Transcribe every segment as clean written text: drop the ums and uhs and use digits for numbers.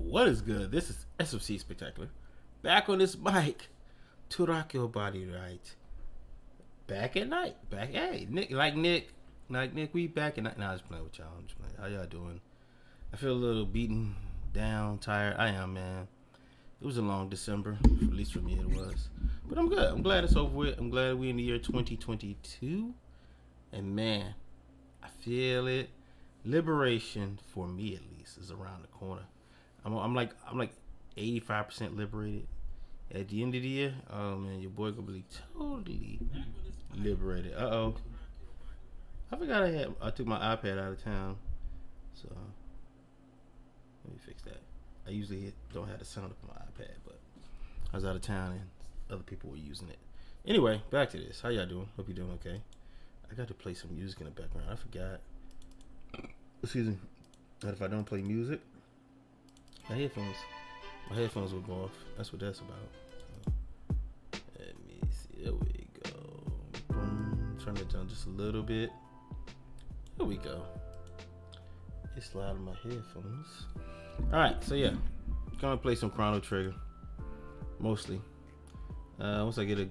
What is good? This is SFC Spectacular. Back on this mic to rock your body right. Back at night. Back, hey, Nick, we back at night. Nah, I'm just playing with y'all. How y'all doing? I feel a little beaten down, tired. I am, man. It was a long December, at least for me it was. But I'm good. I'm glad it's over with. I'm glad we're in the year 2022. And man, I feel it. Liberation, for me at least, is around the corner. I'm like 85% liberated. At the end of the year, oh man, your boy gonna be totally liberated. I forgot I took my iPad out of town, so let me fix that. I usually don't have the sound up on my iPad, but I was out of town and other people were using it. Anyway, back to this. How y'all doing? Hope you're doing okay. I got to play some music in the background. I forgot. Excuse me. That if I don't play music, my headphones will go off. That's what that's about. Let me see. There we go. Boom. Turn it down just a little bit. There we go. It's loud in my headphones. Alright, so yeah. Gonna play some Chrono Trigger. Mostly. Once I get a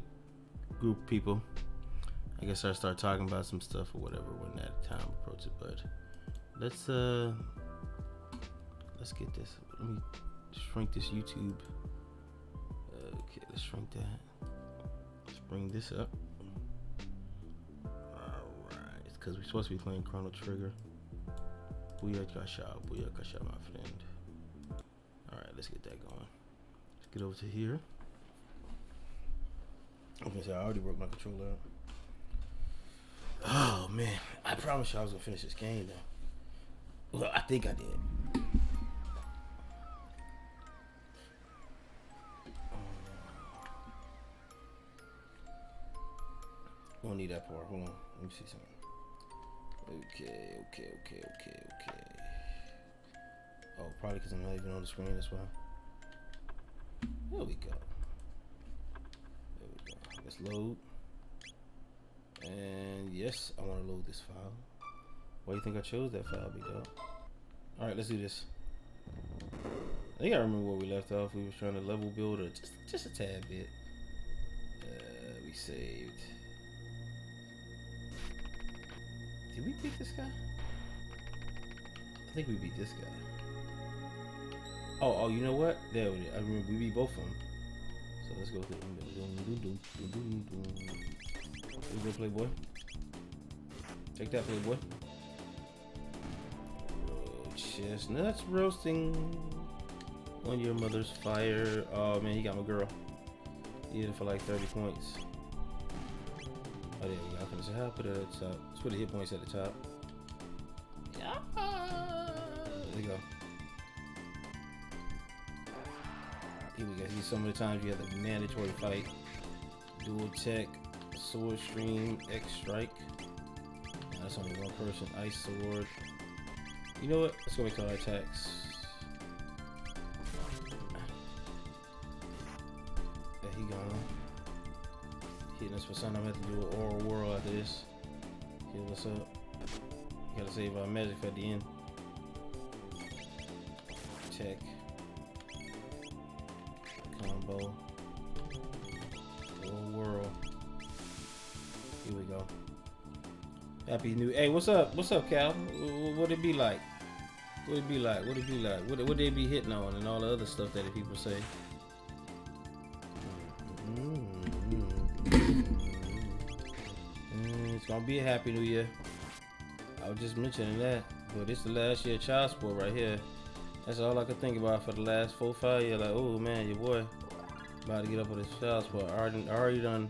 group of people, I guess I start talking about some stuff or whatever when that time approaches. But let's get this. Let me shrink this YouTube. Okay, let's shrink that. Let's bring this up. Alright, it's because we're supposed to be playing Chrono Trigger. Booyaka, my friend. Alright, let's get that going. Let's get over to here. Okay, so I already broke my controller out. Oh man, I promised you I was gonna finish this game though. Well, I think I did. We don't need that part. Hold on. Let me see something. Okay. Oh, probably because I'm not even on the screen. That's why. There we go. Let's load. And yes, I want to load this file. Why do you think I chose that file, big dog? Alright, let's do this. I think I remember where we left off. We were trying to level build or just a tad bit. We saved. Did we beat this guy? I think we beat this guy. Oh, you know what? There we go. I remember we beat both of them. So let's go through. Here we go, Playboy. Take that, Playboy. Chestnuts roasting on your mother's fire. Oh man, he got my girl. He did it for like 30 points. Oh, there we go. I'm gonna say how I put it at the top. Let's put the hit points at the top. Yeah. There we go. Here we go. See, some of the times you have the mandatory fight. Dual tech, sword stream, X strike. That's only one person. Ice sword. You know what? Let's go make our attacks. Yeah, he gone. Hitting us for something. I'm gonna have to do an oral whirl after this. Heal us up. Gotta save our magic at the end. Tech. Combo. Oral whirl. Here we go. Happy New. Hey, what's up? What's up, Cal? What it be like? What it be like? What they be hitting on and all the other stuff that the people say? It's gonna be a Happy New Year. I was just mentioning that, but it's the last year of child support right here. That's all I could think about for the last 4-5 years. Like, oh man, your boy about to get up with his child support. I already done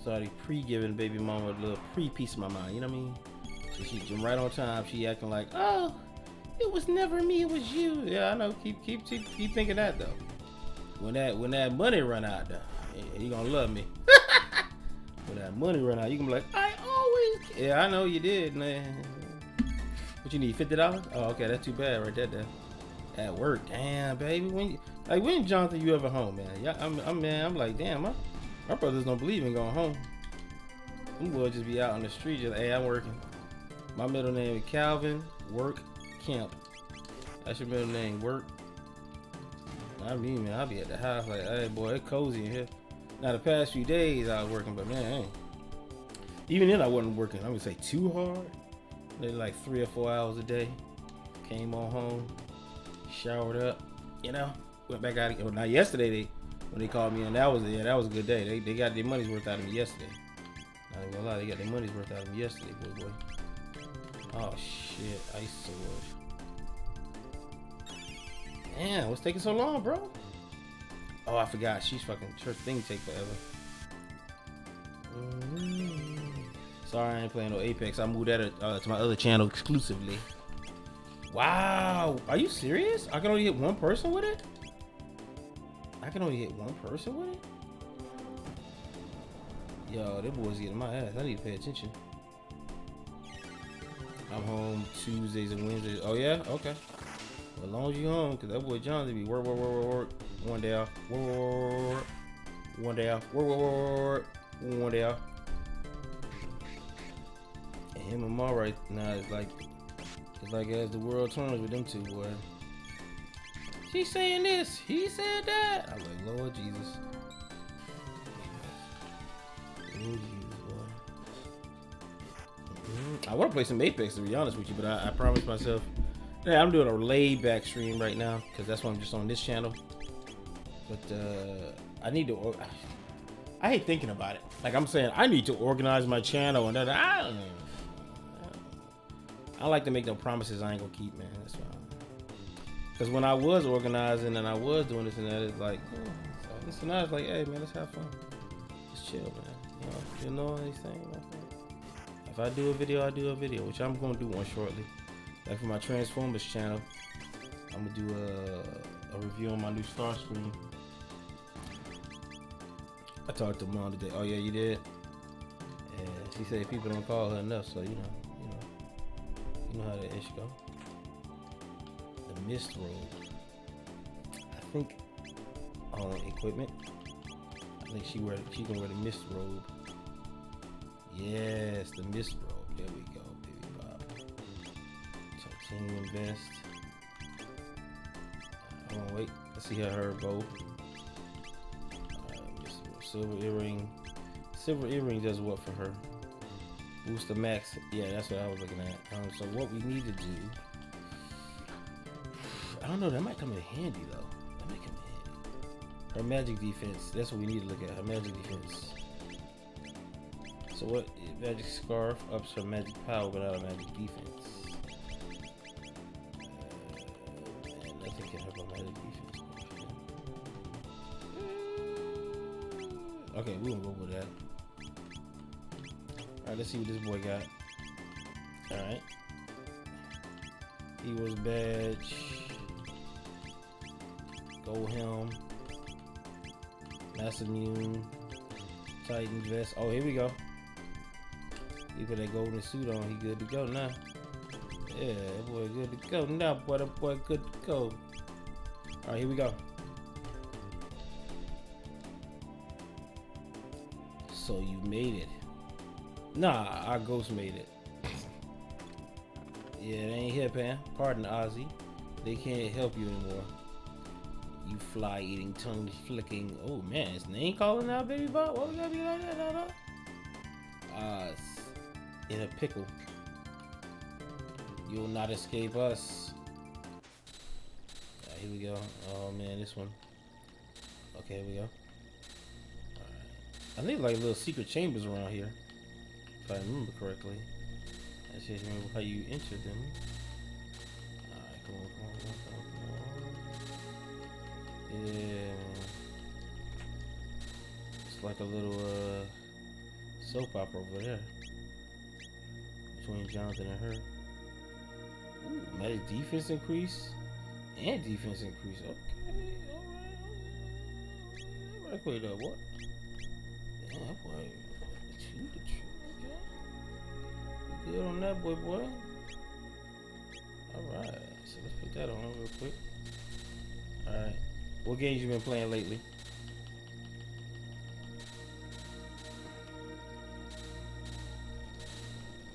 started pre-giving baby mama a little pre-piece of my mind, you know what I mean? So she right on time. She acting like, oh, it was never me, it was you. Yeah, I know. Keep thinking that though. When that money run out though, you gonna love me. When that money run out, you gonna be like, I always. Yeah, I know you did, man. What you need? $50? Oh, okay, that's too bad right there. At work, damn, baby. When Jonathan you ever home, man? Yeah, I'm like, damn, my brothers don't believe in going home. Them boys just be out on the street, just, hey, I'm working. My middle name is Calvin, work, camp. That's your middle name, work, I mean, man, I'll be at the house like, hey, boy, it's cozy in here. Now, the past few days I was working, but man, even then I wasn't working, I would say too hard. Maybe like 3 or 4 hours a day. Came on home, showered up, you know, went back out. Well, now yesterday when they called me and that was a good day. They got their money's worth out of me yesterday. I ain't gonna lie, they got their money's worth out of me yesterday, boy. Oh shit, ice sword. Damn, what's taking so long, bro? Oh, I forgot. Her thing take forever. Sorry, I ain't playing no Apex. I moved that to my other channel exclusively. Wow, are you serious? I can only hit one person with it? I can only hit one person with it? Yo, that boy's getting my ass. I need to pay attention. I'm home Tuesdays and Wednesdays. Oh yeah? Okay. As long as you home, cause that boy John be work. One day off. Work. One day off. Work. One day off. And him and Ma right now it's like as the world turns with them two, boy. She's saying this, he said that. I'm like, Lord Jesus. Lord Jesus, boy. I want to play some Apex, to be honest with you, but I promised myself. Yeah, I'm doing a laid back stream right now because that's why I'm just on this channel. But I need to. I hate thinking about it. Like I'm saying, I need to organize my channel and I don't know. I like to make no promises I ain't gonna keep, man. That's fine. Because when I was organizing and I was doing this and that, it's like, this and that, it's like, hey man, let's have fun. Just chill, man. You know anything, my friend? If I do a video, I do a video, which I'm gonna do one shortly. Like for my Transformers channel, I'm gonna do a review on my new Star Screen. I talked to Mom today. Oh yeah, you did? And she said people don't call her enough, so you know how that ish go. The mist robe. I think on equipment. I think she can wear the mist robe. Yes, the mist robe. There we go, baby Bob. Titanium vest. Hold on, wait. Let's see her bow. Silver earring. Silver earring does what for her? Booster max. Yeah, that's what I was looking at. So what we need to do. I don't know. That might come in handy though. That might come in handy. Her magic defense. That's what we need to look at. Her magic defense. So what? Magic scarf ups her magic power without a magic defense. And nothing can help her magic defense. Okay, we're gonna go with that. Alright, let's see what this boy got. Alright. Hero's badge. Gold helm. Mass immune. Titan vest. Oh, here we go. He put that golden suit on. He good to go now. Yeah, that boy good to go now. Boy, that boy good to go. Alright, here we go. So you made it. Nah, our ghost made it. Yeah, they ain't here, man. Pardon Ozzy. They can't help you anymore. You fly eating, tongue flicking. Oh man, his name calling out, baby Bob. What we gotta be like that? In a pickle. You'll not escape us. Here we go. Oh man, this one. Okay, here we go. Alright. I think like little secret chambers around here. If I remember correctly. I just remember how you enter them. Alright, come on. Yeah. It's like a little soap opera over there. Between Jonathan and her. Ooh, magic defense increase. And defense increase. Okay, alright. Wait up, what? Yeah, that boy. Good on that boy. Alright, so let's put that on real quick. Alright, what games you been playing lately?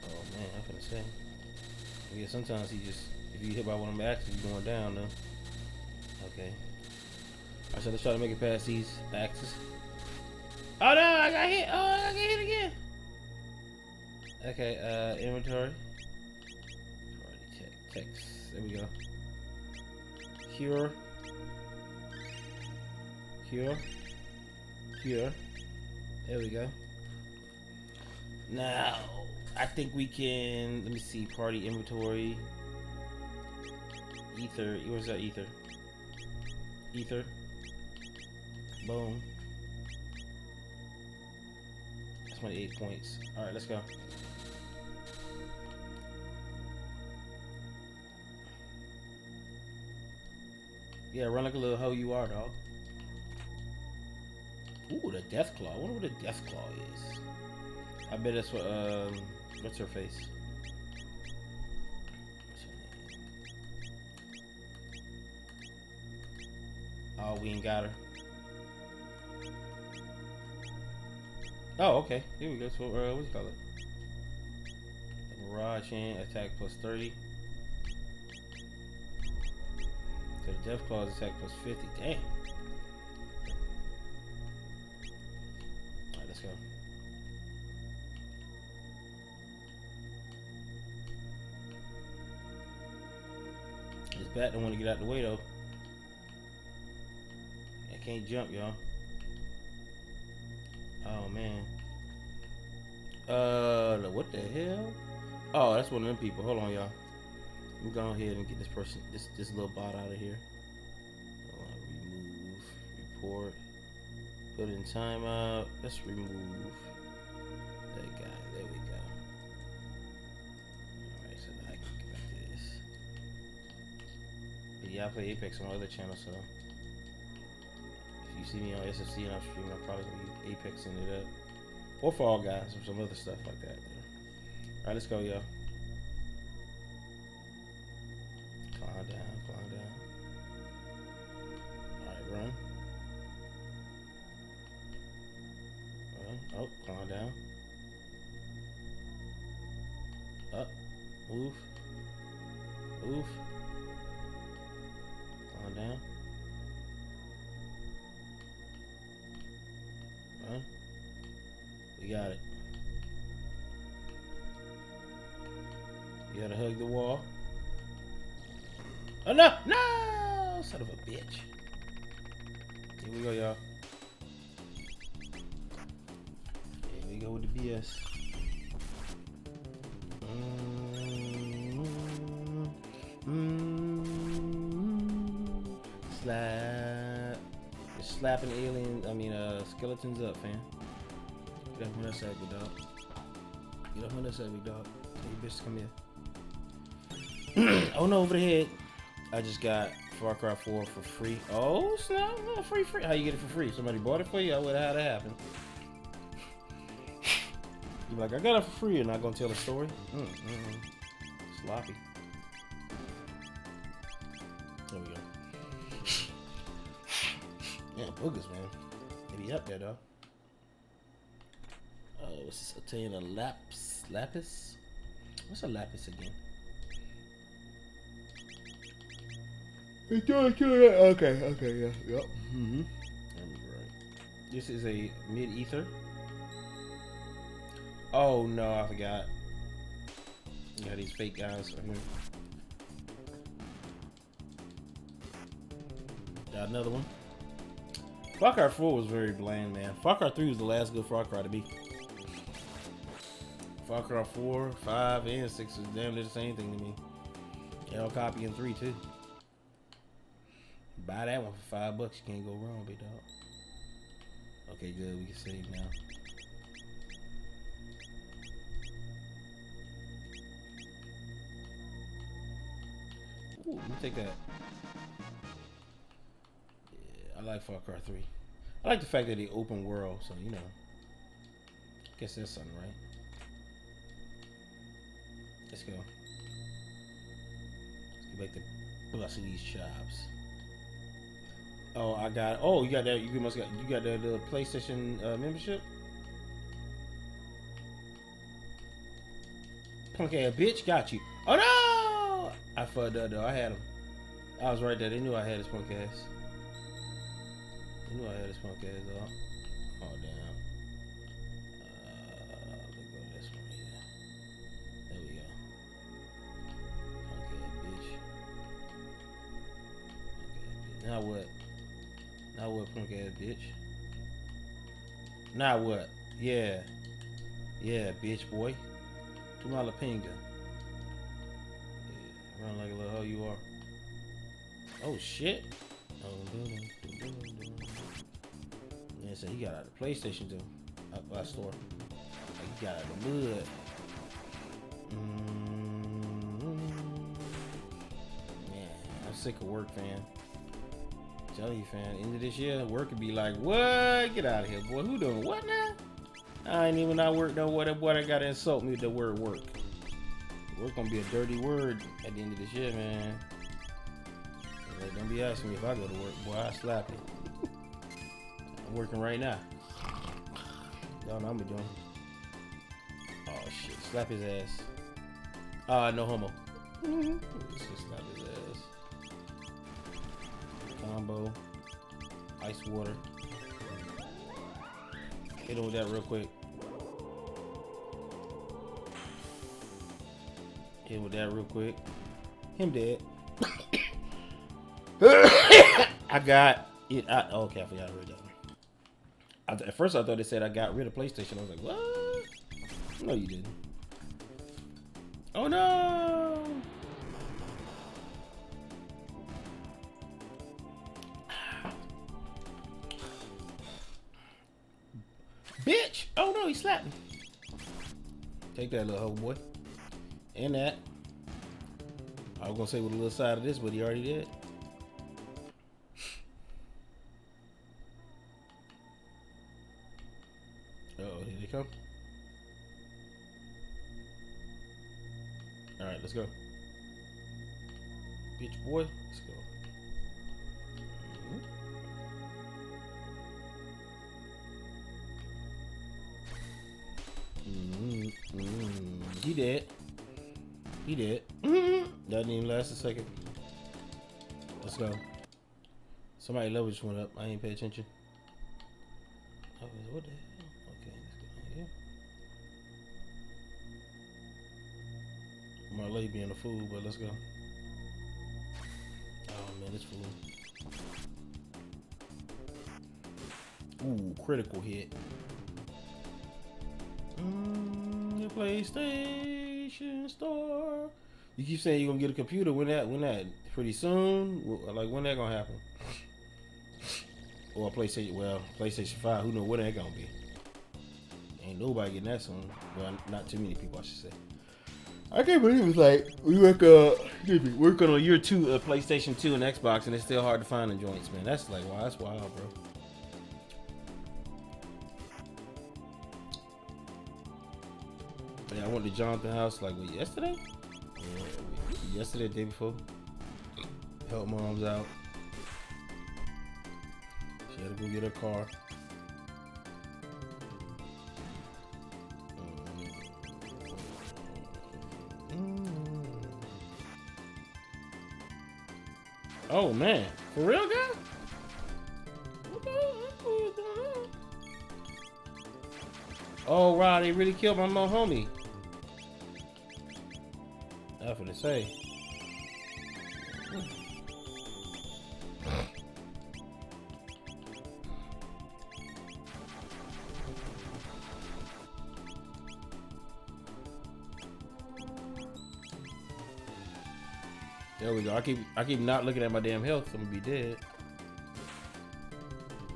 Oh man, I'm finna say. Yeah, sometimes he just, if you hit by one of them axes, you're going down though. Okay. Alright, so let's try to make it past these axes. Oh no, I got hit. Oh, I got hit again. Okay, inventory. Text. There we go. Cure. There we go. Now, I think we can, let me see, party inventory. Ether, where's that ether? Ether. Boom. That's my 8 points. Alright, let's go. Yeah, run like a little hoe you are, dog. Ooh, the death claw. I wonder what the death claw is. I bet that's what, what's her face? What's her name? Oh, we ain't got her. Oh, okay. Here we go. So, what do you call it? Mirage hand, attack plus 30. So the death claw is attack plus 50. Damn. Alright, let's go. This bat don't want to get out the way though. I can't jump, y'all. Oh man. What the hell? Oh, that's one of them people. Hold on, y'all. Let me go ahead and get this person, this little bot out of here. Remove, report, put in timeout. Let's remove that guy. There we go. Alright, so now I can get back to this. But yeah, I play Apex on my other channel, so if you see me on SFC and I'm streaming, I'm probably gonna be Apexing it up. Or Fall Guys or some other stuff like that. Alright, let's go, y'all. Climb down. Alright, run. Oh, climb down. Up. Move. Climb down. Run. We got it. You gotta hug the wall. Oh no! No! Son of a bitch. Here we go, y'all. Here we go with the BS. Slap. Just slapping skeletons up, fam. Get up on that side, big dog. Get up on that side, big dog. Tell your bitch to come here. Oh no, over the head. I just got Far Cry 4 for free. Oh snap, free. How you get it for free? Somebody bought it for you? I would have had it happen. You're like, I got it for free and not gonna tell a story? Sloppy. There we go. Yeah, boogers, man. They be up there though. What's this? Obtain a lapis? What's a lapis again? Okay, yeah, yep. Right. This is a mid-ether. Oh no, I forgot. You got these fake guys. Got another one. Far Cry 4 was very bland, man. Far Cry 3 was the last good Far Cry to be. Far Cry 4, 5, and 6 is damn near the same thing to me. L copying 3 too. Buy that one for $5. You can't go wrong, big dog. Okay, good. We can save now. Ooh, let me take that. Yeah, I like Far Cry 3. I like the fact that they open world, so you know. Guess that's something, right? Let's go. Let's get back to busting these chops. Oh, I got. Oh, you got that. You must got. You got the PlayStation membership. Punk ass bitch, got you. Oh no! I fucked up though. I had him. I was right there. They knew I had his punk ass. You know I had this punk ass off. Oh damn. Let's go this one here. There we go. Punk ass bitch. Now what? Now what, punk ass bitch? Now what? Yeah. Yeah, bitch boy. To my lapinga. Yeah, run like a little hoe you are. Oh shit. Man, so he got out of the PlayStation too. Out by store. Like he got out of the mud. Man, I'm sick of work, fam. Tell you, fam, end of this year, work could be like, what? Get out of here, boy. Who doing what now? I ain't even not work no what I gotta insult me with the word work. Work gonna be a dirty word at the end of this year, man. Don't be asking me if I go to work, boy. I slap you. I'm working right now. Y'all know I'm doing. Oh shit, slap his ass. No homo. Let's just slap his ass. Combo. Ice water. Hit him with that real quick. Hit him with that real quick. Him dead. I got it. Okay, I forgot to read that. At first, I thought it said I got rid of PlayStation. I was like, what? No, you didn't. Oh no! Bitch! Oh no, he slapped me. Take that, little hoe boy. And that. I was gonna say with a little side of this, but he already did. Uh-oh, here they come. Alright, let's go. Bitch boy, let's go. He dead. He dead. Doesn't even last a second. Let's go. Somebody level just went up. I ain't pay attention. Oh, what the hell? Okay, let's go here. My lady being a fool, but let's go. Oh man, this fool. Ooh, critical hit. The PlayStation Store. You keep saying you're gonna get a computer. When that? Pretty soon? Like when that gonna happen? Or a PlayStation? Well, PlayStation 5. Who knows when that gonna be? Ain't nobody getting that soon. Well, not too many people, I should say. I can't believe it's like we working on year 2 of PlayStation 2 and Xbox, and it's still hard to find the joints, man. That's like wow, that's wild, bro. Yeah, I went to Jonathan's house like what, yesterday? Yeah, yesterday, the day before. Help mom's out. She had to go get her car. Oh man, for real, guy? Oh wow, they really killed my little homie. That's what they say. There we go. I keep not looking at my damn health. I'm gonna be dead.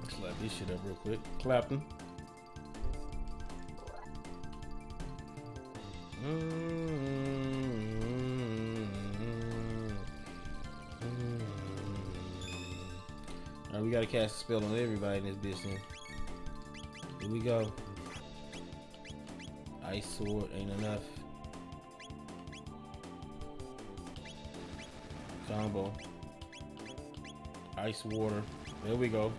Let's slap this shit up real quick. Clapping. Alright, we gotta cast a spell on everybody in this bitch then. Here we go. Ice sword ain't enough. Combo. Ice water. There we go.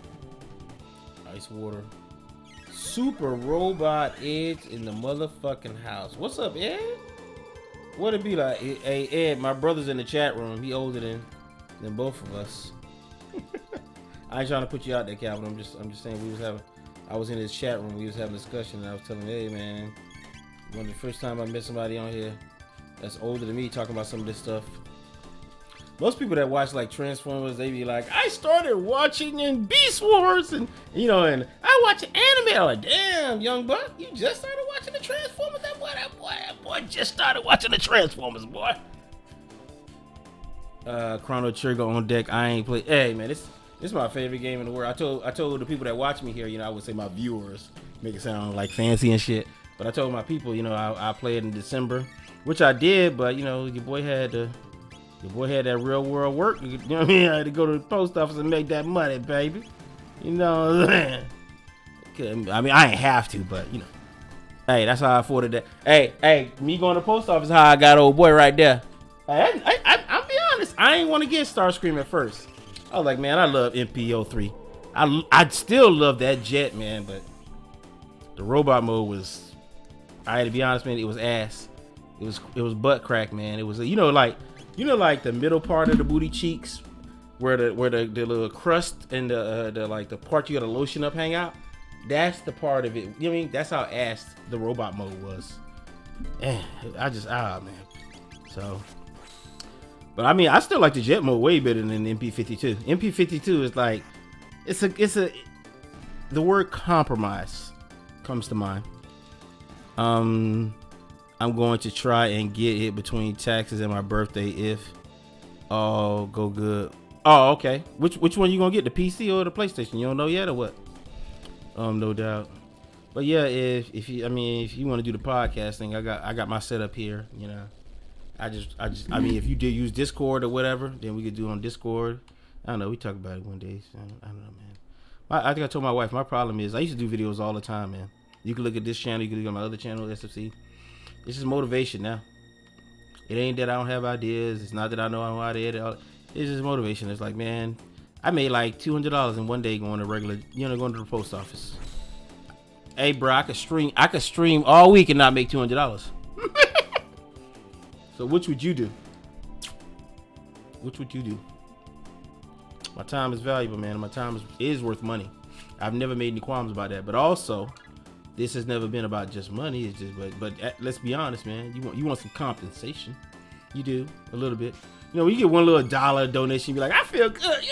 Ice water. Super robot Edge in the motherfucking house. What's up, Ed? What it be like? Hey, Ed, my brother's in the chat room. He older than both of us. I ain't trying to put you out there, Calvin. I'm just saying I was in his chat room. We was having a discussion, and I was telling him, hey man, one of the first time I met somebody on here that's older than me talking about some of this stuff. Most people that watch like Transformers, they be like, I started watching in Beast Wars, and you know, and I watch anime. I'm like, damn, young buck, you just started watching the Transformers. That boy just started watching the Transformers, boy. Chrono Trigger on deck. I ain't played. Hey man, this is my favorite game in the world. I told the people that watch me here, you know, I would say my viewers, make it sound like fancy and shit. But I told my people, you know, I played in December, which I did, but you know, your boy had that real world work. You know what I mean? I had to go to the post office and make that money, baby. You know what I'm saying? I mean, I ain't have to, but you know. Hey, that's how I afforded that. Hey, me going to the post office, how I got old boy right there. Hey, I'll be honest, I ain't want to get Starscream at first. I was like, man, I love MP03. I still love that jet, man, but the robot mode was, I had to be honest, man, it was ass. It was butt crack, man. It was, you know, like the middle part of the booty cheeks, where the little crust and the like the part you gotta lotion up hang out. That's the part of it. You know what I mean? That's how ass the robot mode was. And man. So, but I mean, I still like the jet mode way better than MP52. MP52 is like, it's a the word compromise comes to mind. I'm going to try and get it between taxes and my birthday if all go good. Oh, okay. Which one you gonna get? The PC or the PlayStation? You don't know yet or what? No doubt. But yeah, if you want to do the podcast thing, I got my setup here. You know, I mean, if you did use Discord or whatever, then we could do it on Discord. I don't know. We talk about it one day. So I don't know, man. I think I told my wife my problem is I used to do videos all the time, man. You can look at this channel. You can look at my other channel, SFC. It's just motivation now. It ain't that I don't have ideas. It's not that I know how to edit. It's just motivation. It's like, man, I made like $200 in one day going to the post office. Hey, bro, I could stream all week and not make $200. So which would you do? Which would you do? My time is valuable, man. My time is worth money. I've never made any qualms about that. But also, this has never been about just money. It's just, but let's be honest, man. You want some compensation. You do a little bit. You know, when you get one little dollar donation, you be like, I feel good.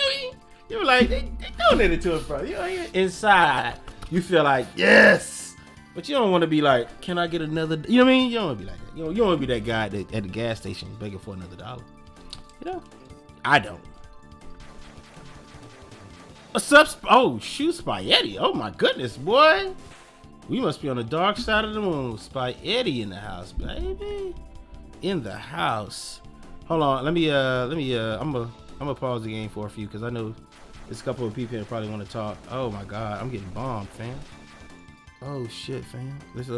You're like, they donated to us, bro. You know, inside, you feel like, yes. But you don't want to be like, can I get another? You know what I mean? You don't want to be like that. You don't want to be that guy at the gas station begging for another dollar. You know, I don't. What's up? Oh, shoot, Spaghetti. Oh my goodness, boy. We must be on the dark side of the moon. Spaghetti in the house, baby. In the house. Hold on. I'm gonna pause the game for a few because I know there's a couple of people that probably want to talk. Oh my God, I'm getting bombed, fam. Oh shit, fam. Let's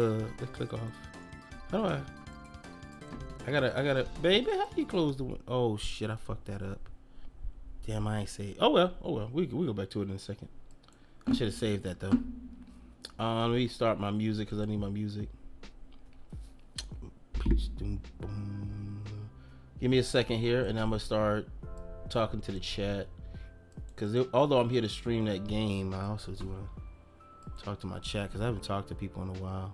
click off. How do I gotta, baby. How do you close the window? Oh shit, I fucked that up. Damn, I ain't saved. Oh well. We go back to it in a second. I should have saved that though. Let me start my music because I need my music. Give me a second here, and I'm gonna start talking to the chat. Because although I'm here to stream that game, I also do want to talk to my chat because I haven't talked to people in a while.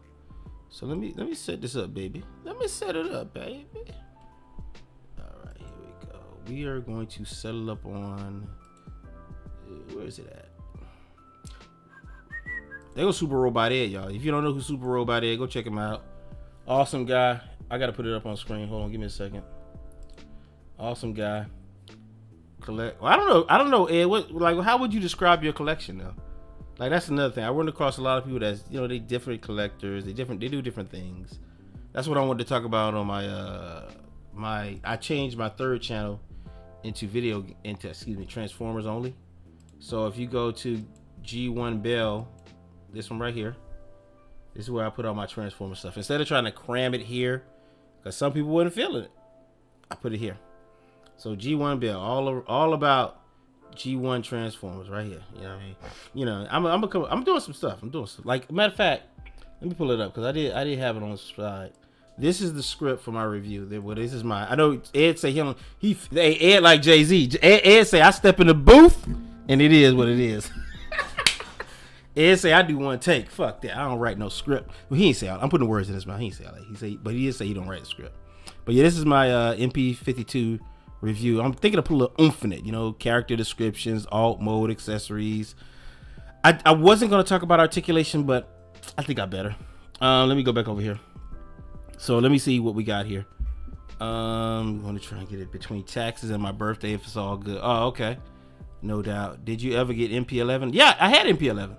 So let me set this up, baby. Let me set it up, baby. All right, here we go. We are going to settle up on. Where is it at? They go Super Robot Ed, y'all. If you don't know who Super Robot Ed, go check him out. Awesome guy. I gotta put it up on screen. Hold on, give me a second. Awesome guy. Well, I don't know, Ed. How would you describe your collection though? Like that's another thing. I run across a lot of people that's they different collectors. They do different things. That's what I wanted to talk about on my I changed my third channel into Transformers only. So if you go to G1 Bell. This one right here. This is where I put all my Transformer stuff. Instead of trying to cram it here, because some people wouldn't feel it, I put it here. So G1 Bill, all about G1 Transformers right here. You know what I mean? I'm doing some stuff. Like matter of fact, let me pull it up because I did have it on the side. This is the script for my review. This is mine. I know Ed say Ed like Jay-Z. Ed say I step in the booth And it is what it is. Ed say I do one take. Fuck that. I don't write no script. Well, he ain't say all. I'm putting words in his mouth. He ain't say all that. He say, but he did say he don't write a script. But yeah, this is my MP52 review. I'm thinking to put a little oomph in it. You know, character descriptions, alt mode, accessories. I wasn't gonna talk about articulation, but I think I better. Let me go back over here. So let me see what we got here. I'm gonna try and get it between taxes and my birthday if it's all good. Oh, okay. No doubt. Did you ever get MP11? Yeah, I had MP11.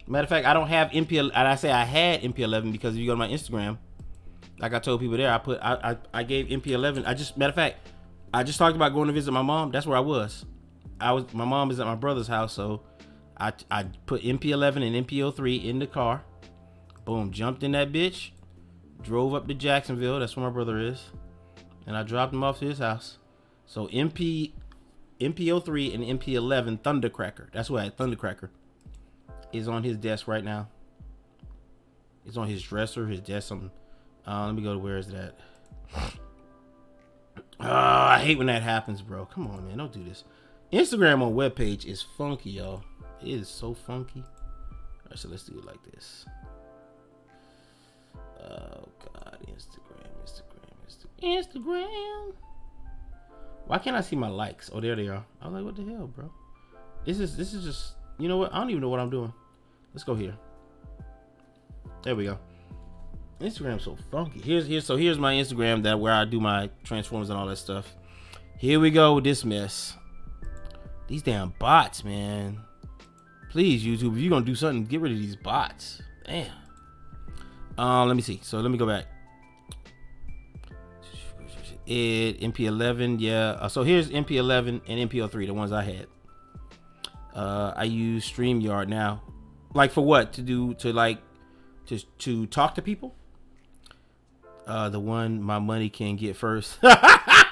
Matter of fact, I don't have MP11. And I say I had MP11 because if you go to my Instagram, like I told people there, I gave MP11. Matter of fact, I just talked about going to visit my mom. That's where I was. My mom is at my brother's house, so I put MP11 and MP03 in the car. Boom, jumped in that bitch, drove up to Jacksonville. That's where my brother is, and I dropped him off to his house. So MP03 and MP11 Thundercracker. That's what I had. Thundercracker is on his desk right now. It's on his dresser, his desk, something. Let me go to where is that? I hate when that happens, bro. Come on, man. Don't do this. Instagram on webpage is funky, y'all. It is so funky. All right, so let's do it like this. Oh, God. Instagram. Why can't I see my likes? Oh, there they are. I was like, what the hell, bro? This is just, you know what? I don't even know what I'm doing. Let's go here. There we go. Instagram's so funky. Here's my Instagram that where I do my transformers and all that stuff. Here we go with this mess. These damn bots, man. Please, YouTube, if you're gonna do something, get rid of these bots. Damn. Let me see. So let me go back. MP11, yeah. So here's MP11 and MP03, the ones I had. I use StreamYard now. Like for what? To talk to people? The one my money can get first. I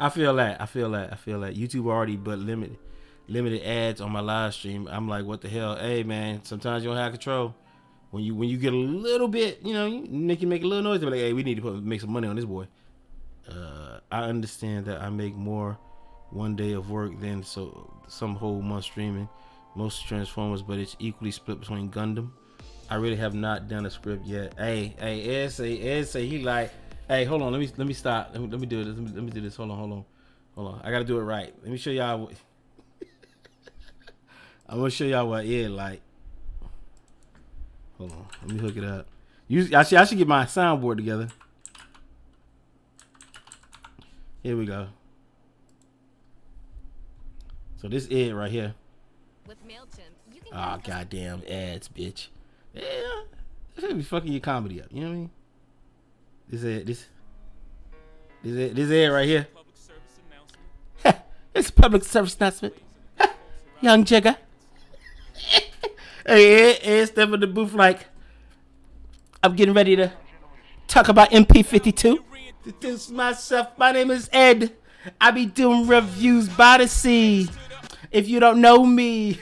feel that. YouTube already but limited ads on my live stream. I'm like, what the hell? Hey man, sometimes you don't have control. When you get a little bit, you know, you can make a little noise. They're like, hey, we need to make some money on this boy. I understand that I make more one day of work than some whole month streaming most Transformers, but it's equally split between Gundam. I really have not done a script yet. Hey, Ed say he like, hey, hold on, let me stop. Let me do this. Let me do this. Hold on. I gotta do it right. Let me show y'all. I'm gonna show y'all what Ed like. Hold on, let me hook it up. I should get my soundboard together. Here we go. So this Ed right here. With MailChimp, you can goddamn ads, bitch. Yeah, this should be fucking your comedy up. You know what I mean? This Ed right here. It's a public service announcement. Young Jigger. Hey, Ed step in the booth like, I'm getting ready to talk about MP52. Introduce myself. My name is Ed. I be doing reviews by the sea. If you don't know me,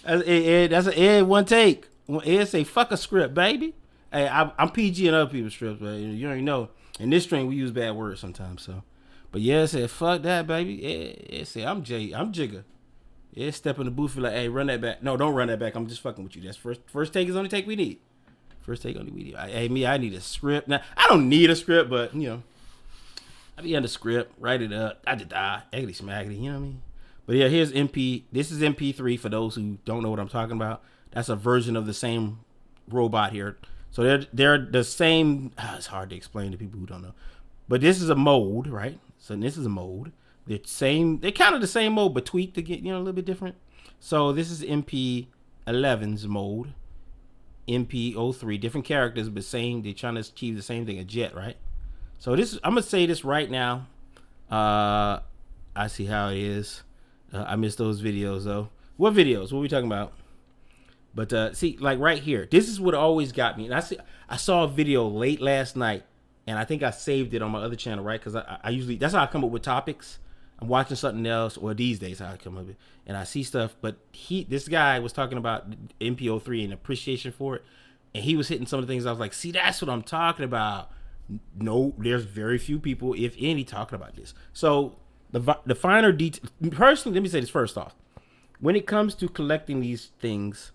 that's an Ed one take. When Ed say fuck a script, baby. Hey, I'm PG and other people's scripts, but you already know. In this string, we use bad words sometimes. So, but yeah, said fuck that, baby. Ed said I'm Jigger. Yeah, step in the booth and like, hey, run that back. No, don't run that back. I'm just fucking with you. That's first take is the only take we need. First take only we need. I need a script. Now, I don't need a script, but, you know, I be under script, write it up, eggity smaggity, you know what I mean? But yeah, here's this is MP3 for those who don't know what I'm talking about. That's a version of the same robot here. So they're the same. It's hard to explain to people who don't know. But this is a mode, right? So this is a mode. They're kind of the same mode, but tweaked to get, you know, a little bit different. So this is MP11's mode. MP03, different characters, but same. They're trying to achieve the same thing, a jet, right? So this, I'm gonna say this right now. I see how it is. I missed those videos though. What videos? What are we talking about? But see, like right here, this is what always got me. And I saw a video late last night, and I think I saved it on my other channel, right? Because I usually, that's how I come up with topics. I'm watching something else, or these days how I come up with it, and I see stuff. But this guy was talking about MP03 and appreciation for it, and he was hitting some of the things. I was like, see, that's what I'm talking about. No, there's very few people, if any, talking about this. So The finer detail. Personally, let me say this first off. When it comes to collecting these things,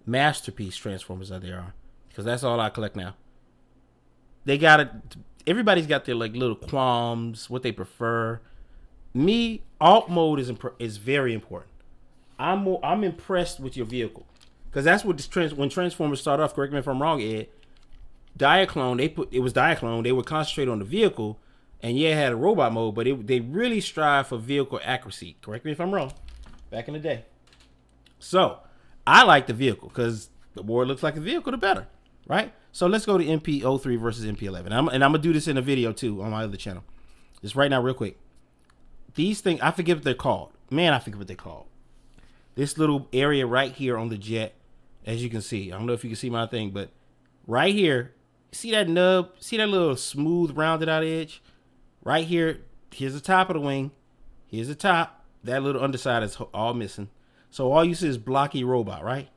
masterpiece transformers that there are, because that's all I collect now. They got it. Everybody's got their like little qualms, what they prefer. Me, alt mode is very important. I'm impressed with your vehicle, because that's what when Transformers started off. Correct me if I'm wrong, Ed. Diaclone, it was Diaclone. They would concentrate on the vehicle, and yeah, it had a robot mode, but they really strive for vehicle accuracy. Correct me if I'm wrong. Back in the day. So I like the vehicle because the more it looks like a vehicle, the better, right? So let's go to MP03 versus MP11. And I'm gonna do this in a video too on my other channel. Just right now, real quick. These things, I forget what they're called. Man, I forget what they're called. This little area right here on the jet, as you can see. I don't know if you can see my thing, but right here, see that nub? See that little smooth, rounded out edge? Right here, here's the top of the wing. Here's the top. That little underside is all missing. So all you see is blocky robot, right?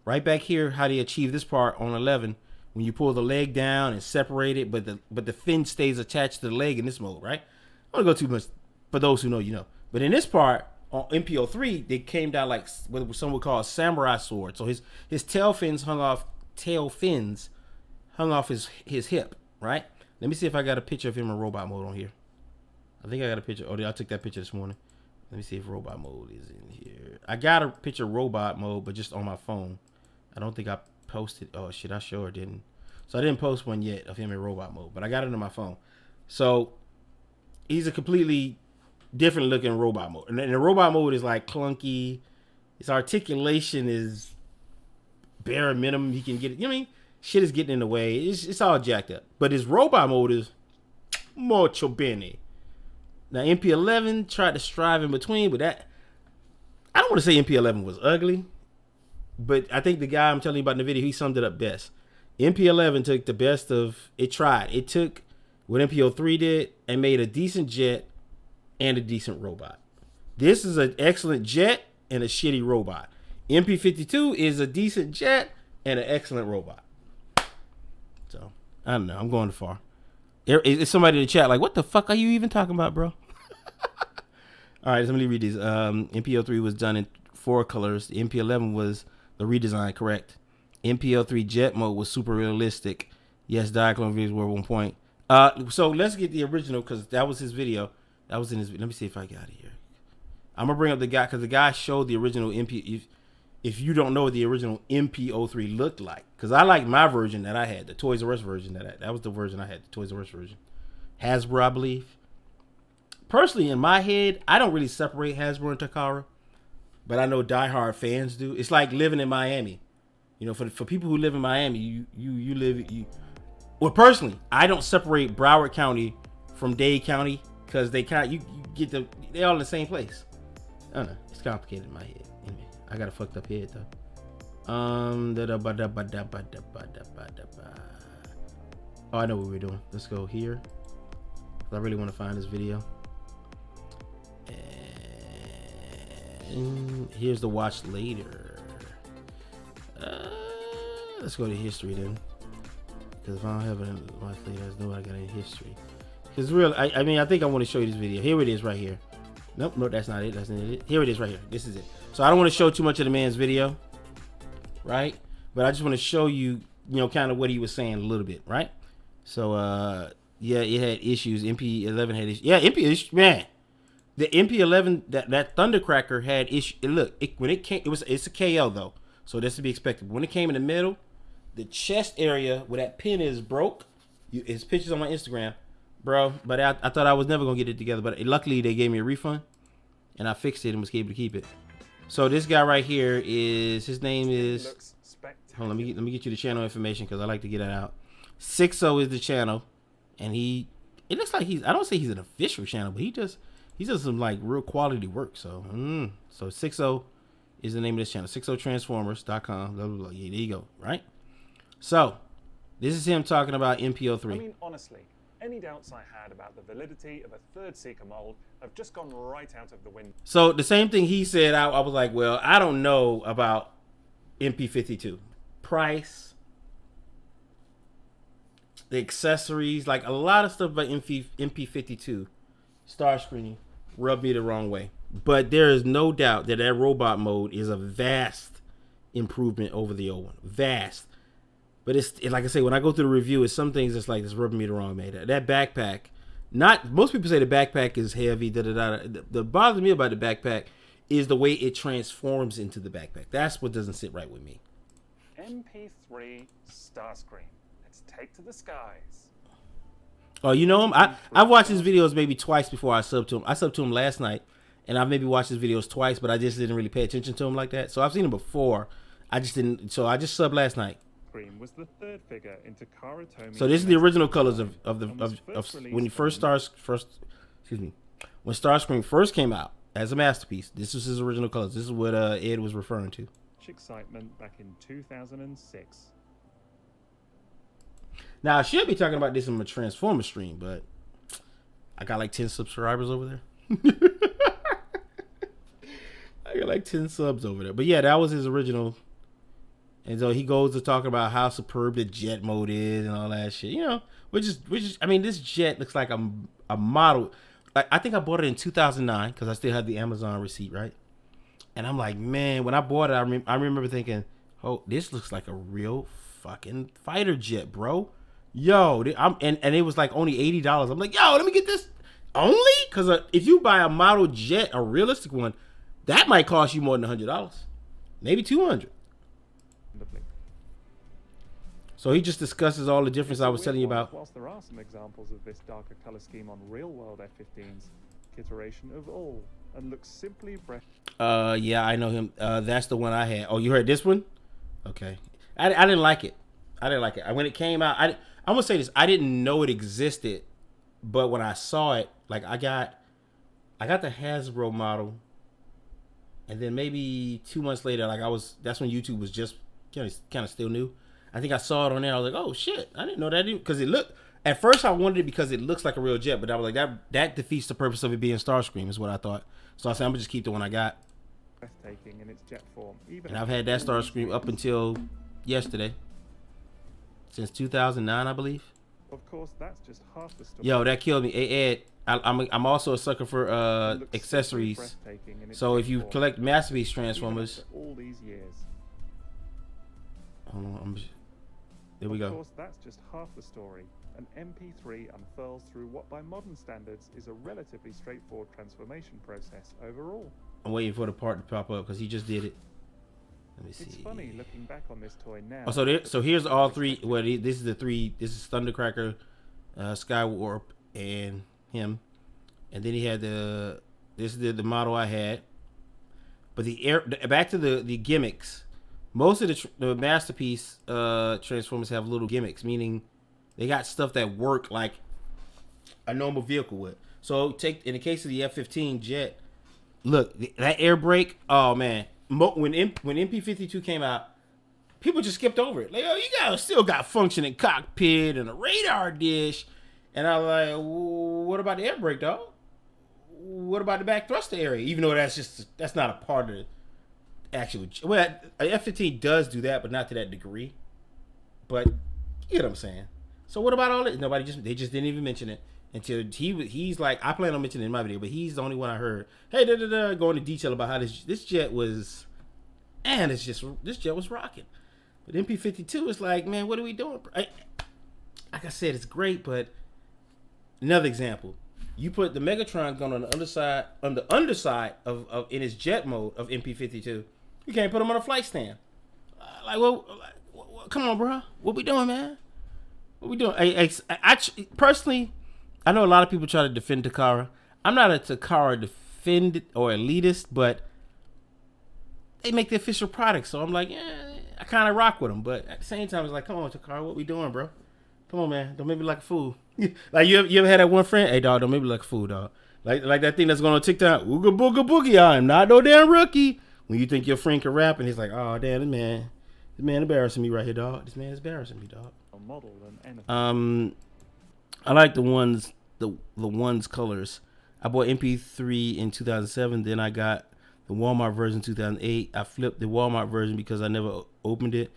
Right back here, how they achieve this part on 11, when you pull the leg down and separate it, but the fin stays attached to the leg in this mode, right? I don't want to go too much. For those who know, you know. But in this part, on MP03, they came down like what some would call a samurai sword. So his tail fins hung off his hip, right? Let me see if I got a picture of him in robot mode on here. I think I got a picture. Oh, I took that picture this morning. Let me see if robot mode is in here. I got a picture of robot mode, but just on my phone. I don't think I posted. Oh, shit, I sure didn't. So I didn't post one yet of him in robot mode, but I got it on my phone. So he's a completely different looking robot mode. And the robot mode is like clunky. His articulation is bare minimum. He can get it. You know what I mean? Shit is getting in the way. It's all jacked up. But his robot mode is mucho bene. Now MP11 tried to strive in between, but that I don't want to say MP11 was ugly, but I think the guy I'm telling you about in the video, he summed it up best. MP11 took the best of it. It took what MP03 did and made a decent jet and a decent robot. This is an excellent jet and a shitty robot. MP52 is a decent jet and an excellent robot. So I don't know. I'm going too far. It's somebody in the chat like, what the fuck are you even talking about, bro? All right, let me read these. MP03 was done in 4 colors. The MP11 was the redesign, correct? MP03 jet mode was super realistic. Yes, Diaclone videos were 1 point. So let's get the original because that was his video. That was in his. Let me see if I got it here. I'm gonna bring up the guy because the guy showed the original MP. If you don't know what the original MP03 looked like, because I like my version that I had, the Toys R Us version that was the version I had, the Toys R Us version. Hasbro, I believe. Personally, in my head, I don't really separate Hasbro and Takara, but I know diehard fans do. It's like living in Miami. You know, for people who live in Miami, well, personally, I don't separate Broward County from Dade County because they all in the same place. I don't know. It's complicated in my head. Anyway, I got a fucked up head though. Oh, I know what we're doing. Let's go here. I really want to find this video. And here's the watch later. Let's go to history then. Because if I don't have a watch later, I know I got any history. Because I mean, I think I want to show you this video. Here it is right here. Nope, that's not it. That's not it. Here it is right here. This is it. So I don't want to show too much of the man's video, right? But I just want to show you, kind of what he was saying a little bit, right? So, yeah, it had issues. MP11 had issues. Yeah, man. The MP11, that Thundercracker had issues. Look, when it came, it's a KL though, so that's to be expected. But when it came in the middle, the chest area where that pin is broke. It's pictures on my Instagram, bro. But I thought I was never gonna get it together. But luckily they gave me a refund, and I fixed it and was able to keep it. So this guy right here his name is. Hold on, let me get you the channel information because I like to get it out. 60 is the channel, and it looks like I don't say he's an official channel, but he does some like real quality work. So, so 60 is the name of this channel, 60transformers.com. Blah, blah, blah. Yeah, there you go. Right. So, this is him talking about MP03. I mean, honestly, any doubts I had about the validity of a third Seeker mold have just gone right out of the window. So the same thing he said, I was like, well, I don't know about MP52 price, the accessories, like a lot of stuff about MP52. Star screening. rubbed me the wrong way. But there is no doubt that robot mode is a vast improvement over the old one. Vast. But it's like I say, when I go through the review, it's some things that's like it's rubbing me the wrong way. That backpack, not most people say the backpack is heavy. The bothers me about the backpack is the way it transforms into the backpack. That's what doesn't sit right with me. MP3 Starscream. Let's take to the skies. Oh, you know him? I've watched his videos maybe twice before I subbed to him. I subbed to him last night, and I've maybe watched his videos twice, but I just didn't really pay attention to him like that. So I've seen him before. I just didn't. So I just subbed last night. Was the third figure into So this is the original colors of when when Starscream first came out as a masterpiece. This was his original colors. This is what Ed was referring to. Excitement back in 2006. Now I should be talking about this in my Transformer stream, but I got like 10 subscribers over there. I got like 10 subs over there. But yeah, that was his original. And so he goes to talk about how superb the jet mode is and all that shit. You know, which is I mean, this jet looks like a model. I think I bought it in 2009 because I still had the Amazon receipt, right? And I'm like, man, when I bought it, I remember thinking, oh, this looks like a real fucking fighter jet, bro. Yo, and it was like only $80. I'm like, yo, let me get this only? Because if you buy a model jet, a realistic one, that might cost you more than $100. Maybe $200. So he just discusses all the difference I was telling you about. Whilst there are some examples of this darker color scheme on real-world F-15s, iteration of all, and looks simply yeah, I know him. That's the one I had. Oh, you heard this one? Okay. I didn't like it. When it came out, I'm gonna say this. I didn't know it existed, but when I saw it, like I got the Hasbro model, and then maybe 2 months later, that's when YouTube was just kind of still new. I think I saw it on there. I was like, oh shit, I didn't know that because it looked. At first, I wanted it because it looks like a real jet, but I was like, that defeats the purpose of it being Starscream, is what I thought. So I said, I'm gonna just keep the one I got. Breathtaking in its jet form. And I've had that Starscream up until yesterday, since 2009, I believe. Of course, that's just half the story. Yo, that killed me. Hey, Ed, I'm also a sucker for accessories. So if you collect masterpiece Transformers, all these years. Hold on, there we go. Of course, that's just half the story. An MP3 unfurls through what by modern standards is a relatively straightforward transformation process overall. I'm waiting for the part to pop up because he just did it. Let me see. It's funny looking back on this toy now. Oh, so here's all three. Well, this is the three. This is Thundercracker, Skywarp, and him. And then he had this is the model I had. But back to the gimmicks. Most of the masterpiece Transformers have little gimmicks, meaning they got stuff that work like a normal vehicle would. So in the case of the F-15 jet, look, that air brake. Oh man, when MP-52 came out, people just skipped over it. Like, oh, you still got functioning cockpit and a radar dish, and I was like, what about the air brake, dog? What about the back thruster area? Even though that's not a part of it. Actually, well, F-15 does do that, but not to that degree. But you get what I'm saying. So what about all it? They just didn't even mention it until he's like, I plan on mentioning it in my video, but he's the only one I heard. Hey, go into detail about how this jet was, and this jet was rocking. But MP-52 is like, man, what are we doing? Like I said, it's great, but another example. You put the Megatron gun on the underside of in his jet mode of MP-52. You can't put him on a flight stand. Come on, bro. What we doing, man? What we doing? I personally, I know a lot of people try to defend Takara. I'm not a Takara defend or elitist, but they make the official product, so I'm like, I kind of rock with them. But at the same time, it's like, come on, Takara, what we doing, bro? Come on, man. Don't make me like a fool. Like you ever had that one friend? Hey, dog, don't make me like a fool, dog. Like that thing that's going on TikTok. Ooga booga boogie. I am not no damn rookie. When you think your friend can rap, and he's like, oh damn, this man embarrassing me right here, dog. This man is embarrassing me, dog. I like the ones colors. I bought MP3 in 2007. Then I got the Walmart version 2008. I flipped the Walmart version because I never opened it.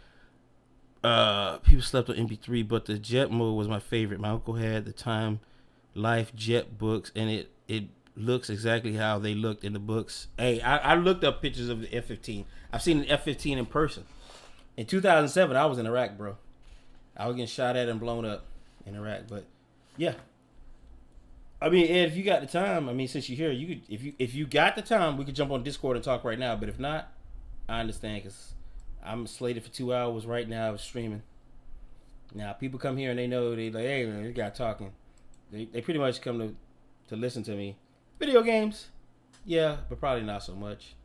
People slept on MP3, but the jet mode was my favorite. My uncle had the Time Life jet books, and it looks exactly how they looked in the books. Hey, I looked up pictures of the F-15. I've seen an F-15 in person. In 2007, I was in Iraq, bro. I was getting shot at and blown up in Iraq. But yeah, I mean, Ed, if you got the time, I mean, since you're here, you could, if you got the time, we could jump on Discord and talk right now. But if not, I understand because I'm slated for 2 hours right now of streaming. Now people come here and they know they like, hey man, this guy talking. They pretty much come to listen to me. Video games, yeah, but probably not so much.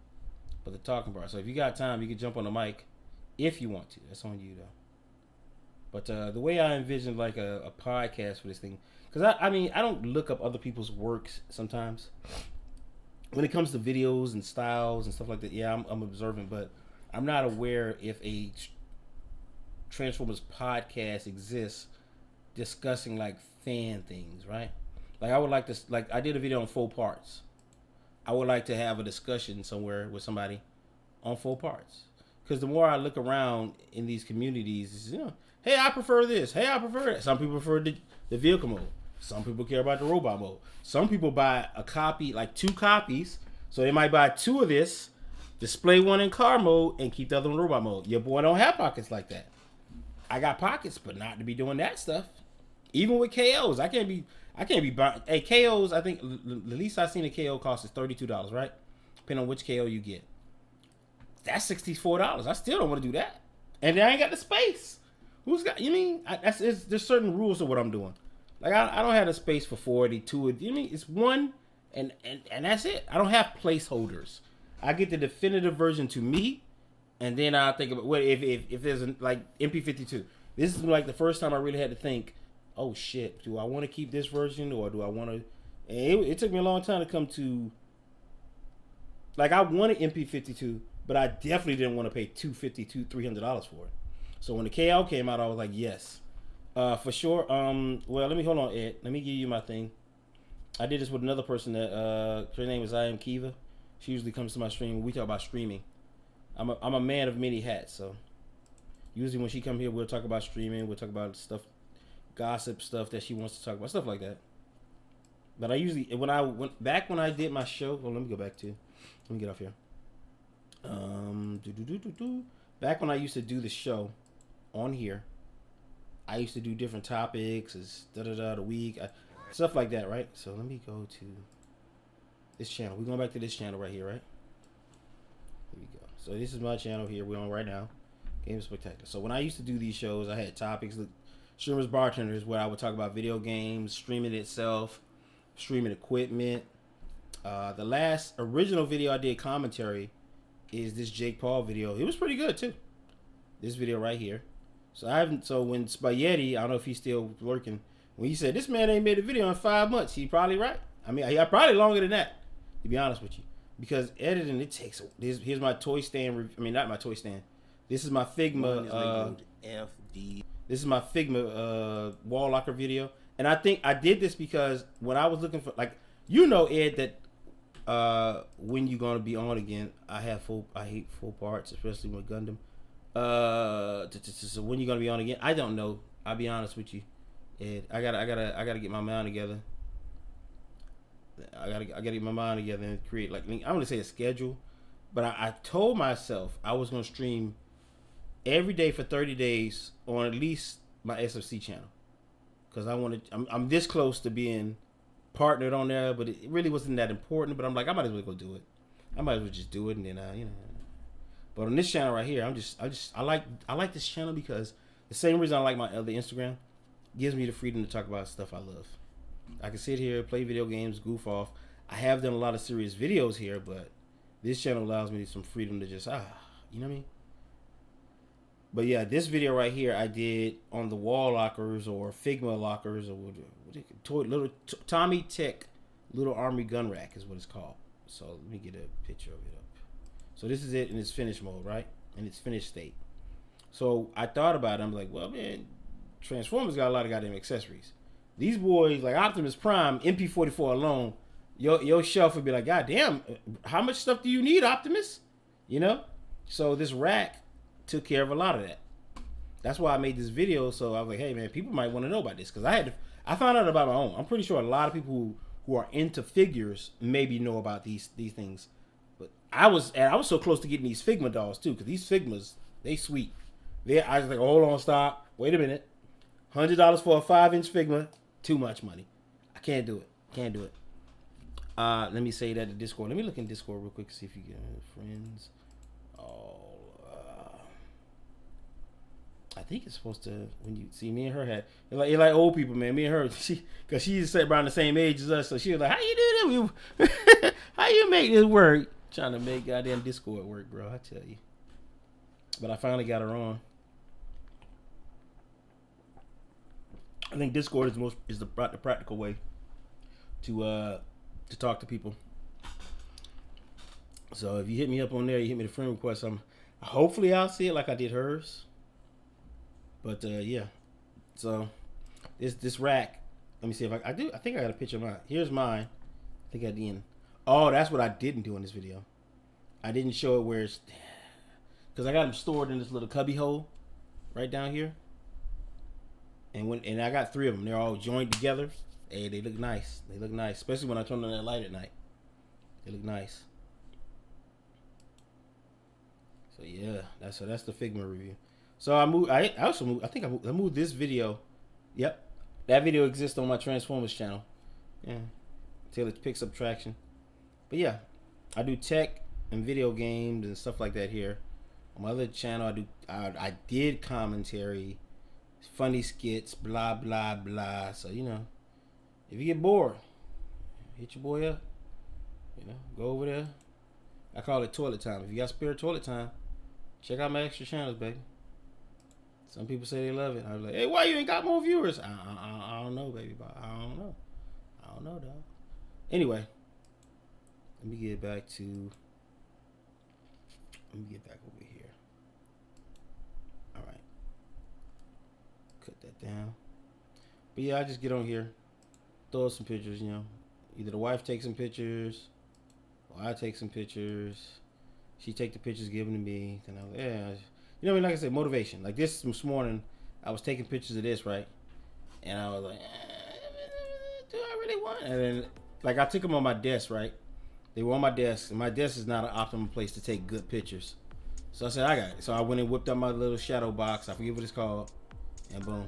But the talking part. So if you got time, you can jump on the mic if you want to. That's on you though. But the way I envision like a podcast for this thing, because I mean I don't look up other people's works sometimes. When it comes to videos and styles and stuff like that, yeah, I'm observant, but I'm not aware if a Transformers podcast exists discussing like fan things, right? Like I would like to, like I did a video on 4 parts. I would like to have a discussion somewhere with somebody on 4 parts. Because the more I look around in these communities, you know, hey, I prefer this. Hey, I prefer that. Some people prefer the vehicle mode. Some people care about the robot mode. Some people buy a copy, like 2 copies. So they might buy 2 of this, display one in car mode, and keep the other one in robot mode. Your boy don't have pockets like that. I got pockets, but not to be doing that stuff. Even with KOs, I can't be buying. Hey, KOs, I think the least I've seen a KO cost is $32, right? Depending on which KO you get. That's $64. I still don't want to do that, and I ain't got the space. Who's got? You mean there's certain rules to what I'm doing. Like I don't have the space for 42. You mean it's one, and that's it. I don't have placeholders. I get the definitive version to me. And then I'll think about what if there's like MP52. This is like the first time I really had to think, oh shit, do I want to keep this version or do I want to? It took me a long time to come to. Like I wanted MP52, but I definitely didn't want to pay $250, $300 for it. So when the KL came out, I was like, yes, for sure. Well, let me hold on, Ed. Let me give you my thing. I did this with another person that her name is I Am Kiva. She usually comes to my stream. We talk about streaming. I'm a man of many hats, so usually when she come here, we'll talk about streaming, we'll talk about stuff, gossip stuff that she wants to talk about, stuff like that. But I usually when I did my show, well, let me go back to, let me get off here. Back when I used to do the show on here, I used to do different topics, as the week, stuff like that, right? So let me go to this channel. We're going back to this channel right here, right? Here we go. So this is my channel here. We're on right now. Game Spectacular. So when I used to do these shows, I had topics. Streamers Bartenders, where I would talk about video games, streaming itself, streaming equipment. The last original video I did commentary is this Jake Paul video. It was pretty good too. This video right here. So when Spaghetti, I don't know if he's still lurking, when he said this man ain't made a video in 5 months, he probably right. I mean, he probably longer than that, to be honest with you. Because editing, it takes. Here's my toy stand. I mean, not my toy stand. This is my Figma. This is my Figma wall locker video, and I think I did this because when I was looking for, like, you know, Ed, that when you gonna be on again? I hate full parts, especially with Gundam. So when you gonna be on again? I don't know. I'll be honest with you, Ed. I gotta get my mind together. I gotta get my mind together and create, like, I'm gonna say a schedule, but I told myself I was gonna stream every day for 30 days on at least my SFC channel, because I'm this close to being partnered on there, but it really wasn't that important. But I'm like, I might as well go do it. I might as well just do it, and then you know. But on this channel right here, I like this channel because the same reason I like my other Instagram, gives me the freedom to talk about stuff I love. I can sit here, play video games, goof off. I have done a lot of serious videos here, but this channel allows me some freedom to just, you know what I mean? But yeah, this video right here I did on the wall lockers or Figma lockers or little Tommy Tech little army gun rack is what it's called. So let me get a picture of it up. So this is it in its finished mode, right? In its finished state. So I thought about it. I'm like, well, man, Transformers got a lot of goddamn accessories. These boys, like Optimus Prime, MP44 alone, your shelf would be like, God damn, how much stuff do you need, Optimus? You know? So this rack took care of a lot of that. That's why I made this video. So I was like, hey man, people might want to know about this, because I found out about my own. I'm pretty sure a lot of people who are into figures maybe know about these things. But I was so close to getting these Figma dolls too, because these Figmas, they sweet. I was like, hold on, stop, wait a minute, $100 for a 5-inch Figma, too much money. I can't do it. Can't do it. Let me say that to Discord. Let me look in Discord real quick, see if you get friends. Oh, I think it's supposed to, when you see me and her had, you're like old people, man. Me and her, because she's around the same age as us, so she was like, how you do that? How you make this work? Trying to make goddamn Discord work, bro. I tell you. But I finally got her on. I think Discord is the practical way to talk to people. So if you hit me up on there, you hit me the friend request. Hopefully I'll see it like I did hers. But yeah. So this rack. Let me see if I do. I think I got a picture of mine. Here's mine. I think I didn't. Oh, that's what I didn't do in this video. I didn't show it where it's, because I got them stored in this little cubby hole right down here. And I got 3 of them. They're all joined together. Hey, they look nice. They look nice, especially when I turn on that light at night. They look nice. So yeah, that's the Figma review. So I moved. I also moved. I think I moved this video. Yep, that video exists on my Transformers channel. Yeah, until it picks up traction. But yeah, I do tech and video games and stuff like that here. On my other channel, I did commentary, funny skits, blah blah blah. So you know, if you get bored, hit your boy up. You know, go over there. I call it toilet time. If you got spare toilet time, check out my extra channels, baby. Some people say they love it. I was like, hey, why you ain't got more viewers? I don't know, baby. I don't know. I don't know, dog. Anyway, let me get back over here. All right. Cut that down. But yeah, I just get on here, throw some pictures, you know. Either the wife takes some pictures, or I take some pictures. She take the pictures, give them to me. Then I was like, yeah. You know what I mean? Like I said, motivation. Like this morning, I was taking pictures of this, right? And I was like, do I really want? And then, like, I took them on my desk, right? They were on my desk, and my desk is not an optimal place to take good pictures. So I said, I got it. So I went and whipped up my little shadow box. I forget what it's called. And boom.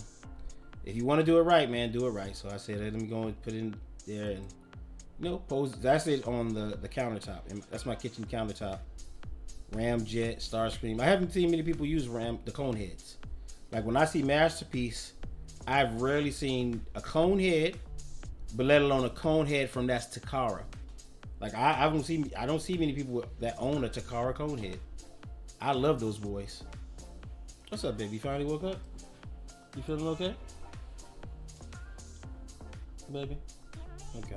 If you want to do it right, man, do it right. So I said, hey, let me go and put it in there and, you know, pose. That's it on the countertop. And that's my kitchen countertop. Ramjet, Starscream. I haven't seen many people use the cone heads. Like when I see Masterpiece, I've rarely seen a cone head, but let alone a cone head from that's Takara. Like I don't see many people that own a Takara cone head. I love those boys. What's up, baby? You finally woke up? You feeling okay? Baby? Okay.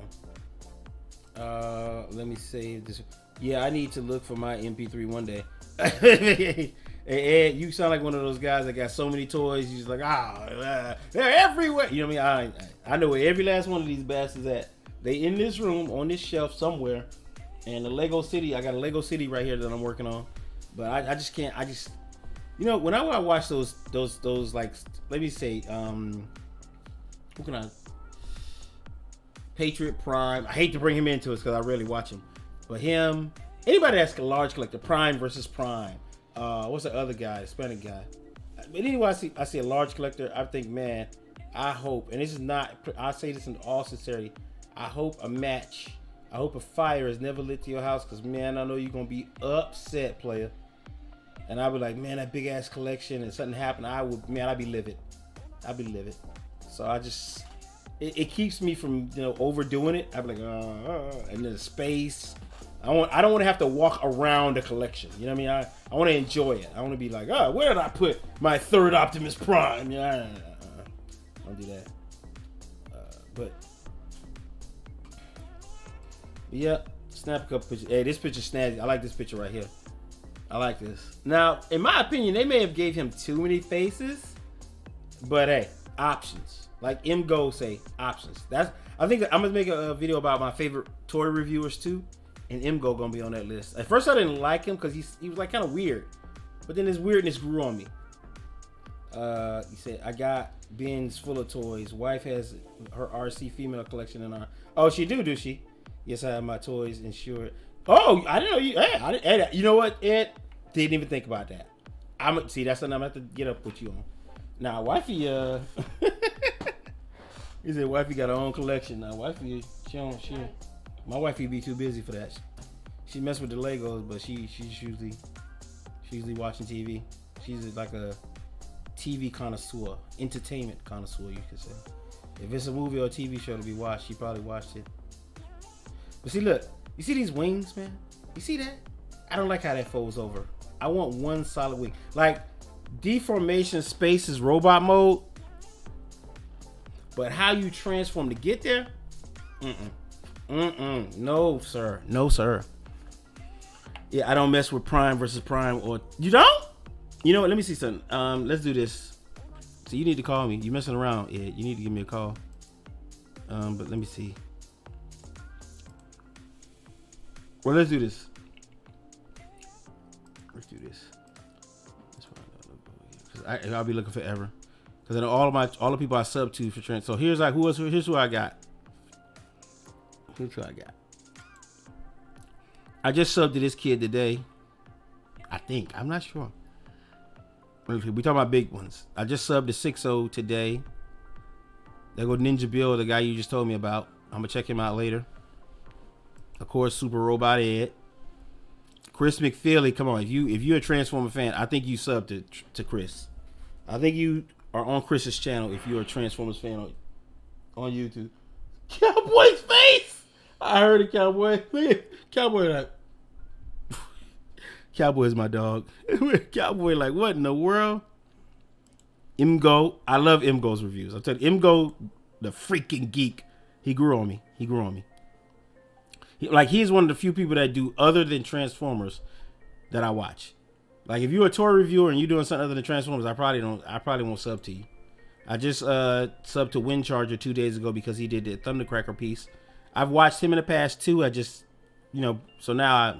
Let me save this. Yeah, I need to look for my MP3 one day. Hey, Ed, you sound like one of those guys that got so many toys. You're just like, they're everywhere. You know what I mean? I know where every last one of these bastards at. They in this room on this shelf somewhere. And the Lego City, I got a Lego City right here that I'm working on. But I just can't. You know, when I watch those like, let me say, who can I? Patriot Prime. I hate to bring him into it because I rarely watch him. But him, anybody that's a large collector, Prime versus Prime. What's the other guy, Hispanic guy? But anyway, I see a large collector. I think, man, I hope, and this is not, I say this in all sincerity, I hope a match, I hope a fire is never lit to your house, because, man, I know you're going to be upset, player. And I'll be like, man, that big ass collection, and something happened, I'd be livid. I'd be livid. So I just, it keeps me from, you know, overdoing it. I'd be like, and then the space. I don't want to have to walk around the collection. You know what I mean? I want to enjoy it. I want to be like, where did I put my third Optimus Prime? Yeah, don't do that. But yeah, snap a couple pictures. Hey, this picture's snazzy. I like this picture right here. I like this. Now, in my opinion, they may have gave him too many faces, but hey, options. Like MGO say, options. I think I'm gonna make a video about my favorite toy reviewers too. And MGO gonna be on that list. At first I didn't like him because he was like kind of weird. But then his weirdness grew on me. He said, I got bins full of toys. Wife has her RC female collection in our. Oh, she do she? Yes, I have my toys insured. Oh, I didn't know you. Hey, Ed, you know what, Ed? Didn't even think about that. See. That's something I'm gonna have to get up with you on. Now, wifey, he said wifey got her own collection. Now, wifey, my wifey be too busy for that. She mess with the Legos, but she's usually watching TV. She's like a TV connoisseur, entertainment connoisseur, you could say. If it's a movie or a TV show to be watched, she probably watched it. But see, look, you see these wings, man? You see that? I don't like how that folds over. I want one solid wing. Like, deformation space is robot mode, but how you transform to get there? No, sir. No, sir. Yeah, I don't mess with Prime versus Prime, or you don't? You know what? Let me see something. Let's do this. So you need to call me. You messing around? Yeah, you need to give me a call. But let me see. Well, let's do this. Let's do this. I'll be looking forever. Because all the people I sub to for trans. So here's here's who I got. Here's who I got. I just subbed to this kid today. I think. I'm not sure. We talking about big ones. I just subbed to 6-0 today. There go Ninja Bill, the guy you just told me about. I'm gonna check him out later. Of course, Super Robot Ed. Chris McFeely, come on. If you're a Transformer fan, I think you subbed to Chris. I think you are on Chris's channel if you're a Transformers fan on YouTube. Cowboy's face! I heard it, Cowboy. Cowboy like, Cowboy is my dog. Cowboy like, what in the world? Imgo, I love Imgo's reviews. I'm telling you, Imgo, the freaking geek, he grew on me. He's one of the few people that do other than Transformers that I watch. Like, if you're a toy reviewer and you're doing something other than Transformers, I probably won't sub to you. I just subbed to Wind Charger 2 days ago because he did the Thundercracker piece. I've watched him in the past too. I just, so now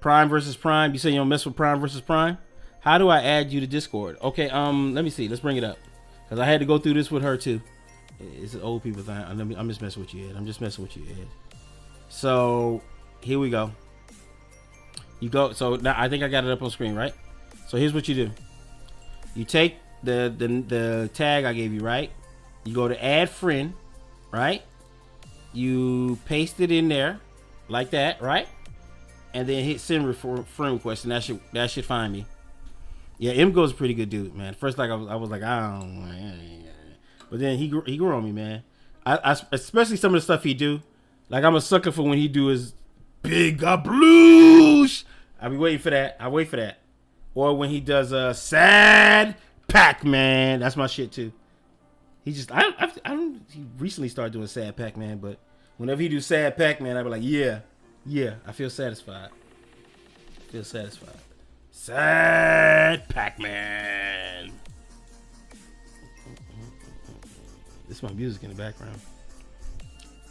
Prime versus Prime. You say you don't mess with Prime versus Prime? How do I add you to Discord? Okay, let me see. Let's bring it up. Because I had to go through this with her too. It's an old people thing. I'm just messing with you, Ed. So, here we go. You go. So, now I think I got it up on screen, right? So, here's what you do. You take the tag I gave you, right? You go to add friend, right? You paste it in there like that, right? And then hit send friend request, and that should find me. Yeah, Imgo's a pretty good dude, man. First, like I was like, I don't know. But then he grew on me, man. I especially some of the stuff he do. Like, I'm a sucker for when he do his big blues. I be waiting for that. I wait for that. Or when he does sad Pac-Man. That's my shit too. He just he recently started doing sad Pac-Man, but whenever he do sad Pac-Man, I be like, yeah, I feel satisfied. Sad Pac-Man. This is my music in the background.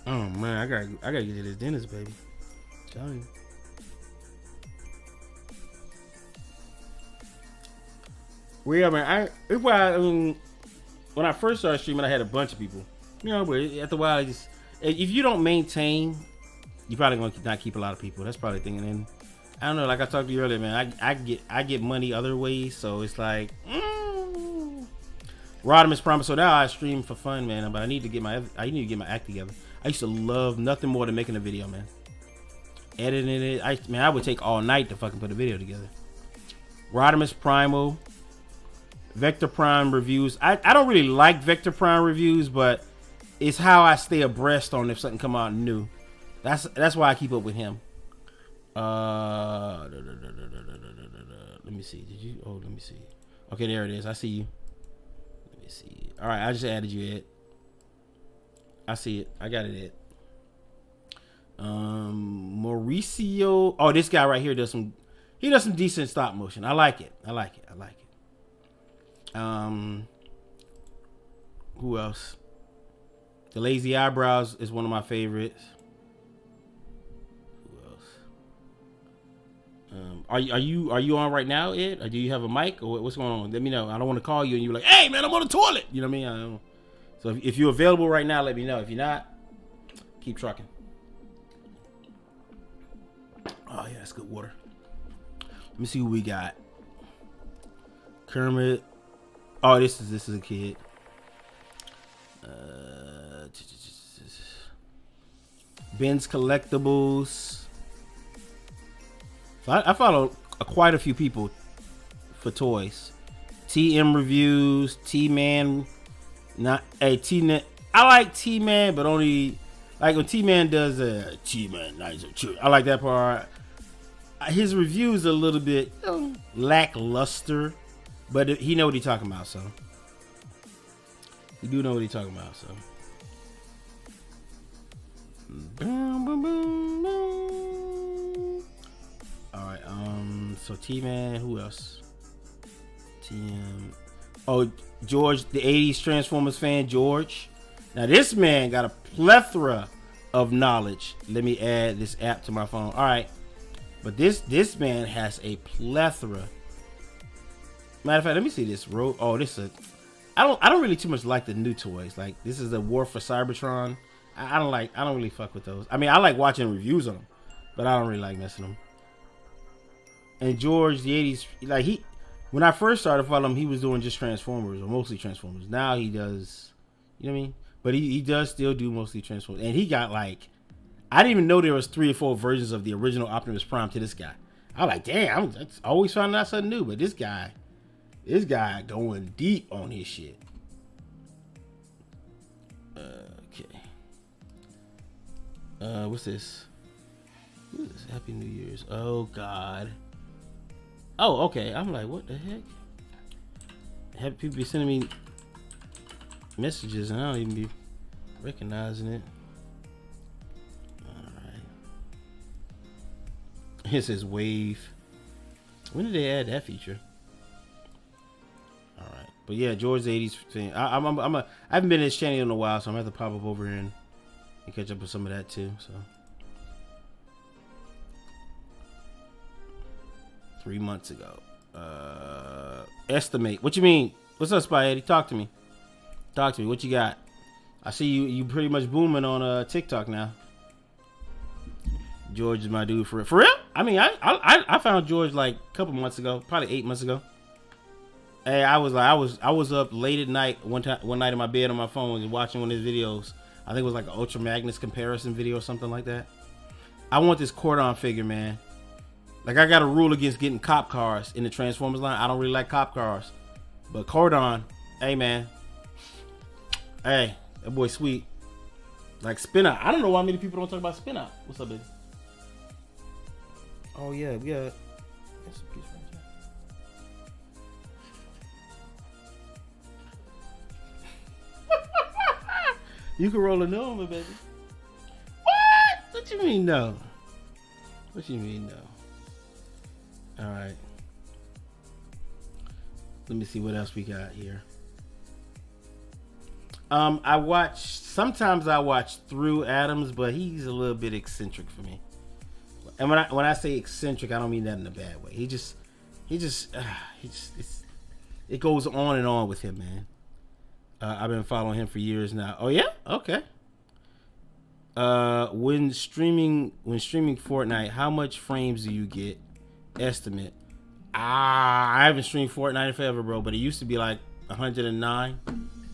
Oh man, I gotta get to this dentist, baby. I'm telling you. Well, yeah, man. When I first started streaming, I had a bunch of people. But after a while, if you don't maintain, you're probably gonna not keep a lot of people. That's probably the thing. And then I don't know. Like I talked to you earlier, man. I get money other ways, so it's like. Rodimus Promise. So now I stream for fun, man. But I need to get my act together. I used to love nothing more than making a video, man. Editing it. I would take all night to fucking put a video together. Rodimus Primal. Vector Prime reviews. I don't really like Vector Prime reviews, but it's how I stay abreast on if something come out new. That's why I keep up with him. Let me see. Let me see. Okay, there it is. I see you. Let me see. All right, I just added you, Ed. I see it. I got it, Ed. Mauricio. Oh, this guy right here does some decent stop motion. I like it. Who else? The Lazy Eyebrows is one of my favorites. Who else? Are you on right now, Ed? Or do you have a mic, or what's going on? Let me know. I don't want to call you and you're like, hey man, I'm on the toilet. You know what I mean? I don't. So if you're available right now, let me know. If you're not, keep trucking. Oh yeah, that's good water. Let me see what we got. Kermit. Oh, this is a kid. Ben's Collectibles. So I follow quite a few people for toys. TM Reviews, T-Man. Not a T-Man. I like T-Man, but only like when T-Man does T-Man. I like that part. His reviews a little bit lackluster, but he know what he's talking about. So he do know what he's talking about. So. All right. So T-Man. Who else? TM. Oh, George, the 80s Transformers fan, George. Now, this man got a plethora of knowledge. Let me add this app to my phone. All right. But this man has a plethora. Matter of fact, let me see this. Oh, this is I don't really too much like the new toys. Like, this is the War for Cybertron. I don't really fuck with those. I mean, I like watching reviews on them, but I don't really like messing them. And George, the 80s, like when I first started following him, he was doing just Transformers, or mostly Transformers. Now he does, you know what I mean? But he does still do mostly Transformers. And he got like, I didn't even know there was 3 or 4 versions of the original Optimus Prime to this guy. I was like, damn, I'm always finding out something new. But this guy going deep on his shit. Okay. What's this? What is this? Happy New Year's. Oh, God. Oh, okay. I'm like, what the heck? Have people be sending me messages and I don't even be recognizing it. Alright. It says wave. When did they add that feature? Alright. But yeah, George's 80s thing. I haven't been in his channel in a while, so I'm gonna have to pop up over here and catch up with some of that too. So 3 months ago. Estimate. What you mean? What's up, Spy Eddie? Talk to me. What you got? I see you pretty much booming on TikTok now. George is my dude for real. I mean, I found George like a couple months ago, probably 8 months ago. Hey, I was up late at night one night in my bed on my phone and watching one of his videos. I think it was like an Ultra Magnus comparison video or something like that. I want this Cordon figure, man. Like, I got a rule against getting cop cars in the Transformers line. I don't really like cop cars. But Cordon, hey, man. Hey, that boy sweet. Like, Spin Out. I don't know why many people don't talk about Spin Out. What's up, baby? Oh, yeah. We got some piece right there. You can roll a Noma, baby. What? What you mean, no? What you mean, no? All right. Let me see what else we got here. Sometimes I watch through Adams, but he's a little bit eccentric for me. And when I say eccentric, I don't mean that in a bad way. It goes on and on with him, man. I've been following him for years now. Oh yeah? Okay. When streaming Fortnite, how much frames do you get? Estimate. I haven't streamed Fortnite in forever, bro, but it used to be like 109.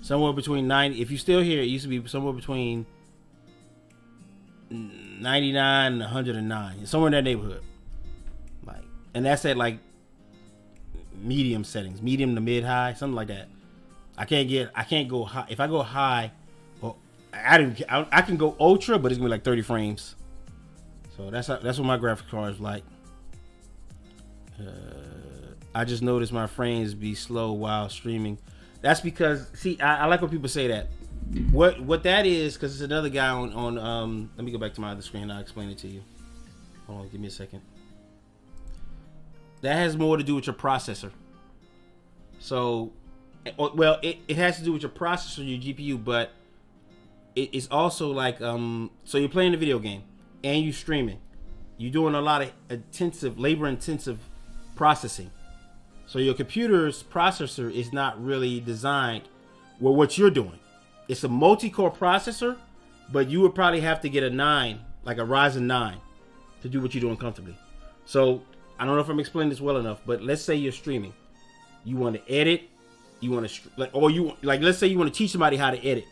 Somewhere between 90. If you're still here, it used to be somewhere between 99 and 109. Somewhere in that neighborhood. Like, and that's at like medium settings, medium to mid high, something like that. I can't go high. If I go high, well, I can go ultra, but it's gonna be like 30 frames. So that's what my graphics card is like. I just noticed my frames be slow while streaming. That's because, see, I like when people say that. What that is, because it's another guy on let me go back to my other screen and I'll explain it to you. Hold on, give me a second. That has more to do with your processor. So, well, it has to do with your processor, your GPU, but it's also like, so you're playing a video game and you're streaming. You're doing a lot of labor intensive processing. So your computer's processor is not really designed with what you're doing. It's a multi-core processor, but you would probably have to get a 9, like a Ryzen 9, to do what you're doing comfortably. So I don't know if I'm explaining this well enough, but let's say you're streaming. You want to edit, you want to let's say you want to teach somebody how to edit.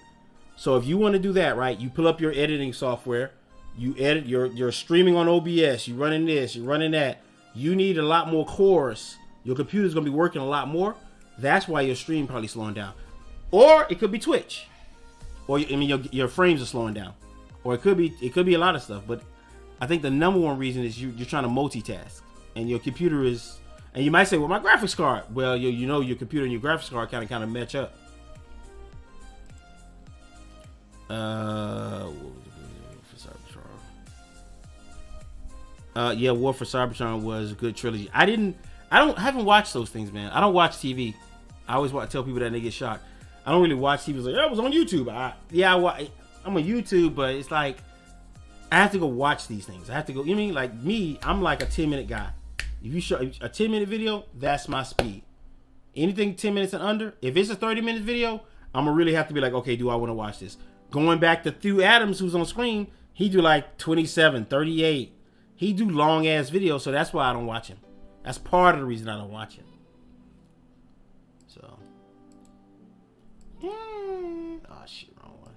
So if you want to do that, right, you pull up your editing software, you edit, you're streaming on OBS, you're running this, you're running that. You need a lot more cores. Your computer's going to be working a lot more. That's why your stream probably slowing down. Or it could be Twitch. Or your frames are slowing down. Or it could be a lot of stuff, but I think the number one reason is you're trying to multitask. And your computer is, and you might say, well, my graphics card. Well, you know your computer and your graphics card kind of match up. Yeah, War for Cybertron was a good trilogy. I haven't watched those things, man. I don't watch TV. I always want to tell people that and they get shocked. I don't really watch TV. It's like, yeah, I was on YouTube. I'm on YouTube, but it's like I have to go watch these things. I have to go. You mean like me? I'm like a 10-minute guy. If you show a 10-minute video, that's my speed. Anything 10 minutes and under. If it's a 30-minute video, I'm gonna really have to be like, okay, do I want to watch this? Going back to Thew Adams, who's on screen, he do like 27, 38. He do long ass videos, so that's why I don't watch him. That's part of the reason I don't watch him. So, oh shit, wrong one.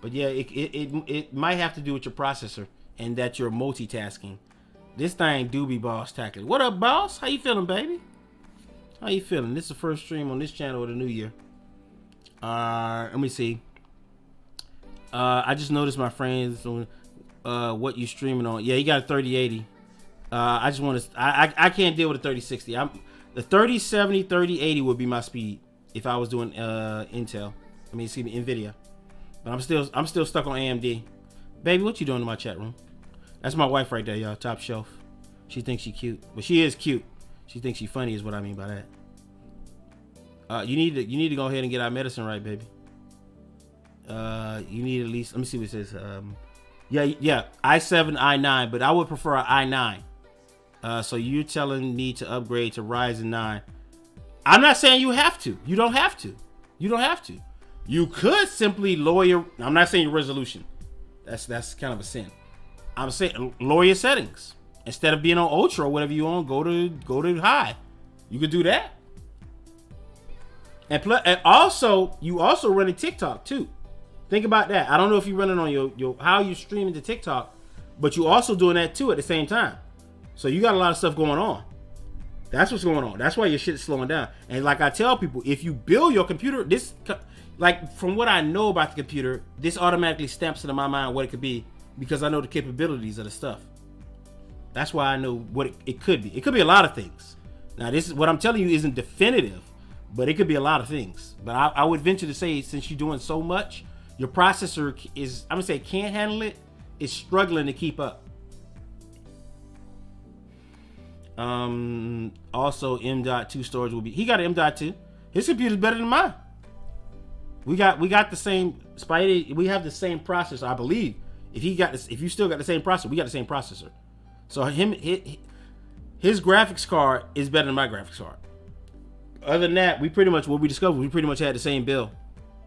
But yeah, it might have to do with your processor and that you're multitasking. This thing do be boss tackling. What up, boss? How you feeling, baby? How you feeling? This is the first stream on this channel of the new year. Let me see. I just noticed my friends on what you streaming on. Yeah, you got a 3080. I just want to. I can't deal with a 3060. The 3070, 3080 would be my speed if I was doing Intel. I mean, excuse me, Nvidia. But I'm still stuck on AMD. Baby, what you doing in my chat room? That's my wife right there, y'all. Top shelf. She thinks she cute, but she is cute. She thinks she funny is what I mean by that. You need to go ahead and get our medicine right, baby. You need at least. Let me see what it says. Yeah, i7, i9, but I would prefer an i9. So you're telling me to upgrade to Ryzen 9. I'm not saying you have to. You don't have to. You don't have to. You could simply lower your. I'm not saying your resolution. That's kind of a sin. I'm saying lower your settings. Instead of being on ultra or whatever you on, go to high. You could do that. And also you also running TikTok too. Think about that. I don't know if you're running on your how you streaming to TikTok, but you also doing that too at the same time. So you got a lot of stuff going on. That's what's going on. That's why your shit's slowing down. And like I tell people, if you build your computer, this, like from what I know about the computer, this automatically stamps into my mind what it could be because I know the capabilities of the stuff. That's why I know what it could be. It could be a lot of things. Now, this is what I'm telling you isn't definitive, but it could be a lot of things. But I would venture to say, since you're doing so much, your processor is, I'm gonna say, can't handle it. It's struggling to keep up. Also, M.2 storage will be. He got an M.2. His computer's better than mine. We got the same Spidey. We have the same processor, I believe. If you still got the same processor, we got the same processor. So his graphics card is better than my graphics card. Other than that, we pretty much had the same build,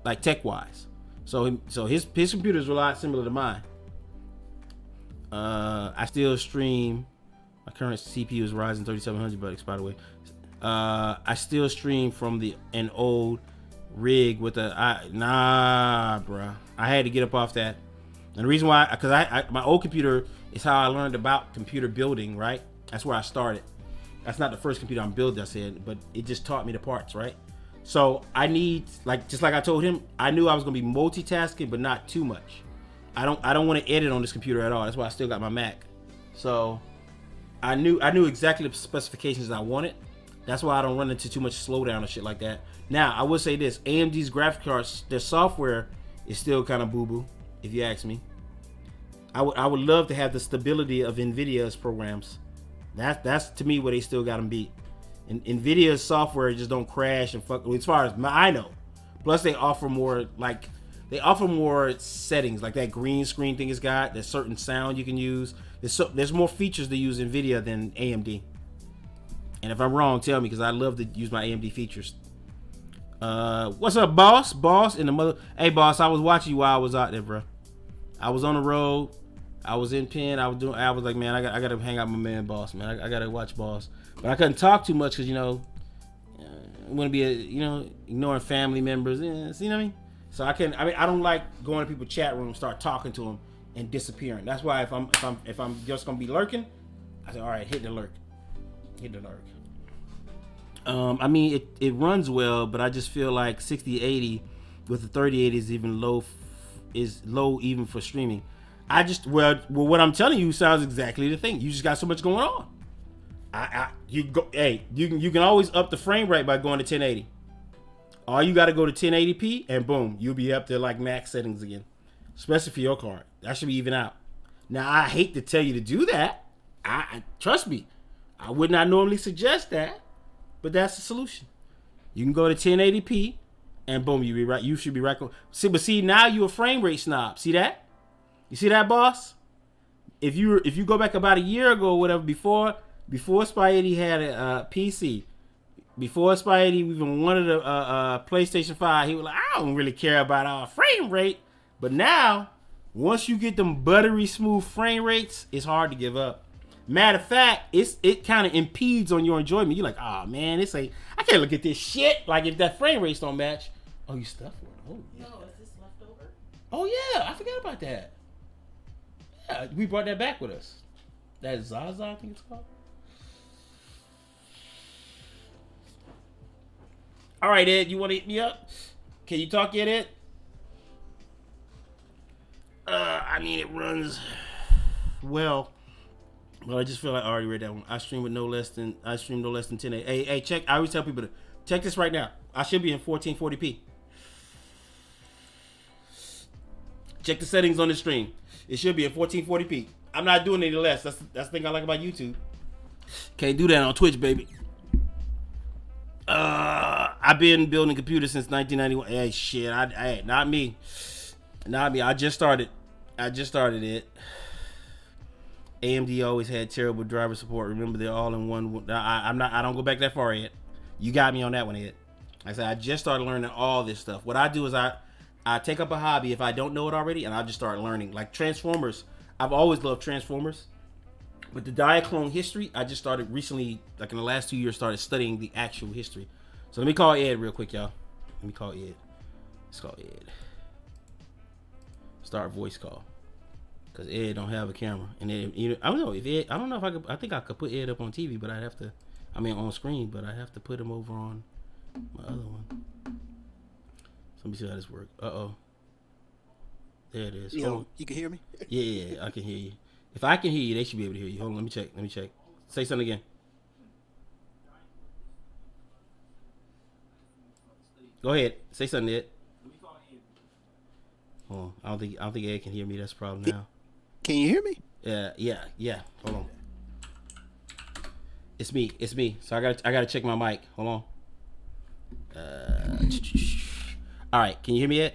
like tech wise. So his computers were a lot similar to mine. I still stream. My current CPU is Ryzen 3700 bucks, by the way. I still stream from an old rig with nah, bruh. I had to get up off that. And the reason why, because my old computer is how I learned about computer building, right? That's where I started. That's not the first computer I'm building, I said, but it just taught me the parts, right? So I need, just like I told him, I knew I was gonna be multitasking, but not too much. I don't want to edit on this computer at all. That's why I still got my Mac. So I knew exactly the specifications I wanted. That's why I don't run into too much slowdown and shit like that. Now, I will say this, AMD's graphic cards, their software is still kind of boo-boo, if you ask me. I would love to have the stability of NVIDIA's programs. That's to me where they still got them beat. And NVIDIA's software just don't crash and fuck, as far as I know. Plus they offer more, like, they offer more settings, like that green screen thing it's got. There's certain sound you can use. There's more features to use NVIDIA than AMD. And if I'm wrong, tell me, because I love to use my AMD features. What's up, boss? Boss in the mother. Hey, boss, I was watching you while I was out there, bro. I was on the road. I was in Penn. I was like, man, I got to hang out with my man, boss, man. I got to watch boss. But I couldn't talk too much because, you know, I want to be, ignoring family members. You know what I mean? So I don't like going to people's chat rooms, start talking to them, and disappearing. That's why if I'm just gonna be lurking, I say, all right, hit the lurk. I mean, it runs well, but I just feel like 6080 with the 3080 is low even for streaming. What I'm telling you sounds exactly the thing. You just got so much going on. You can always up the frame rate by going to 1080. All you got to go to 1080p and boom, you'll be up to like max settings again. Especially for your card, that should be even out. Now I hate to tell you to do that. I trust me, I would not normally suggest that, but that's the solution. You can go to 1080p and boom, you be right. You should be right. See, now you a frame rate snob. See that? You see that, boss? If you go back about a year ago or whatever, before Spidey had a PC, before Spidey even wanted a PlayStation 5, he was like, I don't really care about our frame rate. But now, once you get them buttery smooth frame rates, it's hard to give up. Matter of fact, it kind of impedes on your enjoyment. You're like, oh man, I can't look at this shit. Like if that frame rates don't match. Oh, you stuffed it. Oh yeah. No, is this leftover? Oh yeah, I forgot about that. Yeah, we brought that back with us. That Zaza, I think it's called. All right, Ed, you want to hit me up? Can you talk yet, Ed? I mean, it runs well, but I just feel like I already read that one. I stream no less than 10. Hey, check. I always tell people to check this right now. I should be in 1440p. Check the settings on the stream. It should be in 1440p. I'm not doing any less. That's the thing I like about YouTube. Can't do that on Twitch, baby. I've been building computers since 1991. Hey, shit. Not me. I just started it. AMD always had terrible driver support. Remember, they're all in one. I don't go back that far yet. You got me on that one, Ed. Like I said, I just started learning all this stuff. What I do is I take up a hobby if I don't know it already, and I just start learning. Like Transformers. I've always loved Transformers. With the Diaclone history, I just started recently, like in the last 2 years, started studying the actual history. So let me call Ed real quick, y'all. Let me call Ed. Let's call Ed. Start voice call. Because Ed don't have a camera. And Ed, I don't know if I could, I think I could put Ed up on TV, but I'd have to, on screen, but I'd have to put him over on my other one. So let me see how this works. Uh-oh. There it is. Yo, you can hear me? Yeah, I can hear you. If I can hear you, they should be able to hear you. Hold on, let me check. Say something again. Go ahead. Say something, Ed. Oh, I don't think Ed can hear me. That's the problem now. Can you hear me? Yeah. Hold on. It's me. So I gotta check my mic. Hold on. All right. Can you hear me, Ed?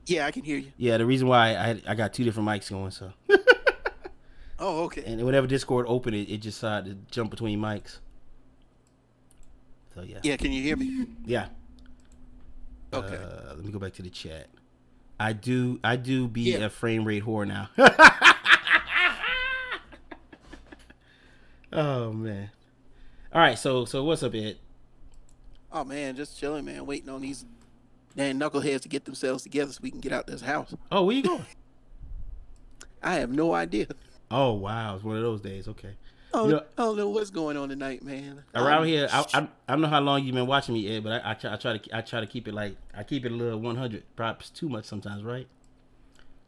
Yeah, I can hear you. Yeah, the reason why I got two different mics going, so. Oh, okay. And whenever Discord opened, it just decided to jump between mics. So yeah. Yeah, can you hear me? Yeah. Okay. Let me go back to the chat. I do be a frame rate whore now. Oh man. All right, so what's up, Ed? Oh man, just chilling, man. Waiting on these damn knuckleheads to get themselves together so we can get out this house. Oh, where you going? I have no idea. Oh wow, it's one of those days. Okay. Oh, I don't know what's going on tonight, man. Around here, I don't know how long you've been watching me, Ed, but I try to keep it a little 100, perhaps too much sometimes, right?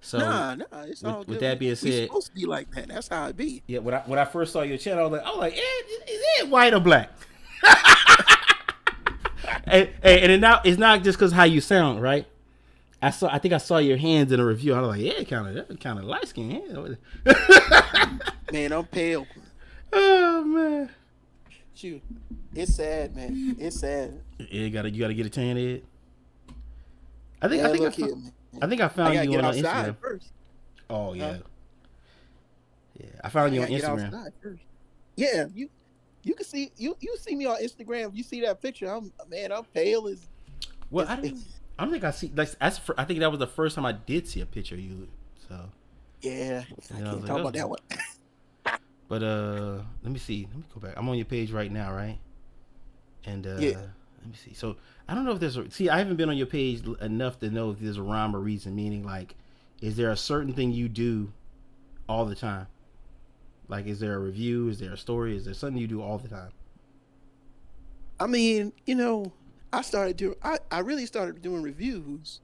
So nah, it's all good. With that being said, we supposed to be like that. That's how it be. Yeah, when I first saw your channel, I was like, Ed, is Ed white or black? and it's not just because how you sound, right? I think I saw your hands in a review. I was like, yeah, kind of light skin hand. Man, I'm pale. Oh man, shoot, it's sad, man. It's sad. Yeah, you gotta get a tan, Ed. I think I Yeah, think I, look here, fo- man. I think I I found gotta you get on outside Instagram. first. Oh Huh? yeah, yeah. I found I you on gotta get Instagram. outside first. Yeah, you can see you see me on Instagram. You see that picture? I'm pale as Well, it's, I don't think I see. Like, I think that was the first time I did see a picture of you. So, yeah. and I then I was can't like, talk oh. about that one. But let me see. Let me go back. I'm on your page right now, right? And Yeah. let me see. So I don't know if there's a see. I haven't been on your page enough to know if there's a rhyme or reason. Meaning, like, is there a certain thing you do all the time? Like, is there a review? Is there a story? Is there something you do all the time? I mean, I really started doing reviews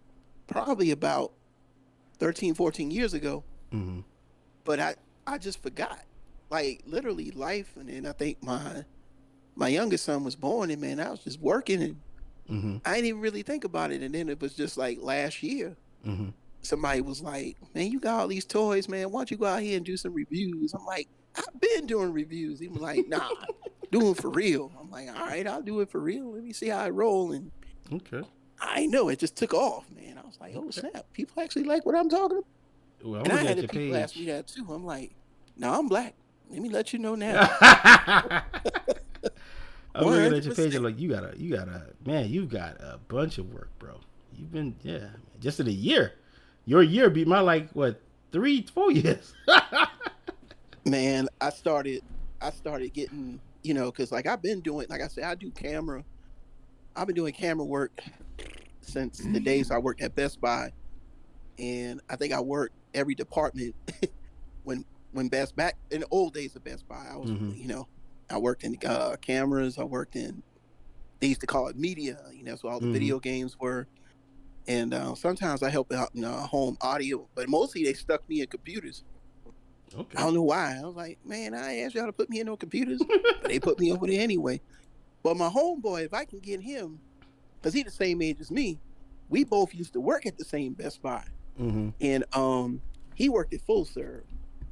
probably about 13, 14 years ago, Mm-hmm. but I just forgot. Like literally life, and then I think my youngest son was born, and man, I was just working, and Mm-hmm. I didn't even really think about it. And then it was just like last year, Mm-hmm. somebody was like, "Man, you got all these toys, man. Why don't you go out here and do some reviews?" I'm like, "I've been doing reviews." He was like, "Nah, doing for real." I'm like, "All right, I'll do it for real. Let me see how I roll." And Okay. I know it just took off, man. I was like, "Oh Okay. snap! People actually like what I'm talking about." Well, I'm And I looking had at the your people ask me page. that too. I'm like, "No, I'm black. Let me let you know now." I'm looking at your page. 100%. I'm like, you've got a bunch of work, bro. You've been, yeah, just in a year. Your year beat my like what 3-4 years. Man, I started getting, because like I've been doing, like I said, I've been doing camera work since the days I worked at Best Buy. And I think I worked every department when back in the old days of Best Buy. Mm-hmm. I worked in cameras, I worked in, they used to call it media, so all the Mm-hmm. video games were. And sometimes I help out in home audio, but mostly they stuck me in computers. I Okay. don't know why. I was like, man, I ain't asked y'all to put me in no computers, but they put me over there anyway. But my homeboy, if I can get him, because he's the same age as me, we both used to work at the same Best Buy, Mm-hmm. and he worked at Full Serve.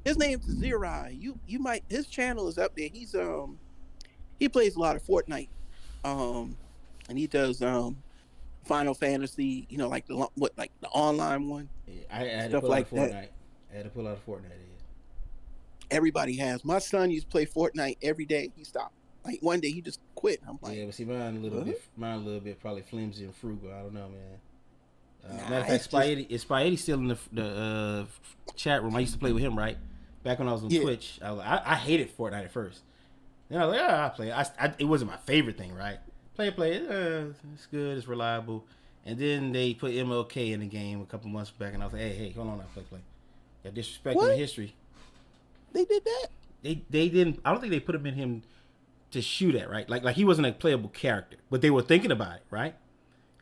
His name's Zerai. You might, his channel is up there. He plays a lot of Fortnite, um, and he does Final Fantasy, like like the online one, Yeah, I had to stuff pull out like a that. Fortnite. I had to pull out a Fortnite. Everybody has. My son used to play Fortnite every day. He stopped. Like one day he just quit. I'm like, Yeah, but see, mine a little what? bit, probably flimsy and frugal. I don't know, man. Matter Nah, of fact, it's just Spaghetti still in the chat room. I used to play with him, right? Back when I was on yeah. Twitch, I hated Fortnite at first. Then I was like, I play. It wasn't my favorite thing, right? Play. It's good. It's reliable. And then they put MLK in the game a couple months back, and I was like, hey, hold on, now, play. Got disrespecting the What? history. They did that? They didn't. I don't think they put him to shoot at, right? Like he wasn't a playable character, but they were thinking about it, right?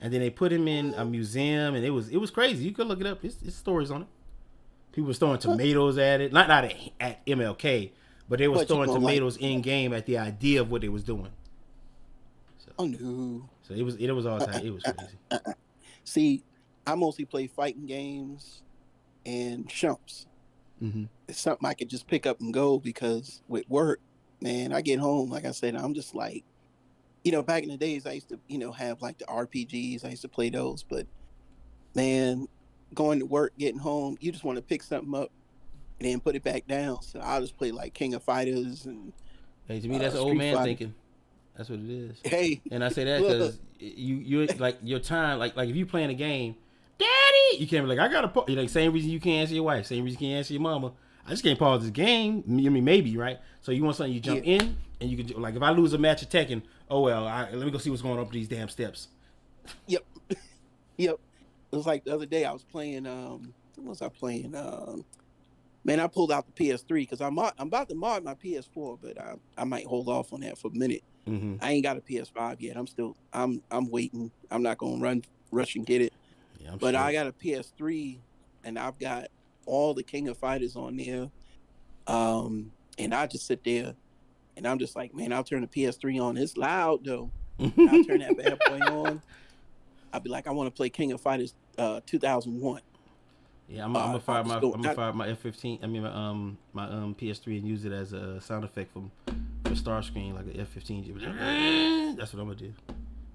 And then they put him in a museum, and it was crazy. You could look it up. It's stories on it. People were throwing What? tomatoes at it, not at MLK, but they was But you throwing gonna like? tomatoes in game at the idea of what they was doing. So, Oh no. so it was all time. It was crazy. See, I mostly play fighting games and shumps. Mm-hmm. It's something I could just pick up and go because with work, man, I get home, like I said, I'm just like, back in the days I used to, have like the RPGs. I used to play those, but man, going to work, getting home, you just want to pick something up and then put it back down. So I'll just play like King of Fighters and Hey, to me, that's old Street man Fighter. thinking. That's what it is. Hey, And I say that look, because you like your time, like if you playing a game, Daddy, you can't be like I gotta pause. Like same reason you can't answer your wife, same reason you can't answer your mama. I just can't pause this game. I mean, maybe right. So you want something you jump yeah, in and you can like if I lose a match of Tekken, oh well, let me go see what's going up these damn steps. yep, yep. It was like the other day I was playing. What was I playing? Man, I pulled out the PS3 because I'm about to mod my PS4, but I might hold off on that for a minute. Mm-hmm. I ain't got a PS5 yet. I'm waiting. I'm not gonna rush and get it. Yeah, I'm But I straight. got a PS3 and I've got all the King of Fighters on there. And I just sit there and I'm just like, man, I'll turn the PS3 on. It's loud though. And I'll turn that bad boy on. I'll be like, I want to play King of Fighters 2001. Yeah, I'm gonna fire Just my go. I'm gonna fire my F15. I mean my PS3 and use it as a sound effect for Starscream like an F15. That's what I'm gonna do.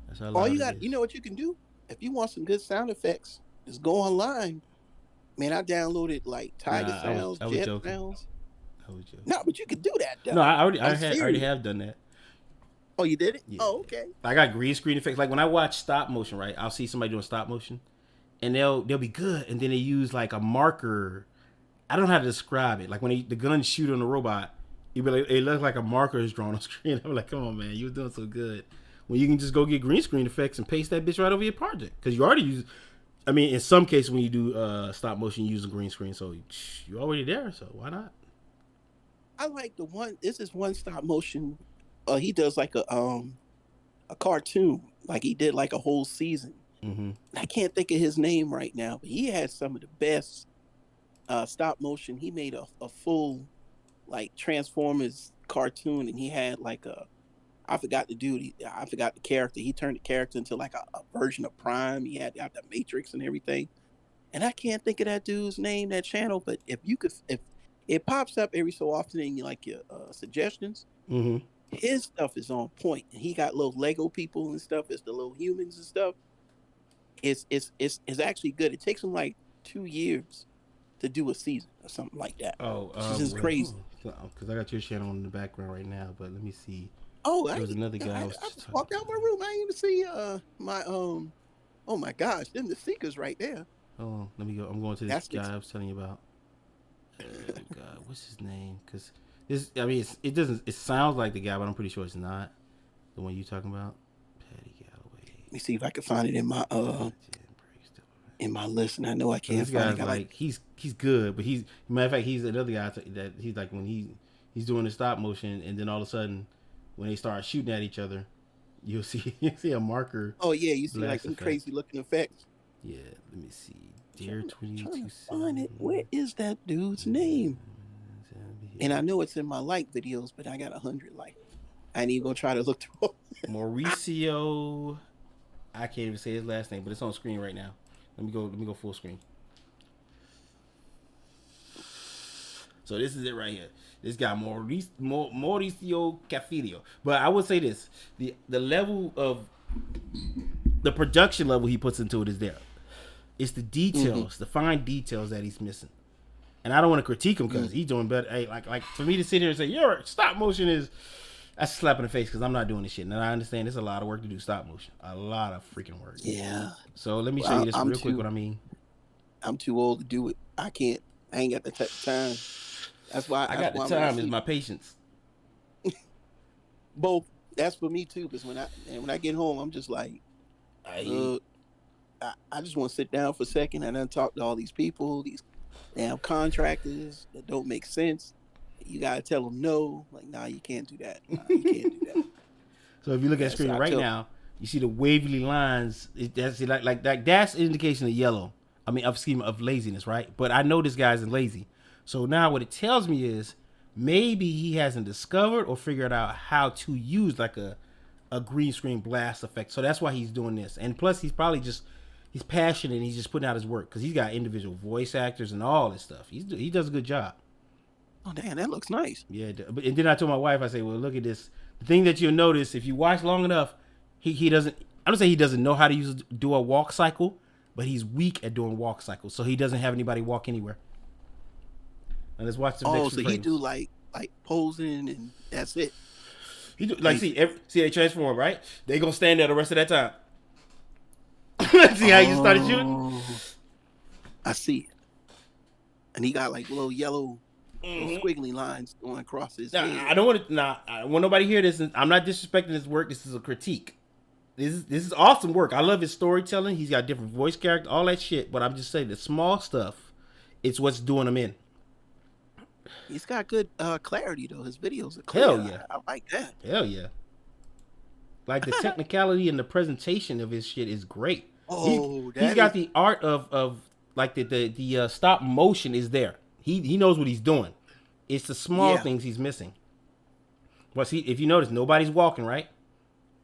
That's how All loud you it got, is. what you can do? if you want some good sound effects, just go online. Man, I downloaded like Tiger Nah, sounds, I was jet joking. sounds. I was joking. No, but you could do that though. No, I I'm already serious. have done that. Oh, you did it? Yeah. Oh, okay. I got green screen effects. Like when I watch stop motion, right? I'll see somebody doing stop motion, and they'll be good, and then they use like a marker. I don't know how to describe it. Like when the guns shoot on the robot, it looks like a marker is drawn on screen. I'm like, come on, man, you were doing so good. When you can just go get green screen effects and paste that bitch right over your project, because you already use. I mean, in some cases when you do stop motion, you use a green screen, so you're already there. So why not? I like the one. This is one stop motion. He does like a cartoon. Like he did like a whole season. Mm-hmm. I can't think of his name right now, but he had some of the best stop motion. He made a full like Transformers cartoon, and he had like I forgot the dude. I forgot the character. He turned the character into like a version of Prime. He had the Matrix and everything. And I can't think of that dude's name, that channel. But if it pops up every so often in like your suggestions, Mm-hmm. his stuff is on point. And he got little Lego people and stuff. It's the little humans and stuff. It's actually good. It takes him like 2 years to do a season or something like that. Oh, This is crazy. Because I got your channel in the background right now, but let me see. Oh, There was another guy. I just walked out my room. I didn't even see my Oh my gosh, them the Seekers right there. Oh, let me go. I'm going to this That's guy I was telling you about. God, what's his name? Because this, I mean, it doesn't. It sounds like the guy, but I'm pretty sure it's not the one you talking about. Patty Galloway. Let me see if I can find it in my list, and I know I can't This find guy's it. like he's good, but matter of fact, he's another guy that he's like when he's doing the stop motion, and then all of a sudden when they start shooting at each other, you'll see a marker. Oh yeah, you see like some effect. crazy looking effects. Yeah, let me see. Dear 22 Trying to find it. Where is that dude's name? And I know it's in my like videos, but I got 100 like. I ain't even gonna try to look through. Mauricio, I can't even say his last name, but it's on screen right now. Let me go full screen. So this is it right here. This guy Mauricio Cafilio. But I would say this: the level of the production level he puts into it is there. It's the details, the fine details that he's missing. And I don't want to critique him because he's doing better. Hey, like for me to sit here and say your stop motion is that's a slap in the face because I'm not doing this shit. And I understand there's a lot of work to do stop motion, a lot of freaking work. Yeah. So let me show you this real quick. What I mean. I'm too old to do it. I can't. I ain't got the time. That's why I got the time. Is my patience. Both. That's for me too. Because when I get home, I'm just like, I just want to sit down for a second and then talk to all these people, these damn contractors that don't make sense. You gotta tell them no. Like, nah, you can't do that. Nah, you can't do that. So if you look at the screen right now, you see the wavy lines. That's an indication of yellow. I mean, of laziness, right? But I know this guy's lazy. So now what it tells me is maybe he hasn't discovered or figured out how to use like a green screen blast effect. So that's why he's doing this. And plus, he's probably he's passionate and he's just putting out his work because he's got individual voice actors and all this stuff. He does a good job. Oh, damn, that looks nice. Yeah, and then I told my wife, I say, well, look at this. The thing that you'll notice if you watch long enough, he doesn't. I don't say he doesn't know how to do a walk cycle, but he's weak at doing walk cycles, so he doesn't have anybody walk anywhere. And let's watch the next so frames. he do like posing and that's it. He do like see they transform, right? They gonna stand there the rest of that time. See how you started shooting? I see it. And he got like little yellow squiggly lines going across his head. I don't want nobody to hear this. I'm not disrespecting his work. This is a critique. This is awesome work. I love his storytelling. He's got different voice characters, all that shit. But I'm just saying the small stuff, it's what's doing him in. He's got good clarity though. His videos are clear. Hell yeah. I like that. Hell yeah. Like the technicality and the presentation of his shit is great. Oh, he's got the art of like the stop motion is there. He knows what he's doing. It's the small things he's missing. But see, if you notice, nobody's walking, right?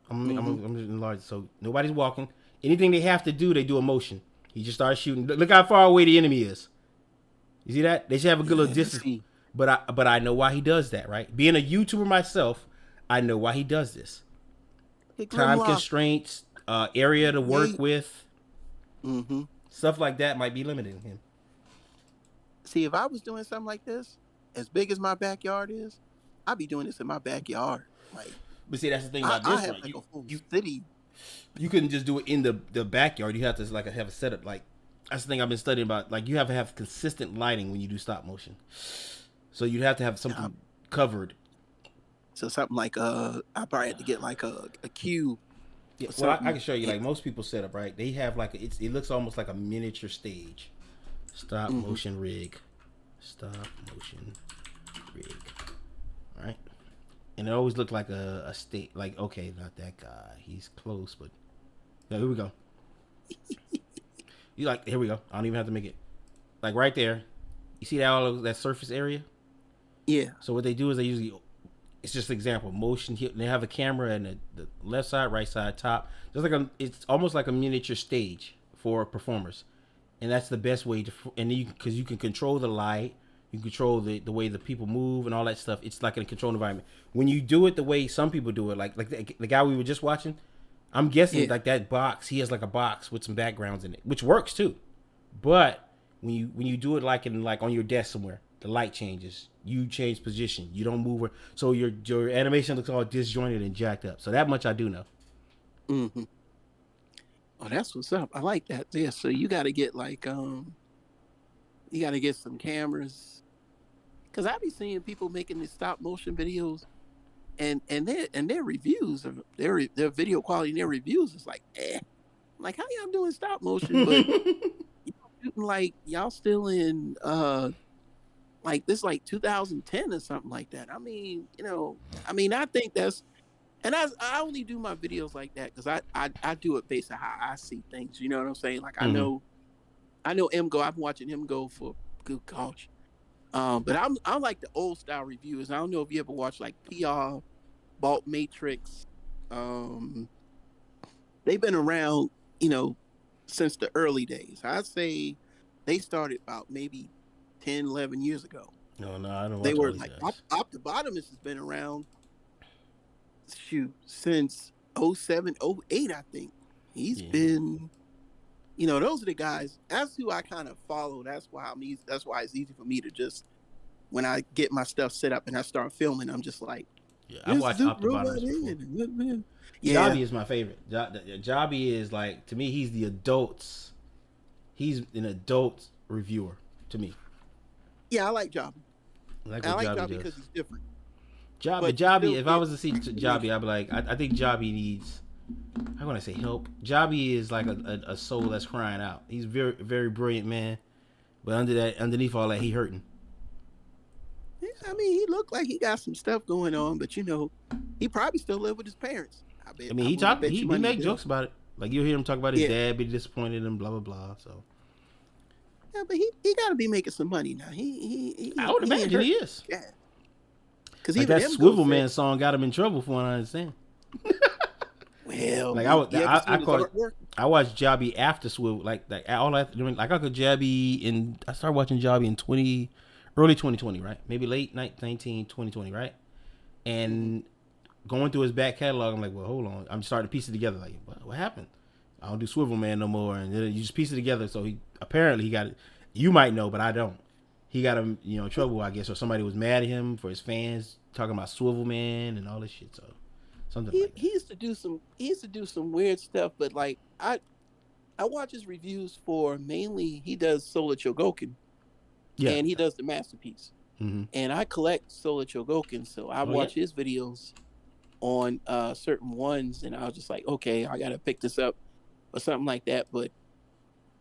I'm enlarged. So nobody's walking. Anything they have to do, they do a motion. He just starts shooting. Look how far away the enemy is. You see that? They should have a good little distance. But I know why he does that, right? Being a YouTuber myself, I know why he does this. Time constraints, area to work with. Mm-hmm. Stuff like that might be limiting him. See, if I was doing something like this, as big as my backyard is, I'd be doing this in my backyard. Like, But see, that's the thing about I this, have right? like a whole You city. you couldn't just do it in the backyard. You have to like have a setup. Like that's the thing I've been studying about. Like you have to have consistent lighting when you do stop motion. So you'd have to have something covered. So something like I probably had to get like a cube. Yeah, Or well, I something. can show you. Like most people set up, right? They have like it looks almost like a miniature stage. Stop Mm-hmm. motion rig. Stop motion rig. All right. And it always looked like a state. Like okay, not that guy. He's close, but yeah, here we go. You like here we go. I don't even have to make it like right there. You see that all of that surface area? Yeah. So what they do is they usually it's just an example motion. They have a camera and the left side, right side, top. Just like it's almost like a miniature stage for performers, and that's the best way to. And you because you can control the light, you can control the way the people move and all that stuff. It's like a controlled environment. When you do it the way some people do it, like the guy we were just watching, I'm guessing like that box. He has like a box with some backgrounds in it, which works too. But when you do it like on your desk somewhere, the light changes. You change position. You don't move. So your animation looks all disjointed and jacked up. So that much I do know. Mm-hmm. Oh, that's what's up. I like that. Yeah. So you got to get like you got to get some cameras, because I be seeing people making these stop motion videos, and their reviews of their video quality and their reviews is like like how y'all doing stop motion, but shooting like y'all still in like this like 2010 or something like that. I mean, I think that's, and I only do my videos like that because I do it based on how I see things. You know what I'm saying? Like I know M go. I've been watching him go for good gosh. But I like the old style reviewers. I don't know if you ever watched like PR, Bulk Matrix. They've been around, since the early days. I'd say they started about maybe 10, 11 years ago. No, I don't watch They were all these like guys. Optobotomist has been around since 07, 08, I think. He's been, those are the guys. That's who I kind of follow. That's why it's easy for me to just, when I get my stuff set up and I start filming, I'm just like, yeah, I watched Optobotomist before. Yeah. Jobby is my favorite. Jobby is like, to me, he's an adult reviewer to me. Yeah, I like Jobby. I like Jobby because he's different. Jobby, if I was to see Jobby, I'd be like, I think Jobby needs, how can I say, help? Jobby is like a soul that's crying out. He's very, very brilliant man, but underneath all that, he hurting. Yeah, I mean, he looked like he got some stuff going on, but he probably still live with his parents. He make jokes about it. Like you'll hear him talk about his dad being disappointed and blah blah blah. So yeah, but he got to be making some money now. I would imagine he is. Yeah. Because like that Swivel Man song got him in trouble, from what I understand. Well, like I watched Jobby after Swivel, like all I could Jobby I started watching Jobby in early 2020, right? Maybe late 2020, right? And going through his back catalog, I'm like, well, hold on. I'm starting to piece it together. Like, what happened? I don't do Swivel Man no more. And then you just piece it together. So he got it. You might know, but I don't. He got him, in trouble, I guess, or somebody was mad at him for his fans talking about Swivel Man and all this shit. So something like that. He used to do some weird stuff, but like I watch his reviews for mainly he does Solar Chogokin. Yeah. And he does the Masterpiece. Mm-hmm. And I collect Solar Chogokin, so I watch his videos on certain ones, and I was just like, okay, I gotta pick this up or something like that. But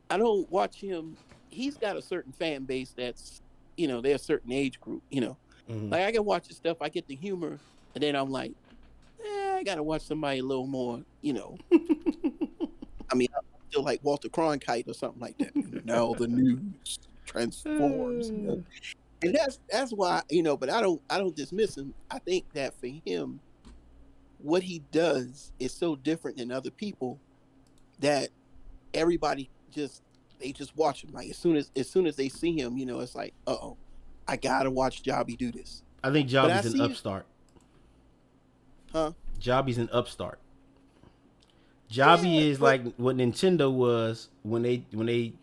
I don't watch him. He's got a certain fan base that's, they're a certain age group, Mm-hmm. Like I can watch his stuff, I get the humor, and then I'm like, I gotta watch somebody a little more, I mean, I feel like Walter Cronkite or something like that. Now the news transforms. And that's why, but I don't dismiss him. I think that for him, what he does is so different than other people that everybody they just watch him. Like as soon as they see him, it's like, I gotta watch Jobby do this. I think Jobby's an upstart. Huh? Jobby's an upstart. Jobby Yeah, is but like what Nintendo was when they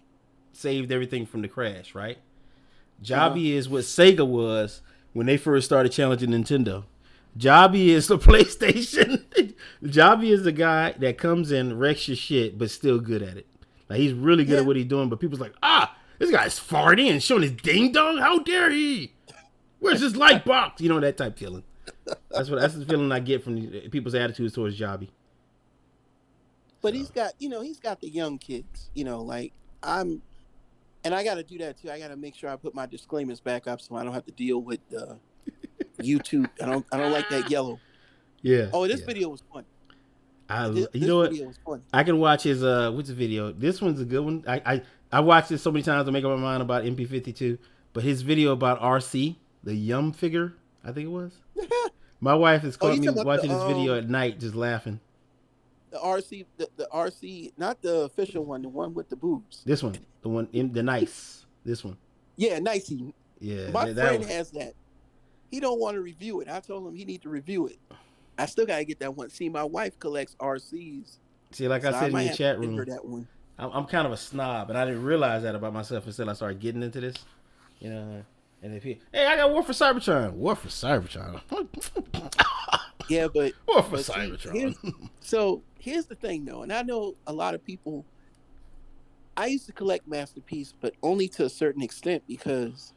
saved everything from the crash, right? uh-huh. Jobby is what Sega was when they first started challenging Nintendo. Jobby is the PlayStation. Jobby is the guy that comes in, wrecks your shit, but still good at it. Like he's really good at Yeah, what he's doing, but people's like, this guy's farting and showing his ding dong. How dare he? Where's his light box? You know that type feeling. That's the feeling I get from people's attitudes towards Jobby. but So he's got the young kids. Like I'm, and I got to do that too. I got to make sure I put my disclaimers back up so I don't have to deal with YouTube. I don't like that yellow. yeah, Oh, this yeah. video was fun. You This know what? video was fun. I can watch his what's the video? This one's a good one. I watched it so many times to make up my mind about MP52. But his video about RC, the Yum figure, I think it was. My wife has Oh, caught you me talking about watching this video at night just laughing. the RC, the RC, not the official one, the one with the boobs. This one, the one in the nice. This one. Yeah, nicey. Yeah, My that friend one. has that. He don't want to review it. I told him he need to review it. I still gotta get that one. See, my wife collects RCs, See, like so I I said in might your have chat to give her room, that one. I'm kind of a snob, and I didn't realize that about myself until I started getting into this. And if hey, I got War for Cybertron. War for Cybertron. Yeah, but War for see, Cybertron. here's the thing though, and I know a lot of people. I used to collect Masterpiece, but only to a certain extent because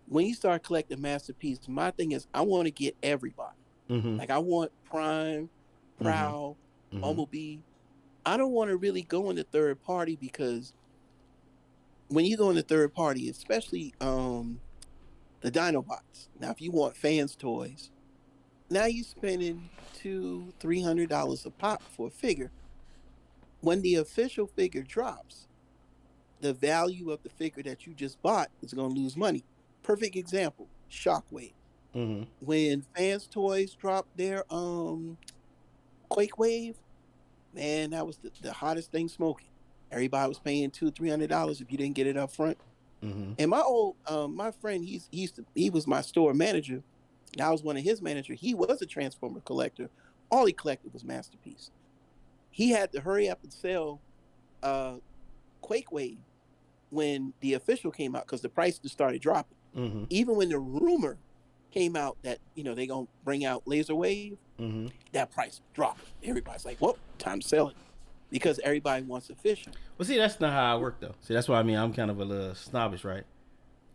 when you start collecting Masterpiece, my thing is I want to get everybody. Mm-hmm. Like I want Prime, Mm-hmm. Prowl, Mm-hmm. Bumblebee. I don't want to really go into third party because when you go into third party, especially the Dinobots. Now, if you want fans toys, now you're spending $200-$300 a pop for a figure. When the official figure drops, the value of the figure that you just bought is going to lose money. Perfect example: Shockwave. Mm-hmm. When fans toys dropped their Quake Wave, man, that was the hottest thing smoking. Everybody was paying $200-$300 if you didn't get it up front. Mm-hmm. And my friend, he was my store manager. And I was one of his managers. He was a Transformer collector. All he collected was Masterpiece. He had to hurry up and sell Quake Wave when the official came out because the price just started dropping. Mm-hmm. Even when the rumor came out that they gonna bring out Laser Wave, Mm-hmm. that price dropped. Everybody's like, "Well, time to sell it," because everybody wants official. Well, see, that's not how I work though. See, that's why I'm kind of a little snobbish, right?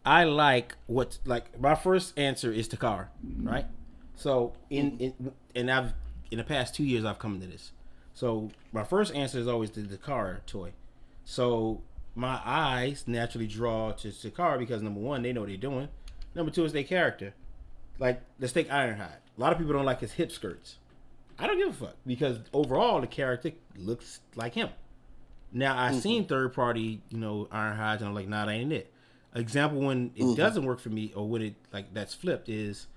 I like my first answer is Takara, right? So in the past 2 years I've come to this. So my first answer is always the Takara toy. So my eyes naturally draw to Takara because number one, they know what they're doing. Number two is their character. Like, let's take Ironhide. A lot of people don't like his hip skirts. I don't give a fuck because overall the character looks like him. Now I've seen third party, Ironhides, and I'm like, nah, that ain't it. Example when it doesn't work for me, or when it that's flipped, is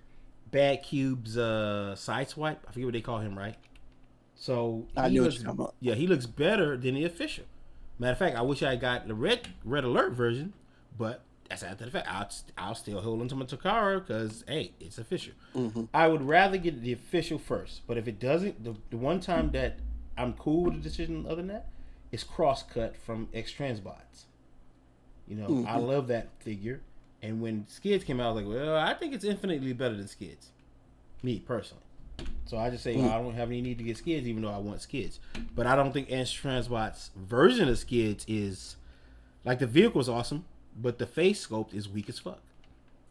Bad Cube's Sideswipe. I forget what they call him, right? So I he know what looks, you're talking about. yeah, he looks better than the official. Matter of fact, I wish I got the red alert version, but that's after the fact. I'll still hold on to my Takara because hey, it's official. I would rather get the official first, but if it doesn't, the one time that I'm cool with the decision other than that is Crosscut from X Transbots. I love that figure, and when Skids came out, I was like, well, I think it's infinitely better than Skids, me personally. So I just say I don't have any need to get Skids, even though I want Skids. But I don't think X Transbot's version of Skids is like the vehicle's awesome, but the face sculpt is weak as fuck.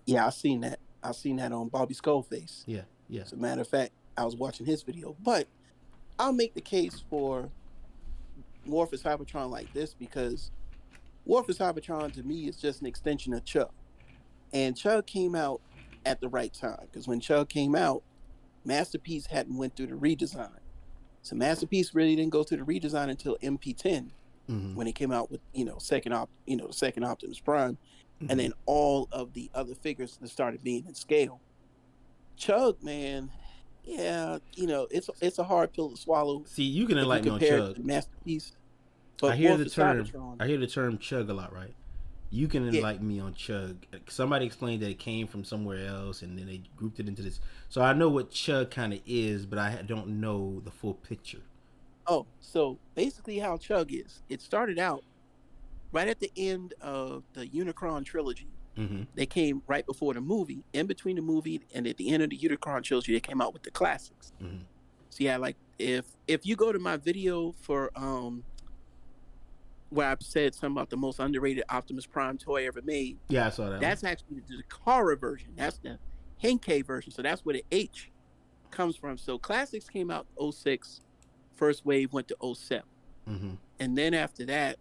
Yeah, I seen that. I seen that on Bobby Skullface. Yeah. As a matter of fact, I was watching his video. But I'll make the case for War for Cybertron like this because War for Cybertron to me is just an extension of Chug. And Chug came out at the right time because when Chug came out, Masterpiece hadn't went through the redesign. So Masterpiece really didn't go through the redesign until MP10 when it came out with the second Optimus Prime, and then all of the other figures that started being in scale. Chug, man, yeah, it's a hard pill to swallow. See, you can enlighten me on Chug. Masterpiece. But I hear War the for term. Cybertron, I hear the term Chug a lot, right? You can enlighten me on Chug. Somebody explained that it came from somewhere else, and then they grouped it into this. So I know what Chug kind of is, but I don't know the full picture. Oh, so basically how Chug is, it started out right at the end of the Unicron trilogy. Mm-hmm. They came right before the movie. In between the movie and at the end of the Unicron trilogy, they came out with the classics. Mm-hmm. So yeah, like if you go to my video for where I've said something about the most underrated Optimus Prime toy ever made, Yeah, I saw that. that's actually the Kara version. That's the Henkei version. So that's where the H comes from. So classics came out 06, first wave went to 07. Mm-hmm. And then after that,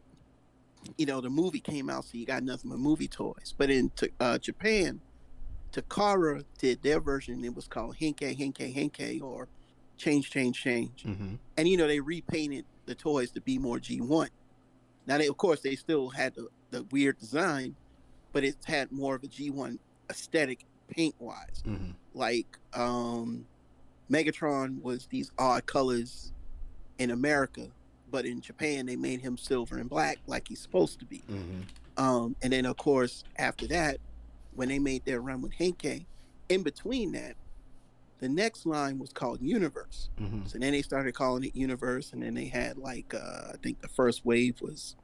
the movie came out, so you got nothing but movie toys. But in Japan, Takara did their version. It was called Henkei, or Change. Mm-hmm. And they repainted the toys to be more G1. Now of course they still had the weird design, but it had more of a G1 aesthetic paint wise. Mm-hmm. Like Megatron was these odd colors in America, but in Japan they made him silver and black like he's supposed to be. Mm-hmm. And then of course after that, when they made their run with Henkei, in between that, the next line was called Universe. Mm-hmm. So then they started calling it Universe, and then they had like I think the first wave was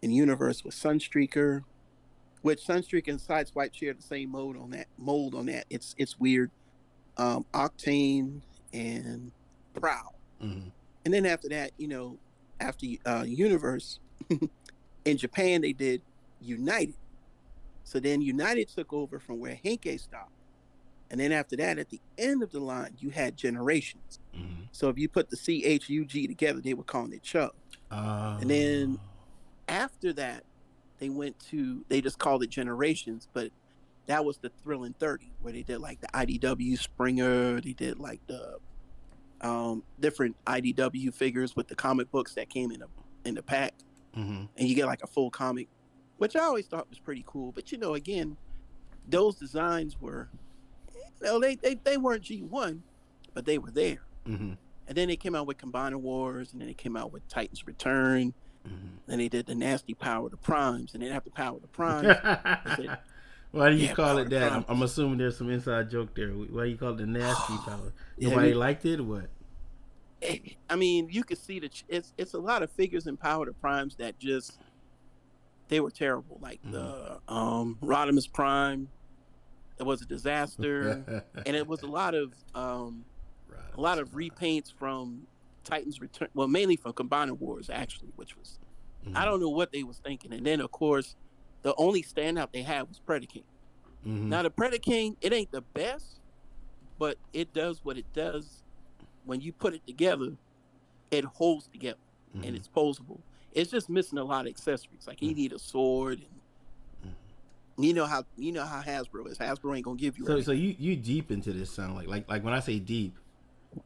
in Universe was Sunstreaker, which Sunstreaker and Sideswipe share the same mold on that. It's weird. Octane and Prowl. Mm-hmm. And then after that, after Universe, in Japan they did United. So then United took over from where Henkei stopped. And then after that, at the end of the line, you had Generations. Mm-hmm. So if you put the CHUG together, they were calling it Chug. And then after that, they just called it Generations, but that was the Thrilling 30, where they did like the IDW Springer, they did like the different IDW figures with the comic books that came in the pack. Mm-hmm. And you get like a full comic, which I always thought was pretty cool. But again, those designs were, they weren't G1, but they were there. Mm-hmm. And then they came out with Combiner Wars, and then they came out with Titans Return. Mm-hmm. Then they did the nasty Power of the Primes, and then after Power of the Primes, they said, why do you call it that? Primes. I'm assuming there's some inside joke there. Why do you call it the nasty power? Nobody liked it or what? I mean, you could see it's a lot of figures in Power of the Primes that just, they were terrible. Like the Rodimus Prime, it was a disaster, and it was a lot of repaints from Titans Return. Well, mainly from Combiner Wars, actually, which was I don't know what they was thinking. And then of course, the only standout they had was Predaking. Mm-hmm. Now the Predaking, it ain't the best, but it does what it does. When you put it together, it holds together, and it's posable. It's just missing a lot of accessories. Like you need a sword, and you know how Hasbro is. Hasbro ain't gonna give you. So you deep into this sound like when I say deep,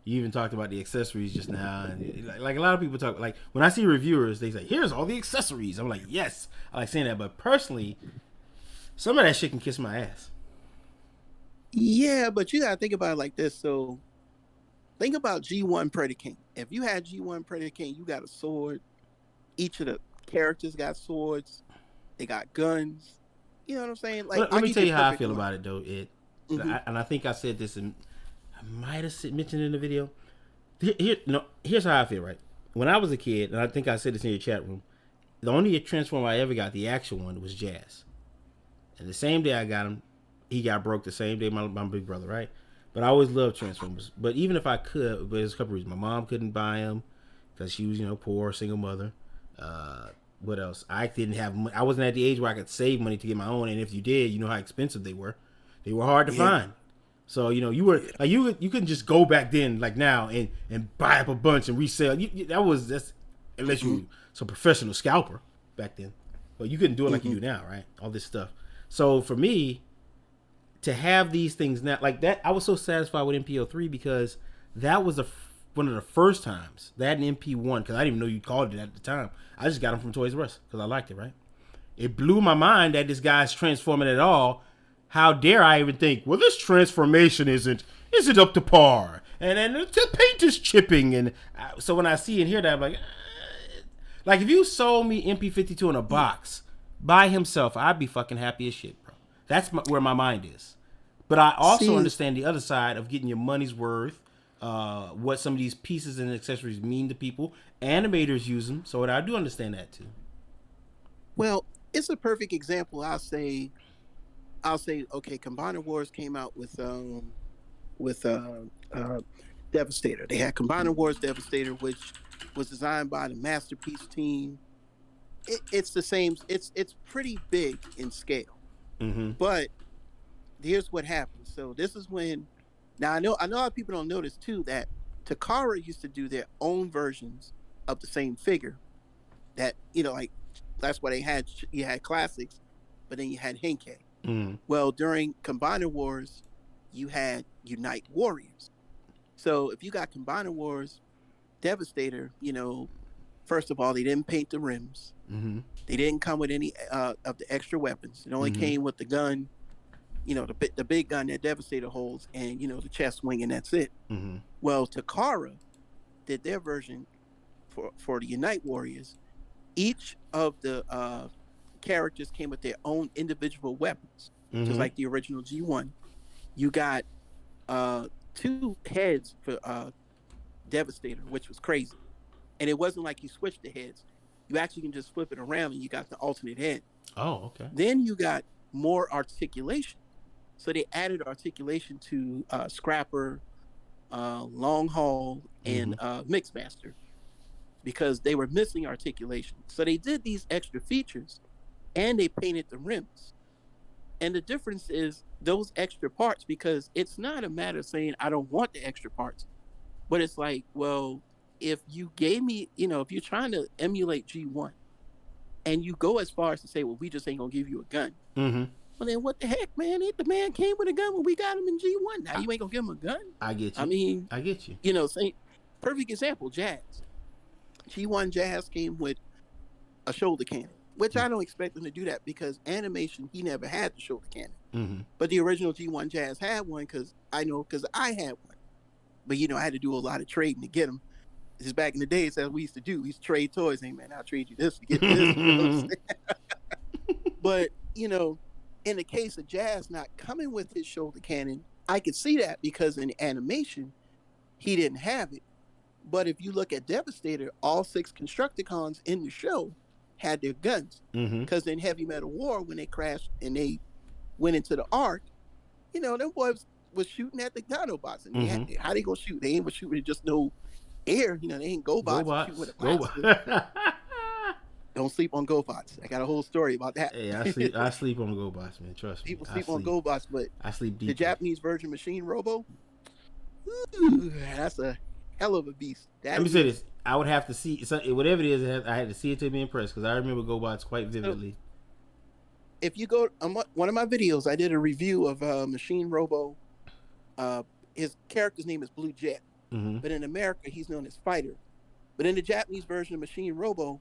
you even talked about the accessories just now. And like a lot of people talk, like when I see reviewers, they say, "Here's all the accessories." I'm like, yes, I like saying that, but personally, some of that shit can kiss my ass. Yeah, but you gotta think about it like this. So think about G1 Predaking. If you had G1 Predaking, you got a sword. Each of the characters got swords. They got guns. You know what I'm saying? Like, let me tell you how I feel about it, though. And I think I said this, and I might have mentioned it in the video. Here's how I feel, right? When I was a kid, and I think I said this in your chat room, the only Transformer I ever got, the actual one, was Jazz. And the same day I got him, he got broke the same day my big brother, right? But I always loved Transformers. But even if I could, there's a couple reasons. My mom couldn't buy them because she was, poor, single mother. What else? I didn't have money. I wasn't at the age where I could save money to get my own. And if you did, you know how expensive they were. They were hard to find. So, you were like you couldn't just go back then like now and buy up a bunch and resell. That's unless you were some professional scalper back then. But you couldn't do it like you do now, right? All this stuff. So for me, to have these things now like that, I was so satisfied with MPO3 because that was one of the first times that and MP1, because I didn't even know you called it at the time. I just got them from Toys R Us because I liked it, right? It blew my mind that this guy's transforming at all. How dare I even think, well, this transformation isn't up to par, and the paint is chipping, and so when I see and hear that, I'm like if you sold me MP52 in a box by himself, I'd be fucking happy as shit, bro. That's where my mind is. But I also understand the other side of getting your money's worth what some of these pieces and accessories mean to people. Animators use them, so I do understand that too. Well, it's a perfect example. I'll say, okay, Combiner Wars came out with Devastator. They had Combiner Wars Devastator, which was designed by the Masterpiece team. It's the same. It's pretty big in scale, but here's what happened. So this is when. Now I know a lot of people don't notice too that Takara used to do their own versions of the same figure. That like that's why you had classics, but then you had Henkei. Well, during Combiner Wars, you had Unite Warriors. So if you got Combiner Wars Devastator, first of all, they didn't paint the rims. They didn't come with any of the extra weapons. It only came with the gun, the big gun that Devastator holds, and the chest wing, and that's it. Well, Takara did their version for the Unite Warriors. Each of the characters came with their own individual weapons, just like the original G1. You got 2 heads for Devastator, which was crazy. And it wasn't like you switched the heads. You actually can just flip it around and you got the alternate head. Oh, okay. Then you got more articulation. So they added articulation to Scrapper, Long Haul, and Mixmaster, because they were missing articulation. So they did these extra features and they painted the rims. And the difference is those extra parts, because it's not a matter of saying I don't want the extra parts, but it's like, well, if you gave me, if you're trying to emulate G1 and you go as far as to say, well, we just ain't gonna give you a gun. Well, then what the heck, man? The man came with a gun when we got him in G1. Now you ain't gonna give him a gun? I get you. I mean, I get you. Perfect example, Jazz. G1 Jazz came with a shoulder cannon, which I don't expect him to do that because animation, he never had the shoulder cannon. But the original G1 Jazz had one because I had one. But, I had to do a lot of trading to get them. Just back in the days, as we used to do, we used to trade toys. Hey, man, I'll trade you this to get this. But, in the case of Jazz not coming with his shoulder cannon, I could see that because in the animation, he didn't have it. But if you look at Devastator, all 6 Constructicons in the show had their guns. Because in Heavy Metal War, when they crashed and they went into the Ark, them boys was shooting at the Dinobots. And how they gonna shoot? They ain't shooting with just no air. They ain't GoBots. Shoot with a blaster. Don't sleep on GoBots. I got a whole story about that. Hey, I sleep on GoBots, man. Trust me. People sleep on GoBots, but I sleep deep. The Japanese version Machine Robo, that's a hell of a beast. Let me say this. I would have to see whatever it is. I had to see it to be impressed because I remember GoBots quite vividly. If you go on one of my videos, I did a review of Machine Robo. His character's name is Blue Jet, but in America he's known as Fighter. But in the Japanese version of Machine Robo,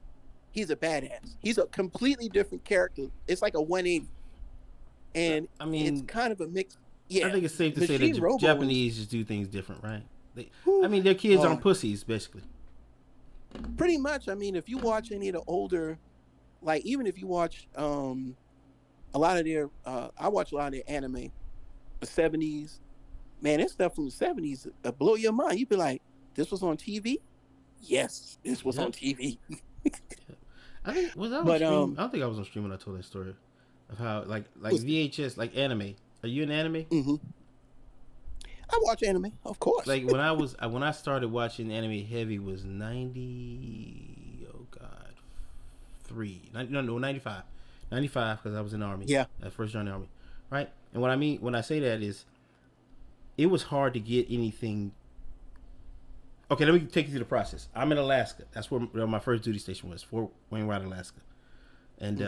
he's a badass. He's a completely different character. It's like a 180, and it's kind of a mix. Yeah, I think it's safe to say that Japanese just do things different, right? Their kids aren't pussies, basically. Pretty much. If you watch any of the older, even if you watch a lot of their, I watch a lot of their anime, the 70s. Man, there's stuff from the 70s that blow your mind. You'd be like, this was on TV? Yes, this was on TV. I think I don't think I was on stream when I told that story of how VHS, like anime. Are you in anime? I watch anime, of course. Like when I started watching anime heavy was 95 because I was in the army. Yeah, I first joined the army, right? And what I mean when I say that is, it was hard to get anything. Okay, let me take you through the process. I'm in Alaska. That's where my first duty station was, Fort Wainwright, Alaska. And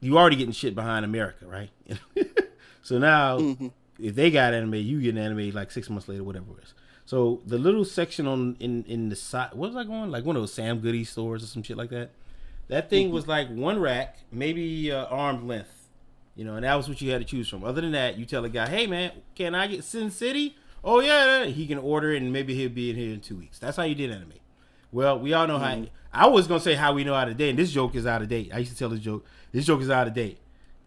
you already getting shit behind America, right? So now, if they got anime, you get an anime like 6 months later, whatever it is. So the little section in the side, what was I going? Like one of those Sam Goody stores or some shit like that. That thing was like one rack, maybe arm's length, and that was what you had to choose from. Other than that, you tell a guy, hey man, can I get Sin City? Oh yeah, he can order it and maybe he'll be in here in 2 weeks. That's how you did anime. Well, we all know how. I was gonna say how we know how to date, and this joke is out of date. I used to tell this joke. This joke is out of date.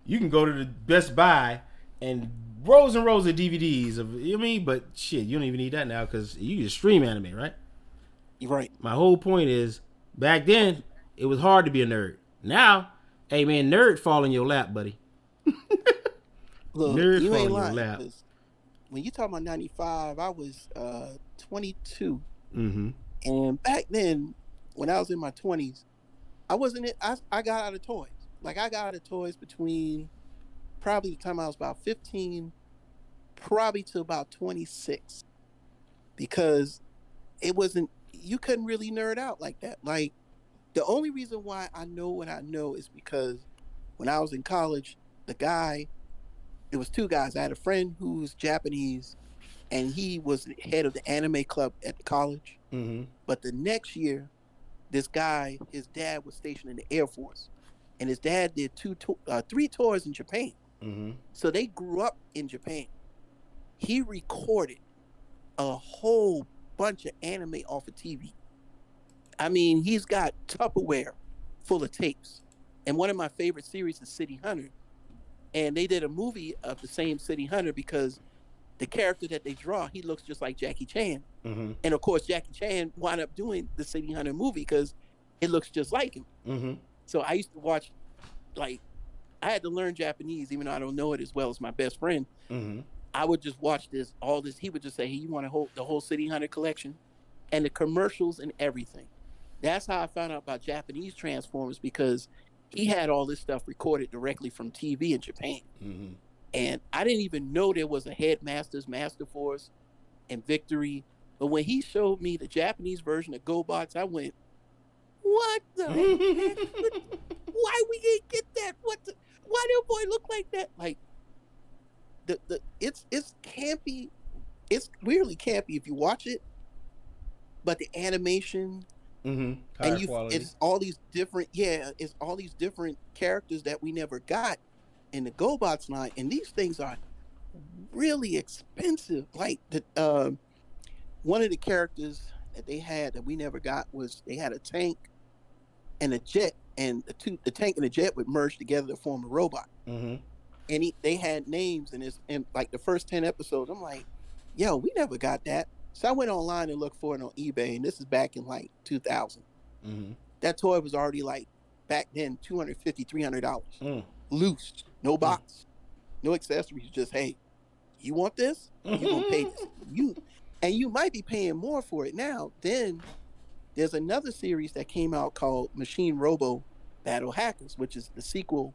You can go to the Best Buy and rows and rows of DVDs of, you know what I mean? But shit, you don't even need that now because you just stream anime, right? You're right. My whole point is, back then, it was hard to be a nerd. Now, hey man, nerd fall in your lap, buddy. Look, Nerd you fall ain't in your lying. lap. 'Cause when you talk about 95, I was 22. Mm-hmm. And back then, when I was in my 20s, I got out of toys. Like, I got out of toys between probably the time I was about 15, probably to about 26. Because you couldn't really nerd out like that. Like, the only reason why I know what I know is because when I was in college, it was two guys. I had a friend who was Japanese, and he was the head of the anime club at the college. Mm-hmm. But the next year, this guy, his dad was stationed in the Air Force, and his dad did 3 tours in Japan. Mm-hmm. So they grew up in Japan. He recorded a whole bunch of anime off of TV. I mean, he's got Tupperware full of tapes. And one of my favorite series is City Hunter. And they did a movie of the same City Hunter because the character that they draw, he looks just like Jackie Chan. Mm-hmm. And of course, Jackie Chan wound up doing the City Hunter movie because it looks just like him. Mm-hmm. So I used to watch, like, I had to learn Japanese, even though I don't know it as well as my best friend. Mm-hmm. I would just watch all this. He would just say, hey, you want the whole City Hunter collection? And the commercials and everything. That's how I found out about Japanese Transformers, because he had all this stuff recorded directly from TV in Japan. Mm-hmm. And I didn't even know there was a Headmasters, Master Force, and Victory. But when he showed me the Japanese version of GoBots, I went, what the heck? Why we didn't get that? Why did boy look like that? Like, it's campy. It's weirdly campy if you watch it. But the animation, Mm-hmm. and Quality. it's all these different characters that we never got in the GoBots line, and these things are really expensive. Like one of the characters that they had that we never got was they had a tank and a jet, and the tank and the jet would merge together to form a robot. Mm-hmm. And they had names, and like the first 10 episodes, I'm like, yo, we never got that. So I went online and looked for it on eBay, and this is back in like 2000. Mm-hmm. That toy was already like, back then, $250, $300. Mm. Loose, no box, no accessories, just, hey, you want this? You're going to pay this. You might be paying more for it now. Then there's another series that came out called Machine Robo Battle Hackers, which is the sequel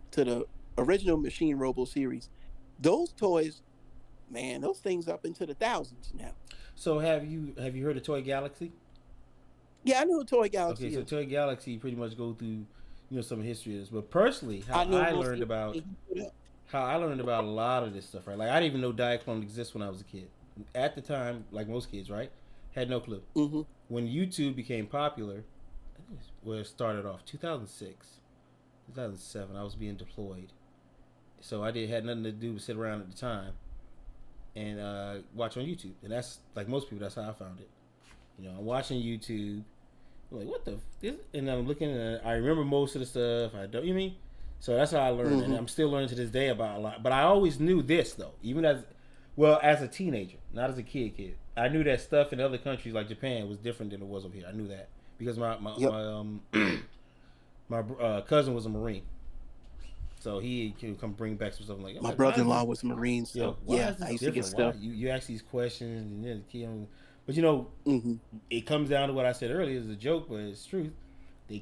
to the original Machine Robo series. Those toys, man, those things up into the thousands now. So have you heard of Toy Galaxy? Yeah, I know what Toy Galaxy is. Okay, so Toy Galaxy pretty much go through, some history of this. But personally, how I learned about a lot of this stuff, right? Like, I didn't even know Diaclone exists when I was a kid. At the time, like most kids, right? Had no clue. Mm-hmm. When YouTube became popular, where it started off, 2006, 2007, I was being deployed. So I had nothing to do but sit around at the time and watch on YouTube. And that's, like most people, that's how I found it. I'm watching YouTube. I'm like, what the? And I'm looking, and I remember most of the stuff. I don't, you mean? So that's how I learned. Mm-hmm. And I'm still learning to this day about a lot. But I always knew this, though. Even as a teenager, not as a kid. I knew that stuff in other countries like Japan was different than it was over here. I knew that. Because my cousin was a Marine. So he can come bring back some stuff. Like, my brother-in-law was a Marine, so I used to get stuff. You ask these questions, and then the kid, but it comes down to what I said earlier. It's a joke, but it's truth. I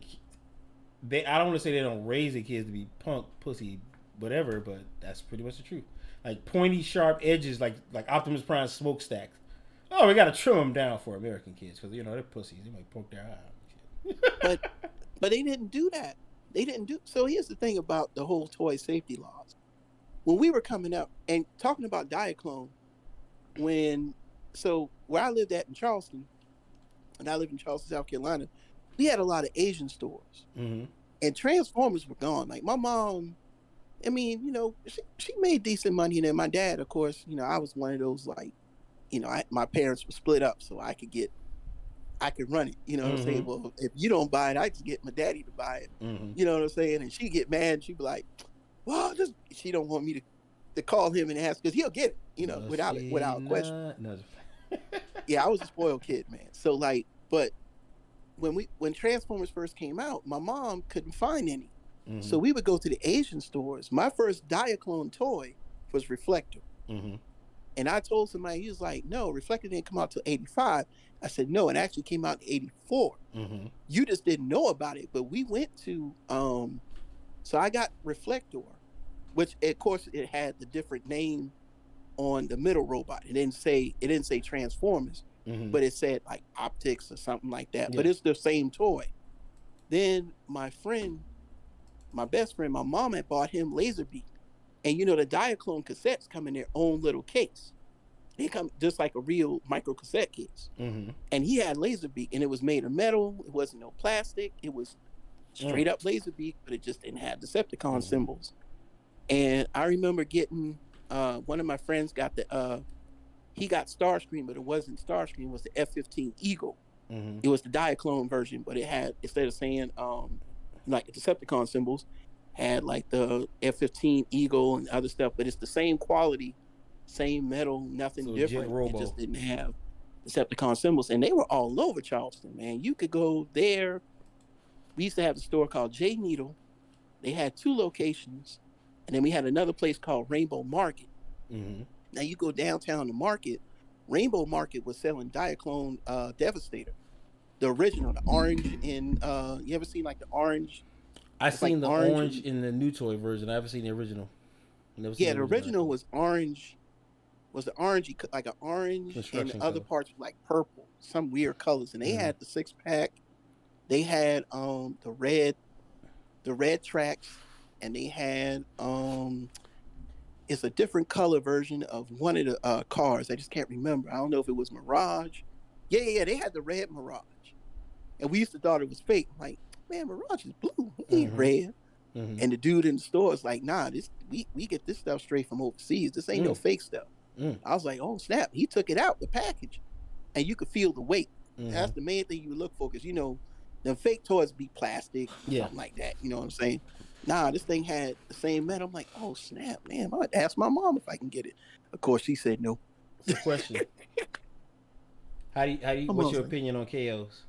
don't want to say they don't raise their kids to be punk, pussy, whatever, but that's pretty much the truth. Like pointy, sharp edges, like Optimus Prime smokestacks. Oh, we got to trim them down for American kids because they're pussies. They might poke their eye. But they didn't do that. So here's the thing about the whole toy safety laws. When we were coming up and talking about Diaclone, where I lived at in Charleston, and I live in Charleston, South Carolina, we had a lot of Asian stores. Mm-hmm. And Transformers were gone. Like my mom, I mean, she made decent money. And then my dad, of course, I was one of those, like, my parents were split up so I could run it. You know what I'm saying? Well, if you don't buy it, I just get my daddy to buy it. Mm-hmm. You know what I'm saying? And she'd get mad. She'd be like, well, she don't want me to to call him and ask because he'll get it, without question. No. Yeah, I was a spoiled kid, man. So like, but when Transformers first came out, my mom couldn't find any. So we would go to the Asian stores. My first Diaclone toy was Reflector. And I told somebody, he was like, no, Reflector didn't come out till 85. I said, no, it actually came out in 84. You just didn't know about it. But we went to, so I got Reflector, which of course it had the different name on the middle robot. It didn't say Transformers, but it said like Optics or something like that. Yeah. But it's the same toy. Then my best friend, my mom had bought him Laserbeak. And the Diaclone cassettes come in their own little case. They come just like a real micro cassette case. And he had Laserbeak, and it was made of metal. It wasn't no plastic. It was straight up Laserbeak, but it just didn't have Decepticon symbols. And I remember getting one of my friends got he got Starscream, but it wasn't Starscream. It was the F-15 Eagle. It was the Diaclone version, but it had, instead of saying like Decepticon symbols, had like the F-15 Eagle and other stuff, but it's the same quality, same metal, nothing different. It just didn't have Decepticon symbols, and they were all over Charleston, man. You could go there. We used to have a store called J Needle. They had 2 locations, and then we had another place called Rainbow Market. Now you go downtown to Market. Rainbow Market was selling Diaclone Devastator, the original, the orange in. You ever seen like the orange? I've seen the orange in the new toy version. I haven't seen the original. Yeah, the original was orange. Was the orangey, like an orange, and the other parts were like purple, some weird colors. And they had the 6-pack. They had the red tracks, and they had it's a different color version of one of the cars. I just can't remember. I don't know if it was Mirage. Yeah. They had the red Mirage, and we used to thought it was fake. I'm like, man, Mirage is blue. He ain't red. And the dude in the store is like, nah, we get this stuff straight from overseas. This ain't no fake stuff. I was like, oh snap! He took it out the package, and you could feel the weight. That's the main thing you look for, because the fake toys be plastic, something like that. You know what I'm saying? Nah, this thing had the same metal. I'm like, oh snap, man! I'd ask my mom if I can get it. Of course, she said no. It's a question. How do you? What's your opinion on KOs?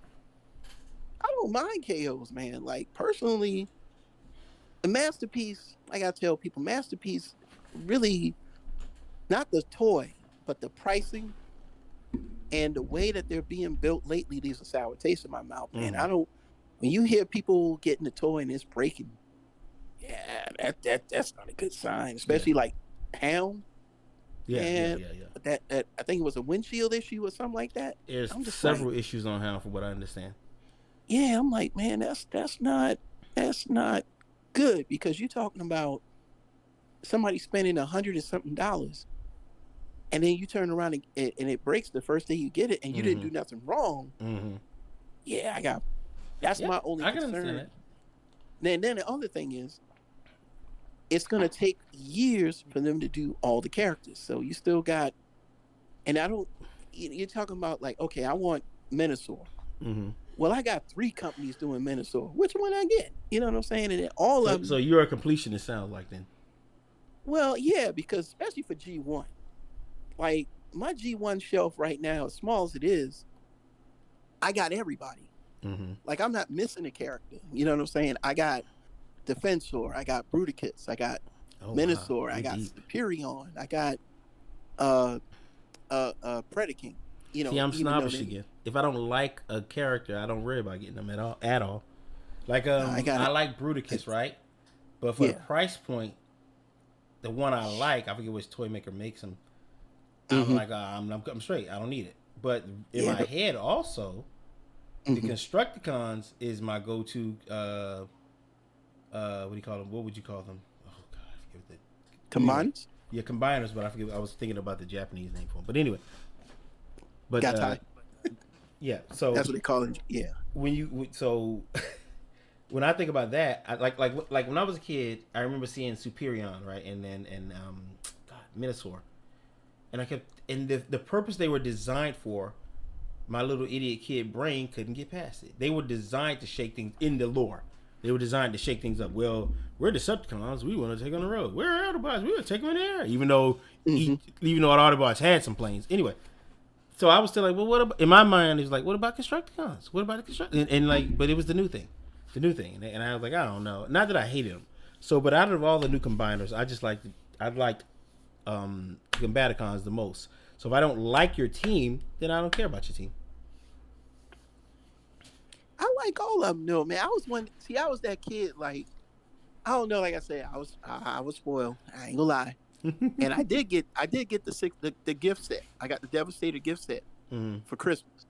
I don't mind KOs, man. Like personally, the Masterpiece, I gotta tell people, Masterpiece really, not the toy, but the pricing and the way that they're being built lately leaves a sour taste in my mouth, man. When you hear people getting the toy and it's breaking, that's not a good sign, especially like Hound. Yeah. That I think it was a windshield issue or something like that. There's several issues on Hound, from what I understand. Yeah, I'm like, man, that's not good, because you're talking about somebody spending $100 and something, and then you turn around and it breaks the first day you get it, and you didn't do nothing wrong. Yeah, that's my only concern. I can understand that. Then the other thing is, it's gonna take years for them to do all the characters. So you still got, and you're talking about like, okay, I want Minosaur. Well, I got 3 companies doing Minosaur. Which one I get? You know what I'm saying? And all of them. So you're a completionist, sounds like, then. Well, yeah, because especially for G1, like my G1 shelf right now, as small as it is, I got everybody. Like I'm not missing a character. You know what I'm saying? I got Defensor, I got Bruticus, I got Minosaur, I got Superion, I got Predaking. See, I'm snobbish again. If I don't like a character, I don't worry about getting them at all. Like I like Bruticus, right? But for the price point, the one I like, I forget which toy maker makes them. I'm like, I'm straight. I don't need it. But in my head, also, the Constructicons is my go-to. What do you call them? What would you call them? Oh God, I forget the combiners. Yeah, combiners. But I forget. I was thinking about the Japanese name for them. But anyway. But yeah, so that's what they call it. Yeah. When I think about that, I, like when I was a kid, I remember seeing Superion, right, and Minosaur, and the purpose they were designed for, my little idiot kid brain couldn't get past it. They were designed to shake things in the lore. They were designed to shake things up. Well, we're Decepticons. We want to take on the road. We're Autobots. We want to take them in the air. Even though all Autobots had some planes. Anyway, so I was still like, well, what about, in my mind, it was like, what about Constructicons? What about the Constructicons? And like, but it was the new thing. And I was like, I don't know. Not that I hated them. So, but out of all the new combiners, I liked Combaticons the most. So if I don't like your team, then I don't care about your team. I like all of them, though, man. I was that kid, like, I don't know, like I said, I was spoiled. I ain't gonna lie. And I did get the gift set. I got the Devastator gift set for Christmas.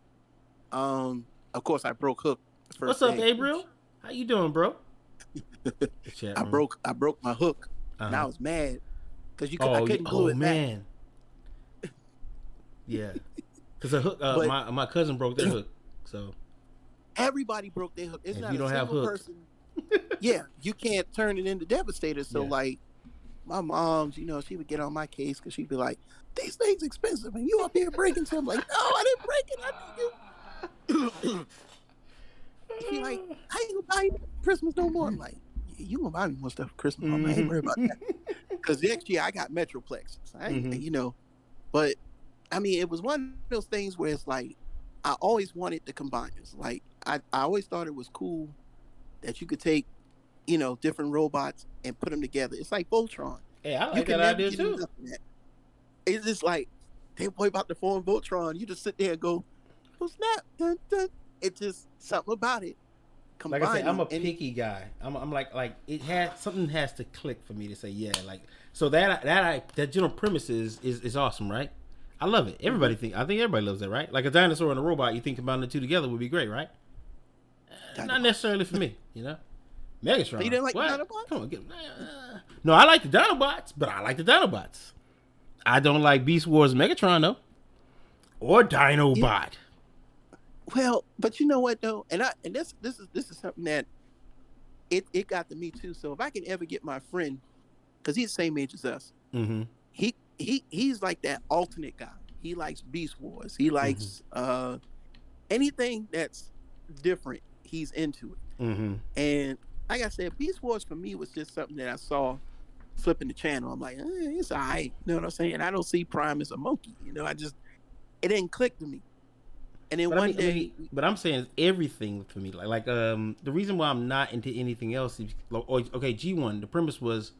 Of course I broke Hook. What's up, Gabriel? How you doing, bro? I broke my Hook, and I was mad because I couldn't glue it back. Yeah, because the Hook, my cousin broke their Hook, so everybody broke their Hook. It's not you don't a have single Hook. person. Yeah, you can't turn it into Devastator. So like, my mom's, she would get on my case because she'd be like, "These things expensive, and you up here breaking something." Like, no, I didn't break it. I knew you. She like, I ain't gonna buy you Christmas no more. I'm like, you gonna buy me more stuff for Christmas? I ain't worried about that. Because next year I got Metroplex. So I ain't, but I mean, it was one of those things where it's like, I always wanted the combiners. Like, I always thought it was cool that you could take, different robots and put them together. It's like Voltron. Hey, I like that idea too. It's just like, they boy about to form Voltron. You just sit there and go, oh snap, dun, dun. It's just something about it. Like I said, I'm a picky guy. I'm like something has to click for me to say yeah. Like, so that general premise is awesome, right? I love it. I think everybody loves that, right? Like a dinosaur and a robot, you think combining the two together would be great, right? Not necessarily for me, Megatron. You didn't like the Dinobots? Come on, no, I like the Dinobots, but I like the Dinobots. I don't like Beast Wars Megatron though, or Dinobot. Yeah. Well, but you know what though, and this is something that it got to me too. So if I can ever get my friend, because he's the same age as us, he's like that alternate guy. He likes Beast Wars. He likes anything that's different. He's into it. And like I said, Beast Wars for me was just something that I saw flipping the channel. I'm like, it's all right. You know what I'm saying? I don't see Prime as a monkey. It didn't click to me. And then but I'm saying everything for me. Like the reason why I'm not into anything else is, okay, G1. The premise was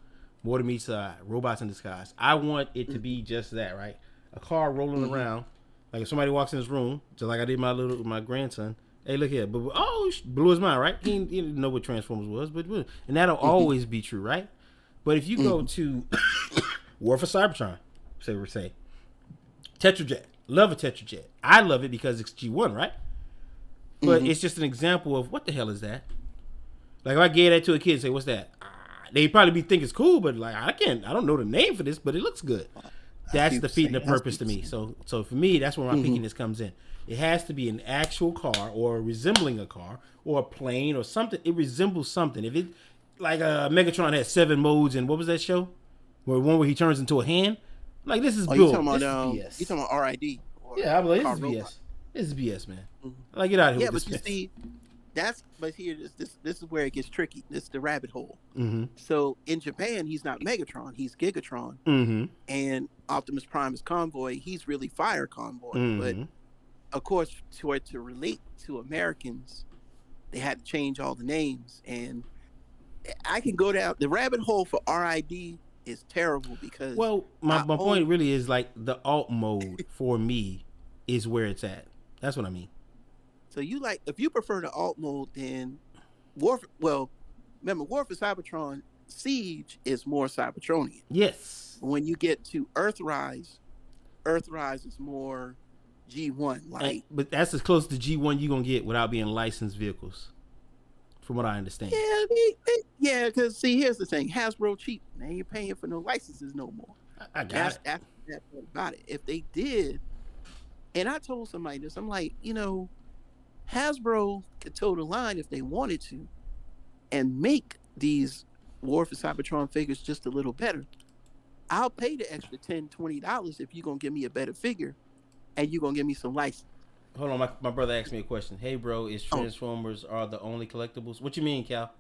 more to me robots in disguise. I want it to be just that, right? A car rolling around. Like if somebody walks in his room, just like I did my grandson. Hey, look here, but blew his mind, right? He didn't know what Transformers was, and that'll always be true, right? But if you go to War for Cybertron, say Tetrajet. Love a Tetrajet. I love it because it's G1, right? But it's just an example of what the hell is that? Like if I gave that to a kid and say, what's that? They'd probably think it's cool, but like I don't know the name for this, but it looks good. That's defeating the purpose to me. So for me, that's where my pickiness comes in. It has to be an actual car or resembling a car or a plane or something. It resembles something. If it like Megatron had 7 modes and what was that show? Where he turns into a hand? Like this is bull. You talking about RID? Yeah, I believe this is BS. This is BS, man. Like get out of here. Yeah, but you see, this is where it gets tricky. This is the rabbit hole. So in Japan, he's not Megatron, he's Gigatron, and Optimus Prime is Convoy. He's really Fire Convoy, but of course, to relate to Americans, they had to change all the names, and I can go down the rabbit hole for RID. Is terrible because my point really is like the alt mode for me is where it's at. That's what I mean. So if you prefer the alt mode, then remember War for Cybertron Siege is more Cybertronian. Yes. When you get to Earthrise is more G1. But that's as close to G1 you're gonna get without being licensed vehicles. From what I understand. Yeah, because see, here's the thing: Hasbro cheap. They ain't paying for no licenses no more. I got it. That's about it. If they did, and I told somebody this, I'm like, Hasbro could toe the line if they wanted to, and make these War for Cybertron figures just a little better. I'll pay the extra $10, $20 if you're gonna give me a better figure, and you're gonna give me some license. Hold on, my brother asked me a question. Hey, bro, is Transformers are the only collectibles? What you mean, Cal?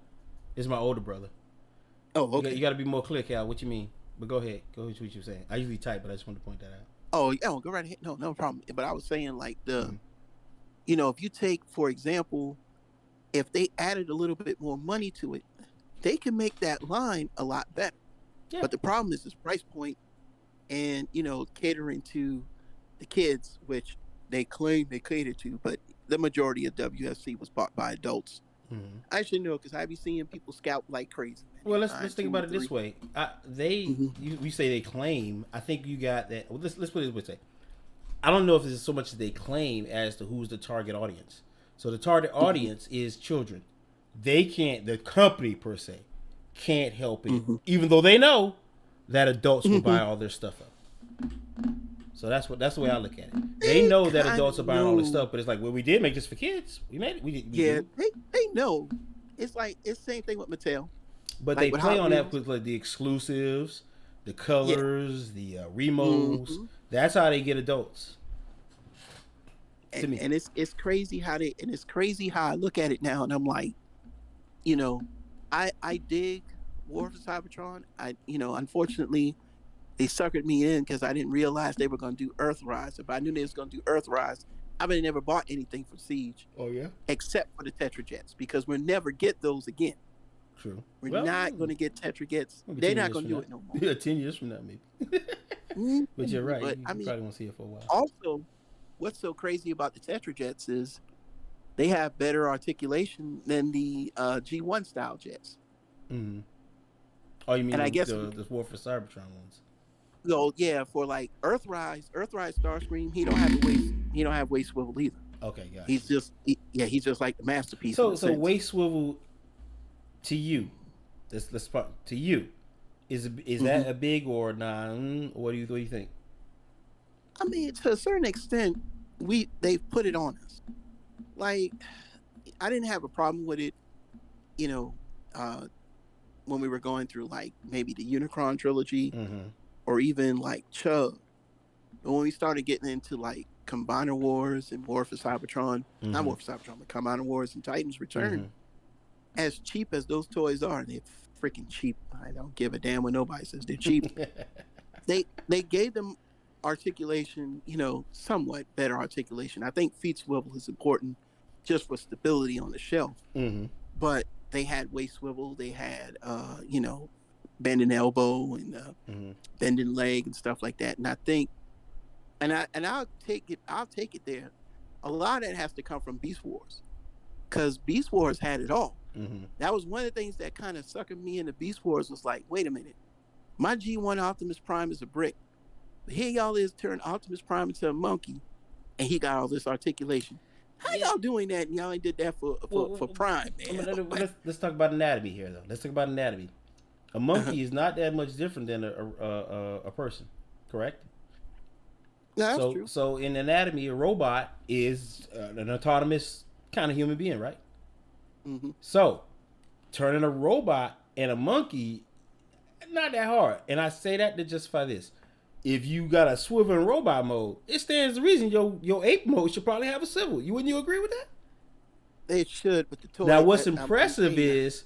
It's my older brother. Oh, okay. You got to be more clear, Cal. What you mean? But go ahead. Go ahead with what you're saying. I usually type, but I just wanted to point that out. Oh, yeah, go right ahead. No, no problem. But I was saying like Mm-hmm. if you take, for example, if they added a little bit more money to it, they can make that line a lot better. Yeah. But the problem is this price point and, catering to the kids, which they claim they cater to, but the majority of WFC was bought by adults. Mm-hmm. I should know because I be seeing people scalp like crazy. Well, let's think about it this way. Mm-hmm. We say they claim. I think you got that. Well, let's put it this way. I don't know if it's so much that they claim as to who's the target audience. So the target audience is children. They can't. The company per se can't help it, even though they know that adults will buy all their stuff up. So that's the way I look at it. They know that adults are buying all this stuff, but it's like, well, we did make this for kids. We made it. We did. They know. It's like it's the same thing with Mattel. But like they play on that with like the exclusives, the colors, the remotes. That's how they get adults. To me. And it's crazy how I look at it now, and I'm like, I dig War for Cybertron. Unfortunately, they suckered me in because I didn't realize they were going to do Earthrise. If I knew they was going to do Earthrise, I would have never bought anything from Siege. Oh yeah. Except for the Tetrajets, because we'll never get those again. True. We're not going to get Tetrajets. They're not going to do it no more. Yeah, 10 years from now, maybe. But you're right. But, you probably won't see it for a while. Also, what's so crazy about the Tetrajets is they have better articulation than the G1 style jets. Mm-hmm. Oh, you mean I guess the War for Cybertron ones? No, yeah, for like Earthrise Starscream, he don't have waist swivel either. Okay, got He's just he's just like the masterpiece. So waist swivel to you, let's to you, is that a big or nah? What do you think? I mean, to a certain extent, they've put it on us. Like, I didn't have a problem with it, when we were going through like maybe the Unicron trilogy, or even like Chug. But when we started getting into like Combiner Wars and War for Cybertron, not War for Cybertron, but Combiner Wars and Titans Return, as cheap as those toys are, they're freaking cheap. I don't give a damn what nobody says. They're cheap. They gave them articulation, somewhat better articulation. I think feet swivel is important just for stability on the shelf. But they had waist swivel, they had bending elbow and bending leg and stuff like that. And I think I'll take it there. A lot of that has to come from Beast Wars, because Beast Wars had it all. That was one of the things that kind of suckered me into Beast Wars. Was like, wait a minute, my G1 Optimus Prime is a brick. But here y'all is turning Optimus Prime into a monkey, and he got all this articulation. How y'all doing that? And y'all ain't did that for Prime, man. Let's talk about anatomy here, though. Let's talk about anatomy. A monkey is not that much different than a person, correct? No, that's true. So in anatomy, a robot is an autonomous kind of human being, right? So turning a robot and a monkey, not that hard. And I say that to justify this. If you got a swivel in robot mode, it stands to reason your ape mode should probably have a swivel. Wouldn't you agree with that? They should, but the toy. Now, what's impressive is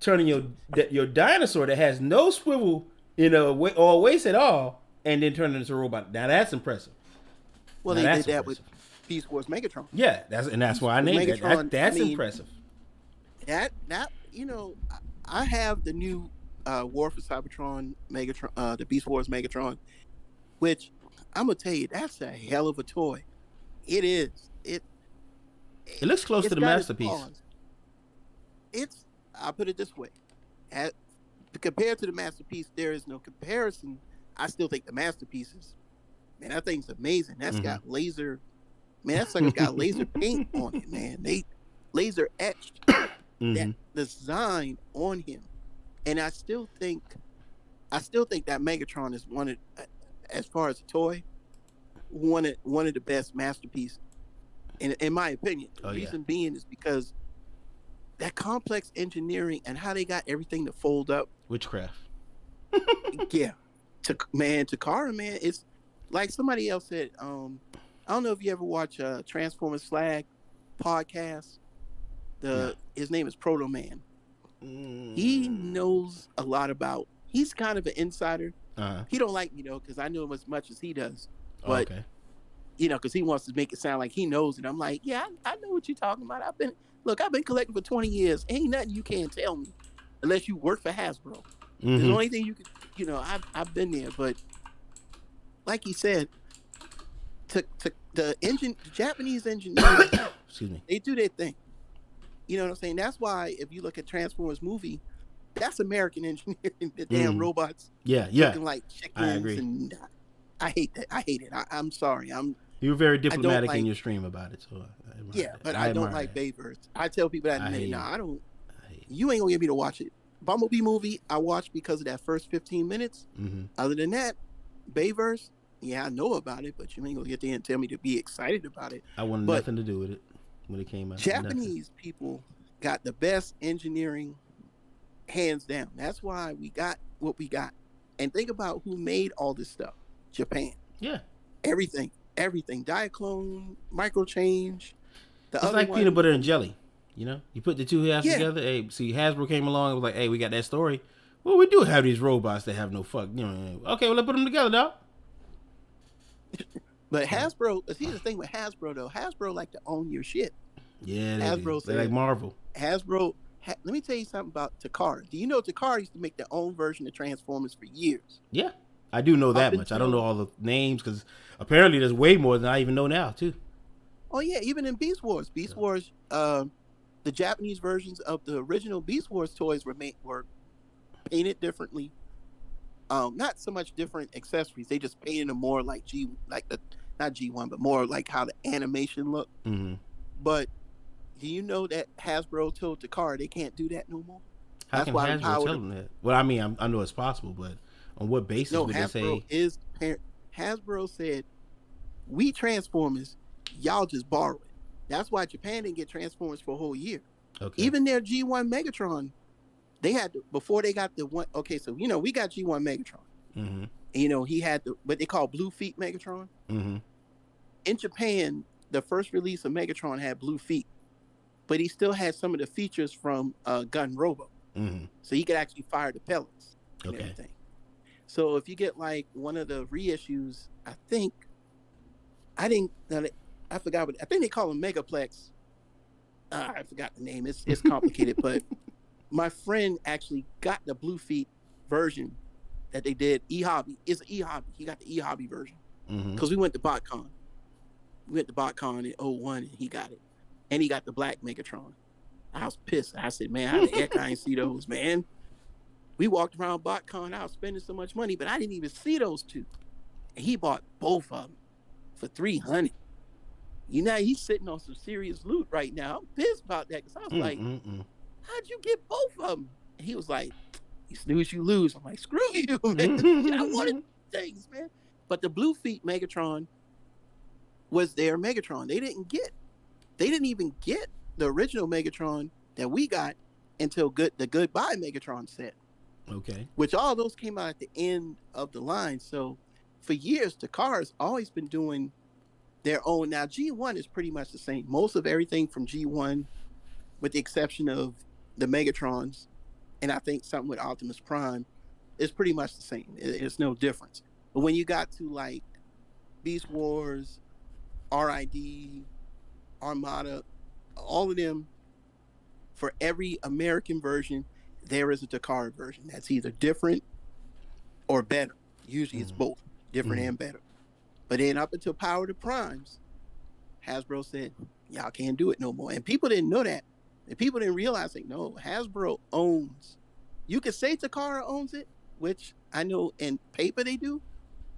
turning your dinosaur that has no swivel, or waist at all, and then turning it into a robot. Now that's impressive. Well, they did that with Beast Wars Megatron. Yeah, that's why I named it. That's impressive. That I have the new War for Cybertron Megatron, the Beast Wars Megatron, which I'm gonna tell you, that's a hell of a toy. It is. It looks close to the masterpiece. I'll put it this way: compared to the masterpiece, there is no comparison. I still think the masterpiece is, man, that thing's amazing. That's got laser. Man, that sucker's got laser paint on it, man. They laser etched that design on him, and I still think that Megatron is one of, as far as a toy, one of the best masterpieces, in my opinion. The reason being is because that complex engineering and how they got everything to fold up. Witchcraft. Yeah, Takara, man, it's like somebody else said. I don't know if you ever watch Transformers Flag podcast. His name is Proto Man. He knows a lot about. He's kind of an insider. Uh-huh. He don't like me though, because I know him as much as he does. Oh, But okay. because he wants to make it sound like he knows it. I'm like, yeah, I know what you're talking about. I've been collecting for 20 years. Ain't nothing you can't tell me, unless you work for Hasbro. There's the only thing you could, I've been there. But like he said, the Japanese engineers, Excuse me. they do their thing. You know what I'm saying? That's why if you look at Transformers movie, that's American engineering. The damn robots, yeah, looking like chickens. I agree. And I hate that. I hate it. I'm sorry. You were very diplomatic in your stream about it, so but I don't like Bayverse. I tell people that I don't. You ain't gonna get me to watch it. Bumblebee movie I watched because of that first 15 minutes. Other than that, Bayverse, yeah, I know about it, but you ain't gonna get there and tell me to be excited about it. I wanted nothing to do with it when it came out. Japanese people got the best engineering, hands down. That's why we got what we got. And think about who made all this stuff. Japan. Yeah. Everything. Diaclone, Microchange. It's like peanut butter and jelly. You put the two halves together. Hey, see, Hasbro came along and was like, hey, we got that story. Well, we do have these robots that have no fuck. Okay, well, let's put them together, dog. But Hasbro, see the thing with Hasbro, though. Hasbro like to own your shit. Yeah, Hasbro they like Marvel. Hasbro, let me tell you something about Takara. Do you know Takara used to make their own version of Transformers for years? Yeah, I do know that much. I don't know all the names because apparently there's way more than I even know now, too. Oh, yeah, even in Beast Wars. Beast Wars, the Japanese versions of the original Beast Wars toys were painted differently. Not so much different accessories. They just painted them more like not G1, but more like how the animation looked. But do you know that Hasbro told Takara they can't do that no more? How can Hasbro tell them that? Well, I mean, I know it's possible, but on what basis would Hasbro they say? Hasbro said, we Transformers, y'all just borrow it. That's why Japan didn't get Transformers for a whole year. Okay. Even their G1 Megatron, they had to, before they got the one. Okay, so we got G1 Megatron. He had what they call blue feet Megatron. In Japan, the first release of Megatron had blue feet, but he still had some of the features from Gun Robo. So he could actually fire the pellets and everything. So if you get like one of the reissues, I forgot what I think they call them Megaplex. I forgot the name. It's complicated, but my friend actually got the blue feet version that they did. E-Hobby. It's E-Hobby. He got the E-Hobby version because we went to BotCon. We went to BotCon in 01 and he got it. And he got the black Megatron. I was pissed. I said, man, how the heck I ain't see those, man? We walked around BotCon. I was spending so much money, but I didn't even see those two. And he bought both of them for $300. He's sitting on some serious loot right now. I'm pissed about that because I was like, how'd you get both of them? And he was like, you snooze, you lose. I'm like, screw you, man. I wanted things, man. But the blue feet Megatron was their Megatron. They didn't even get the original Megatron that we got until the Goodbye Megatron set. Okay. Which all those came out at the end of the line. So for years, Takara's always been doing their own. Now, G1 is pretty much the same. Most of everything from G1, with the exception of the Megatrons, and I think something with Optimus Prime, is pretty much the same. It's no difference. But when you got to like Beast Wars, RID, Armada, all of them, for every American version, there is a Takara version that's either different or better. Usually it's both, different and better. But then up until Power of the Primes, Hasbro said, y'all can't do it no more. And people didn't know that. And people didn't realize, like, no, Hasbro owns. You could say Takara owns it, which I know in paper they do,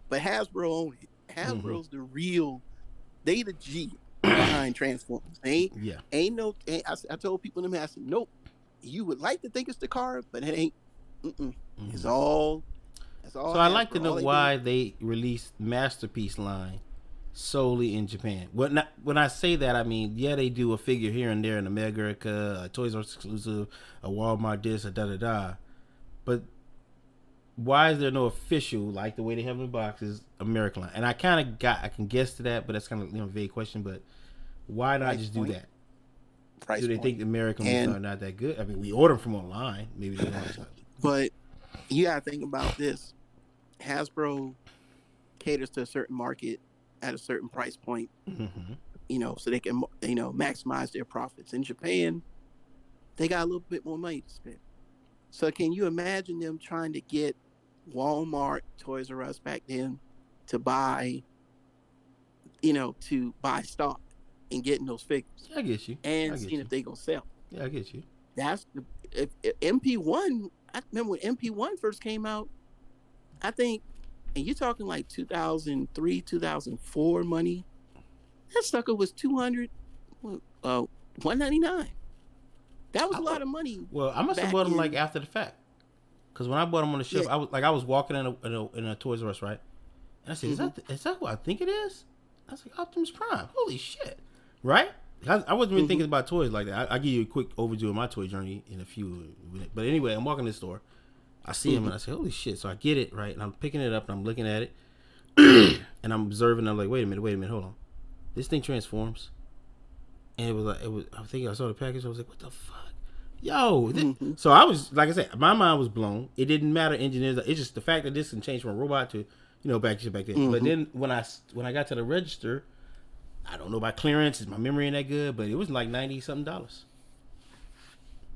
but Hasbro owns it. Hasbro's the real, they the G behind Transformers. I told people in the mass, nope, you would like to think it's Takara, but it ain't. It's all. So I'd like to know why they released Masterpiece line solely in Japan. When I say that, I mean, yeah, they do a figure here and there in America, a Toys R Us exclusive, a Walmart this, a da-da-da. But why is there no official, like the way they have in the boxes, American line? And I can guess to that, but that's kind of a vague question. But why not just do that? price Do they point. think the American ones are not that good? I mean, we order them from online. Maybe they want something. But you gotta think about this. Hasbro caters to a certain market at a certain price point, so they can, maximize their profits. In Japan, they got a little bit more money to spend. So can you imagine them trying to get Walmart, Toys R Us back then to buy, stock and getting those figures? I get you. And seeing if they gonna sell. Yeah, I get you. That's if MP1. I remember when MP1 first came out. I think, and you're talking like 2003, 2004 money. That sucker was 199. That was a lot of money. Well, I must have bought them like after the fact, because when I bought them on the shelf, I was walking in a Toys R Us, right? And I said, "Is that who I think it is?" I was like, "Optimus Prime, holy shit!" Right? I wasn't even thinking about toys like that. I'll give you a quick overview of my toy journey in a few minutes. But anyway, I'm walking in the store. I see him and I say, "Holy shit!" So I get it right, and I'm picking it up and I'm looking at it, and I'm observing. I'm like, "Wait a minute, hold on. This thing transforms." And it was like, I think I saw the package. I was like, "What the fuck, yo?" So I was, like I said, my mind was blown. It didn't matter engineers. It's just the fact that this can change from a robot to, back then. But then when I got to the register, I don't know about clearance. Is my memory ain't that good? But it was like $90-something.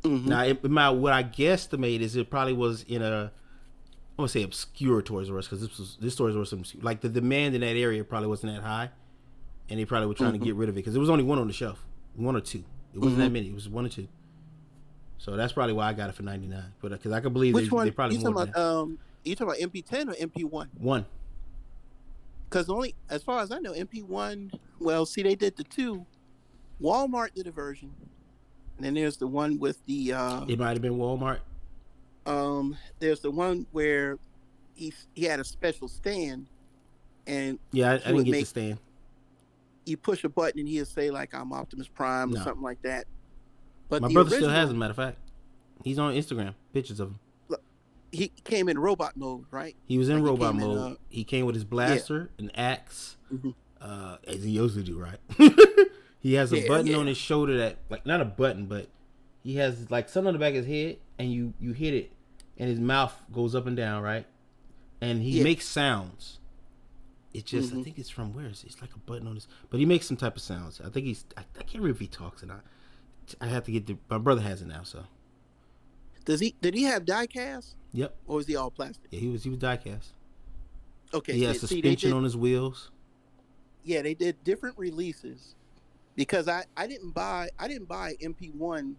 Now, what I guesstimate is it probably was in a, I want to say obscure Toys R Us, because this Toys R Us like the demand in that area probably wasn't that high, and they probably were trying to get rid of it because there was only one on the shelf, one or two. It wasn't that many. It was one or two. So that's probably why I got it for $99. But because I could believe they probably more than that. You talking about MP10 or MP1? One. Because only, as far as I know, MP1. Well, see, they did the two. Walmart did a version, and then there's the one with the. It might have been Walmart. There's the one where he had a special stand, and I didn't get the stand. You push a button and he'll say like, "I'm Optimus Prime" or something like that. But my brother still has him. Matter of fact, he's on Instagram. Pictures of him. He came in robot mode, right? He was in robot mode. He came with his blaster, an axe, as he used to do, right? He has a button on his shoulder that, like, not a button, but he has like something on the back of his head, and you hit it, and his mouth goes up and down, right? And he makes sounds. It's just, I think it's from where is it? It's like a button on his, but he makes some type of sounds. I think I can't remember if he talks or not. I have to get my brother has it now, so. Did he have die cast? Yep. Or was he all plastic? Yeah, he was die cast. Okay. He has suspension on his wheels. Yeah, they did different releases because I didn't buy MP1.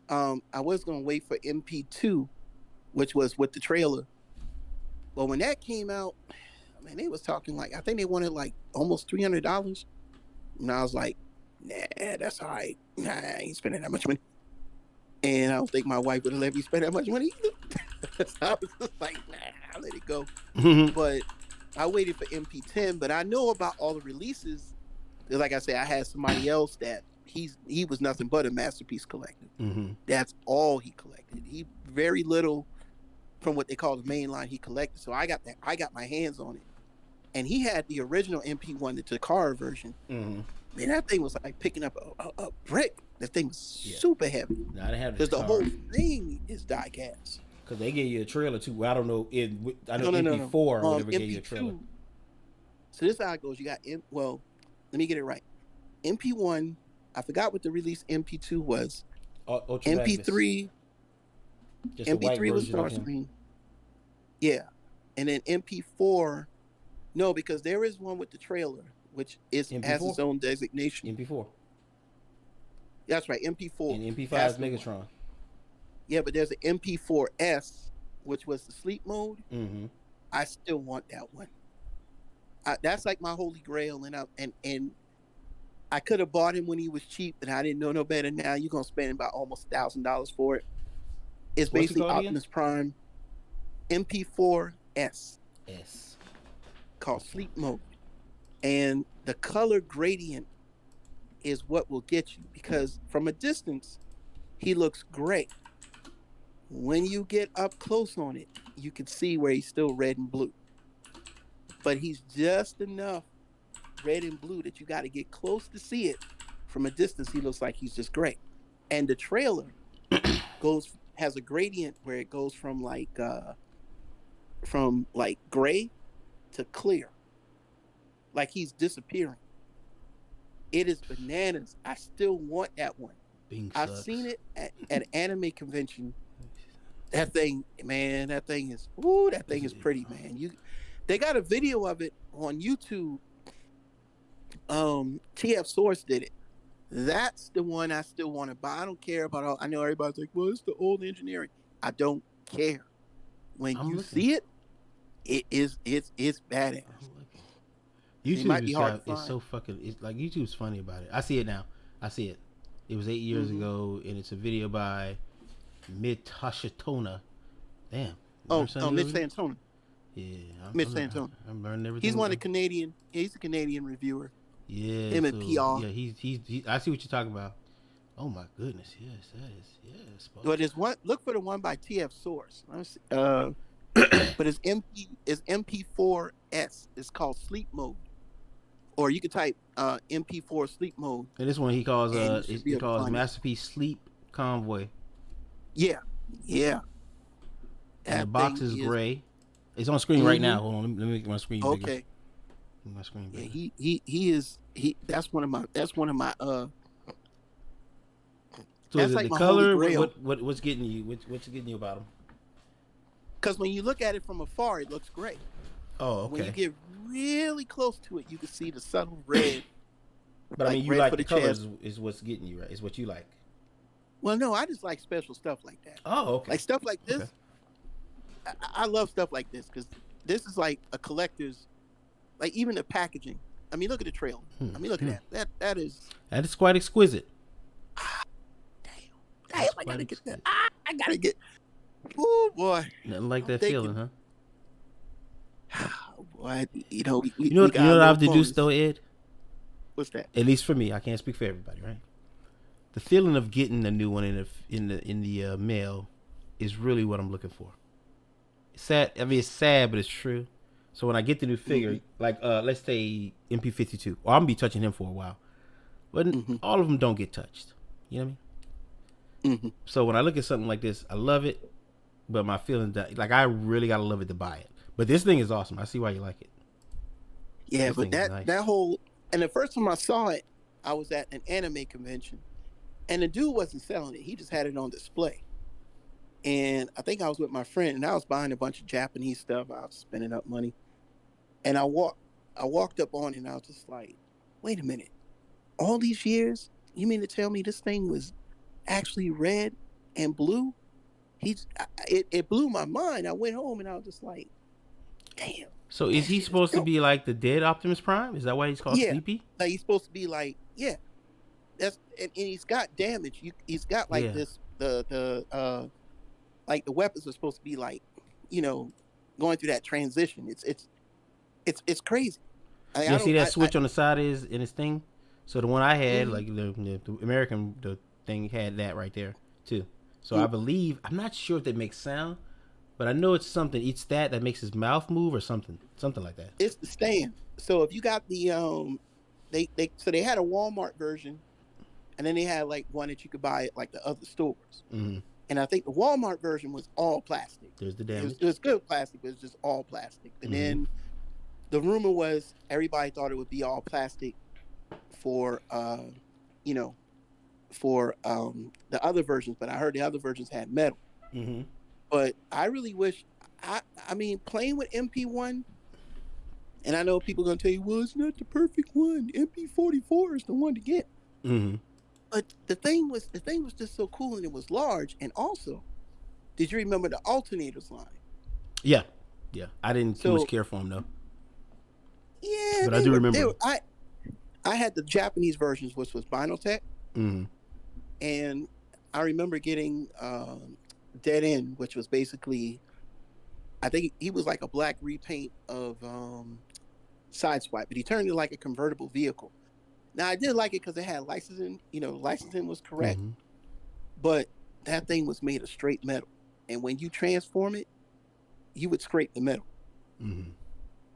I was gonna wait for MP2, which was with the trailer. But when that came out, man, they was talking like, I think they wanted like almost $300. And I was like, nah, that's all right. Nah, I ain't spending that much money. And I don't think my wife would have let me spend that much money either. So I was just like, nah, I'll let it go. But I waited for MP10, but I know about all the releases. Like I said, I had somebody else that he was nothing but a masterpiece collector. That's all he collected. He very little from what they call the main line he collected. So I got my hands on it. And he had the original MP1, the Takara version. Man, that thing was like picking up a brick. That thing was super heavy. No, I didn't have because the whole thing is die cast. Because they gave you a trailer too. Well, I don't know. I know MP4 or whatever gave you a trailer. So this is how it goes. You got let me get it right. MP1. I forgot what the release MP2 was. MP3. Just MP3 was Starscream. Yeah, and then MP4. No, because there is one with the trailer, which has its own designation. MP4. That's right, MP4. And MP5 is Megatron. Yeah, but there's an MP4S, which was the sleep mode. I still want that one. That's like my holy grail, and I could have bought him when he was cheap, and I didn't know no better. Now you're gonna spend about almost $1,000 for it. It's basically Optimus Prime MP4S. Called sleep mode, and the color gradient is what will get you, because from a distance he looks gray. When you get up close on it, you can see where he's still red and blue, but he's just enough red and blue that you got to get close to see it From a distance, he looks like he's just gray. And the trailer has a gradient where it goes from like gray to clear, like he's disappearing. It is bananas. I still want that one. I've seen it at an anime convention. That thing, man, that thing is pretty, man. They got a video of it on YouTube. TF Source did it. That's the one I still want to buy. I don't care about all. I know everybody's like, well, it's the old engineering. I don't care. When you see it, it's badass. YouTube is so fucking. It's like YouTube's funny about it. I see it now. I see it. It was 8 years ago, and it's a video by Mitch Hashitona. Damn. Mitch Santona. Yeah, Mitch Santona. I'm learning everything. He's one of Canadian. He's a Canadian reviewer. Yeah, him and PR. Yeah, he. I see what you're talking about. Oh my goodness, yes, that is yes. But there's one. Look for the one by TF Source. But it's MP4S. It's called Sleep Mode, or you can type MP4 Sleep Mode. And this one he calls Masterpiece Sleep Convoy. Yeah. And the box is gray. It's on screen right now. Hold on, let me make my screen bigger. Okay. My screen bigger. Yeah, he is. That's one of my. So is it like the color? What's getting you? What's getting you about him? Because when you look at it from afar, it looks great. Oh, okay. When you get really close to it, you can see the subtle red. But I mean, you like the colors is what's getting you, right? Is what you like. Well, no, I just like special stuff like that. Oh, okay. Like stuff like this. Okay. I love stuff like this because this is like a collector's. Like even the packaging. I mean, look at the trailer. I mean, look at that. That is quite exquisite. Damn! I gotta get that. I gotta get. Oh boy! Nothing like that feeling, huh? Boy, you know what I've deduced though, Ed? What's that? At least for me, I can't speak for everybody, right? The feeling of getting a new one in the mail is really what I'm looking for. It's sad. I mean, it's sad, but it's true. So when I get the new figure, like let's say MP52, or I'm gonna be touching him for a while, but all of them don't get touched. You know what I mean? So when I look at something like this, I love it, but my feeling that like I really gotta love it to buy it. But this thing is awesome. I see why you like it. Yeah, this but that whole and the first time I saw it, I was at an anime convention, and the dude wasn't selling it. He just had it on display. And I think I was with my friend, and I was buying a bunch of Japanese stuff. I was spending up money, and I walked up on it, and I was just like, "Wait a minute! All these years, you mean to tell me this thing was actually red and blue?" It blew my mind. I went home, and I was just like, "Damn!" So is he supposed to be like the dead Optimus Prime? Is that why he's called Sleepy? Like he's supposed to be like, yeah. That's and he's got damage. He's got like this like the weapons are supposed to be like, going through that transition. It's crazy. You see that switch on the side is in his thing. So the one I had, like the American the thing had that right there too. So I believe I'm not sure if that makes sound, but I know it's something. It's that makes his mouth move or something like that. It's the stand. So if you got the they had a Walmart version, and then they had like one that you could buy at like the other stores. And I think the Walmart version was all plastic. There's the damage. It was good plastic, but it was just all plastic. And then the rumor was everybody thought it would be all plastic for the other versions, but I heard the other versions had metal. But I really wish I mean playing with MP1, and I know people are gonna tell you, well, it's not the perfect one. MP44 is the one to get. But the thing was just so cool, and it was large. And also, did you remember the alternators line? Yeah. I didn't too much care for them though. Yeah, but I do remember. I had the Japanese versions, which was Binotech, and I remember getting Dead End, which was basically, I think he was like a black repaint of Sideswipe, but he turned into like a convertible vehicle. Now, I did like it because it had licensing. Licensing was correct. But that thing was made of straight metal. And when you transform it, you would scrape the metal.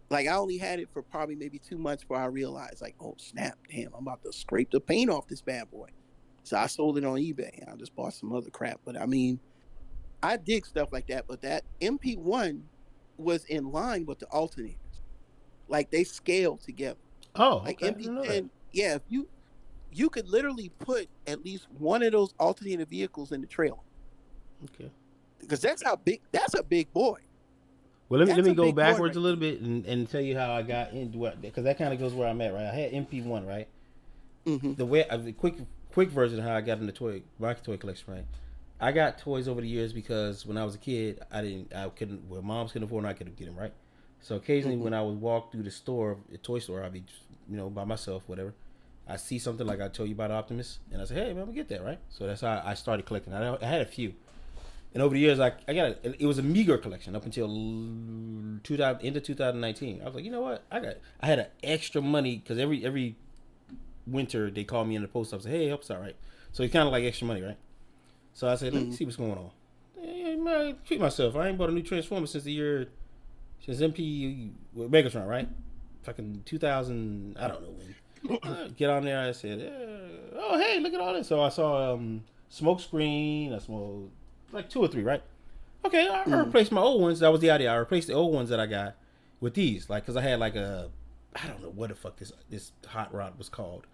Like I only had it for probably maybe 2 months before I realized, like, oh snap, damn, I'm about to scrape the paint off this bad boy. So I sold it on eBay and I just bought some other crap. But I mean, I dig stuff like that. But that MP1 was in line with the alternators. Like they scale together. Oh, Like okay. I didn't know that. MP10, yeah, if you could literally put at least one of those alternator vehicles in the trailer. Okay. Because that's a big boy. Well, let me That's a go big boy backwards right a little bit and tell you how I got into it, because that kind of goes where I'm at, right? I had MP1, right? Mm-hmm. The quick version of how I got into my toy collection, right? I got toys over the years because when I was a kid, moms couldn't afford, and I couldn't get them, right? So occasionally when I would walk through the toy store, I'd be, by myself, whatever. I see something like I told you about Optimus, and I say, hey, man, I'm gonna get that, right? So that's how I started collecting. I had a few. And over the years, it was a meager collection up until end of 2019. I was like, you know what? I had an extra money because every winter they called me in the post office, hey, help us out, right? So it's kind of like extra money, right? So I said, let me see what's going on. Hey, man, treat myself. I ain't bought a new Transformer since MP Megatron, right? Fucking 2000, I don't know when. Get on there. I said, oh, hey, look at all this. So I saw smoke screen. I saw like 2 or 3, right? Okay, I replaced my old ones. That was the idea. I replaced the old ones that I got with these, like, because I had like I don't know what the fuck this hot rod was called,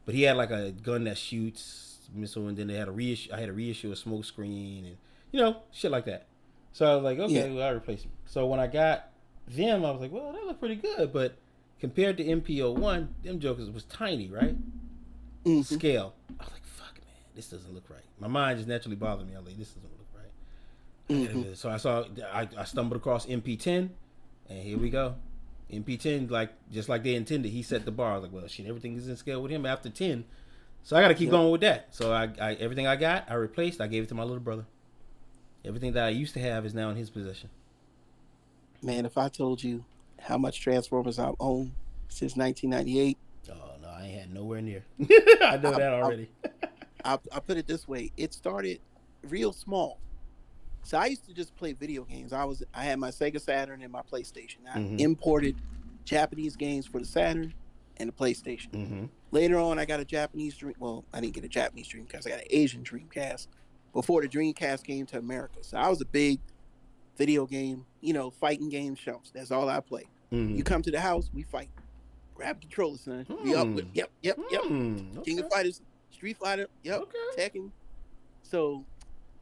but he had like a gun that shoots missile, and then they had I had a reissue of smoke screen, and shit like that. So I was like, okay, well, I replaced them. So when I got them, I was like, well, that look pretty good, but compared to MP01, them jokers was tiny, right? Scale. I was like, fuck, man, this doesn't look right. My mind just naturally bothered me. I was like, this doesn't look right. So I stumbled across MP10, and here we go. MP10, just like they intended, he set the bar. I was like, well, shit, everything is in scale with him after 10. So I got to keep going with that. So I everything I got, I replaced. I gave it to my little brother. Everything that I used to have is now in his possession. Man, if I told you how much Transformers I've owned since 1998. Oh, no, I ain't had nowhere near. I know that already. I put it this way. It started real small. So I used to just play video games. I had my Sega Saturn and my PlayStation. I imported Japanese games for the Saturn and the PlayStation. Later on, I got a Japanese Dream. Well, I didn't get a Japanese Dreamcast. I got an Asian Dreamcast before the Dreamcast came to America. So I was a big video game, fighting game chumps. That's all I play. You come to the house, we fight. Grab the controller, son. We up with yep. King of Fighters, Street Fighter, Tekken. So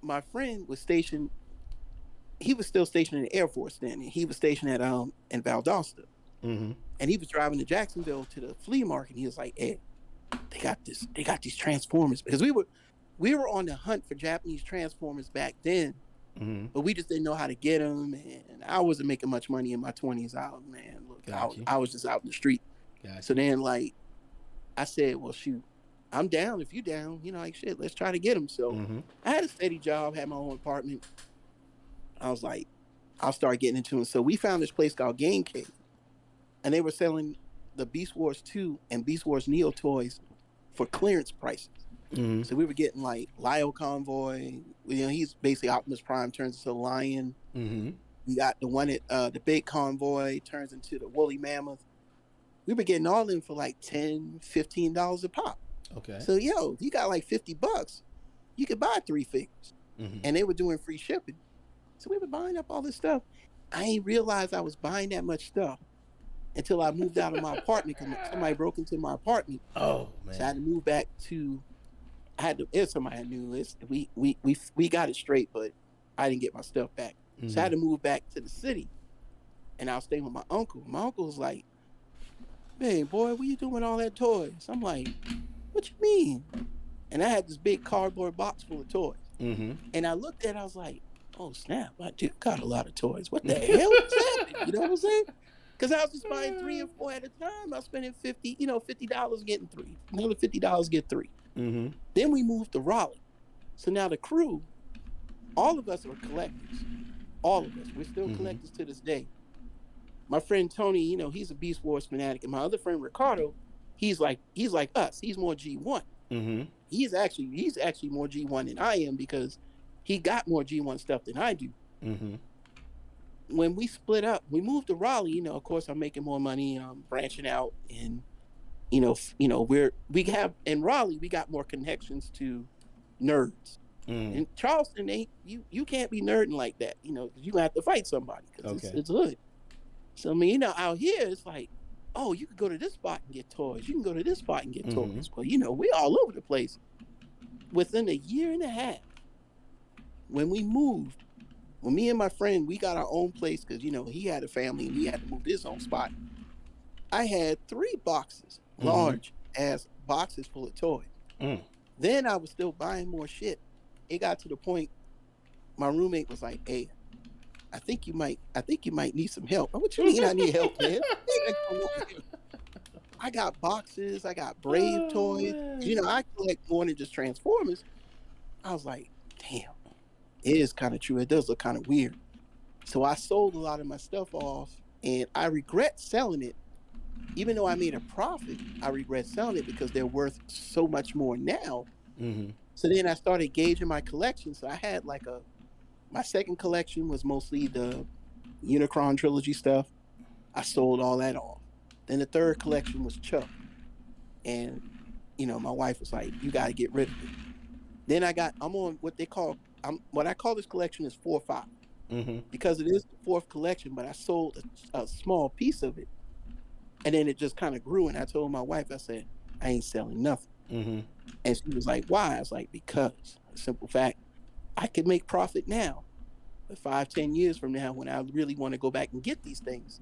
my friend was stationed. He was still stationed in the Air Force then. And he was stationed at in Valdosta, and he was driving to Jacksonville to the flea market. And he was like, "Ed, they got these Transformers," because we were on the hunt for Japanese Transformers back then, but we just didn't know how to get them. And I wasn't making much money in my 20s. I was just out in the street. Gotcha. So then, I said, well, shoot, I'm down if you down. Shit, let's try to get them. So I had a steady job, had my own apartment. I was like, I'll start getting into them. So we found this place called Game Cave, and they were selling the Beast Wars 2 and Beast Wars Neo toys for clearance prices. So we were getting like Lio Convoy. He's basically Optimus Prime turns into a lion. We got the one at the big Convoy turns into the woolly mammoth. We were getting all of them for like $10, $15 a pop. Okay. So if you got like $50, you could buy 3 figures, and they were doing free shipping. So we were buying up all this stuff. I ain't realized I was buying that much stuff until I moved out of my apartment because somebody broke into my apartment. Oh man! So I had to move back to. It's somebody I knew. We got it straight, but I didn't get my stuff back. So I had to move back to the city, and I was staying with my uncle. My uncle was like, "Man, boy, what you doing with all that toys?" I'm like, "What you mean?" And I had this big cardboard box full of toys. And I looked at it, I was like, oh, snap, I do got a lot of toys. What the hell is happening? You know what I'm saying? Because I was just buying 3 or 4 at a time. I was spending $50 getting 3. Another $50 get 3. Then we moved to Raleigh. So now the crew, all of us are collectors. All of us. We're still collectors to this day. My friend Tony, he's a Beast Wars fanatic. And my other friend Ricardo, he's like us. He's more G1. He's actually more G1 than I am because he got more G1 stuff than I do. when we split up, we moved to Raleigh. Of course, I'm making more money. I'm branching out, and we have in Raleigh, we got more connections to nerds. In Charleston, you can't be nerding like that, 'cause you have to fight somebody because it's hood. So I mean, out here, it's like, oh, you can go to this spot and get toys. You can go to this spot and get toys. Well, we all over the place. Within a year and a half, when we moved, when me and my friend, we got our own place because, he had a family and he had to move to his own spot. I had 3 boxes, large ass boxes full of toys. Then I was still buying more shit. It got to the point my roommate was like, hey, I think you might need some help. What you mean I need help, man? I got boxes, I got Brave toys. I collect more than just Transformers. I was like, damn, it is kind of true. It does look kind of weird. So I sold a lot of my stuff off, and I regret selling it. Even though I made a profit, I regret selling it because they're worth so much more now. So then I started gauging my collection. So I had my second collection was mostly the Unicron trilogy stuff. I sold all that off. Then the third collection was Chuck. And, my wife was like, you got to get rid of it. Then I'm on what I call this collection is 4-5. Because it is the 4th collection, but I sold a small piece of it. And then it just kind of grew. And I told my wife, I said, I ain't selling nothing. And she was like, why? I was like, because, a simple fact, I could make profit now. But 5-10 years from now, when I really want to go back and get these things,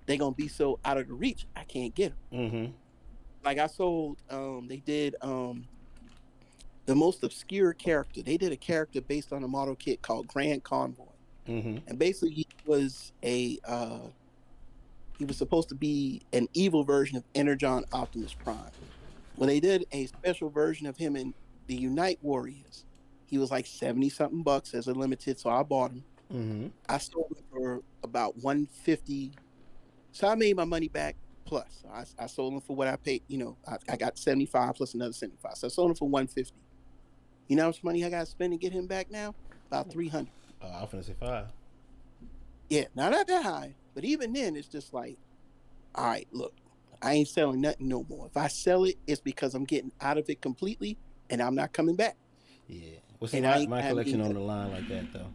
they're going to be so out of the reach, I can't get them. Like I sold, they did the most obscure character. They did a character based on a model kit called Grand Convoy. And basically he was supposed to be an evil version of Energon Optimus Prime. Well, they did a special version of him in the Unite Warriors. He was like $70-something as a limited, so I bought him. I sold him for about $150. So I made my money back plus. I sold him for what I paid. I got $75 plus another $75. So I sold him for $150. You know how much money I got to spend to get him back now? About $300. I was gonna say 5. Yeah, not that high, but even then, it's just like, all right, look, I ain't selling nothing no more. If I sell it, it's because I'm getting out of it completely, and I'm not coming back. Yeah. Well, see, my collection on the line like that though.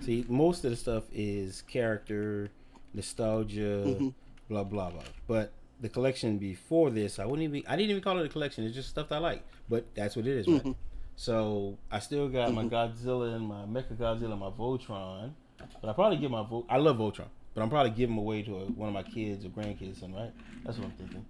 See, most of the stuff is character, nostalgia, blah blah blah. But the collection before this, I didn't even call it a collection. It's just stuff that I like. But that's what it is, right? So I still got my Godzilla and my Mecha Godzilla and my Voltron. But I probably give I love Voltron, but I'm probably giving him away to one of my kids or grandkids, something, right? That's what I'm thinking.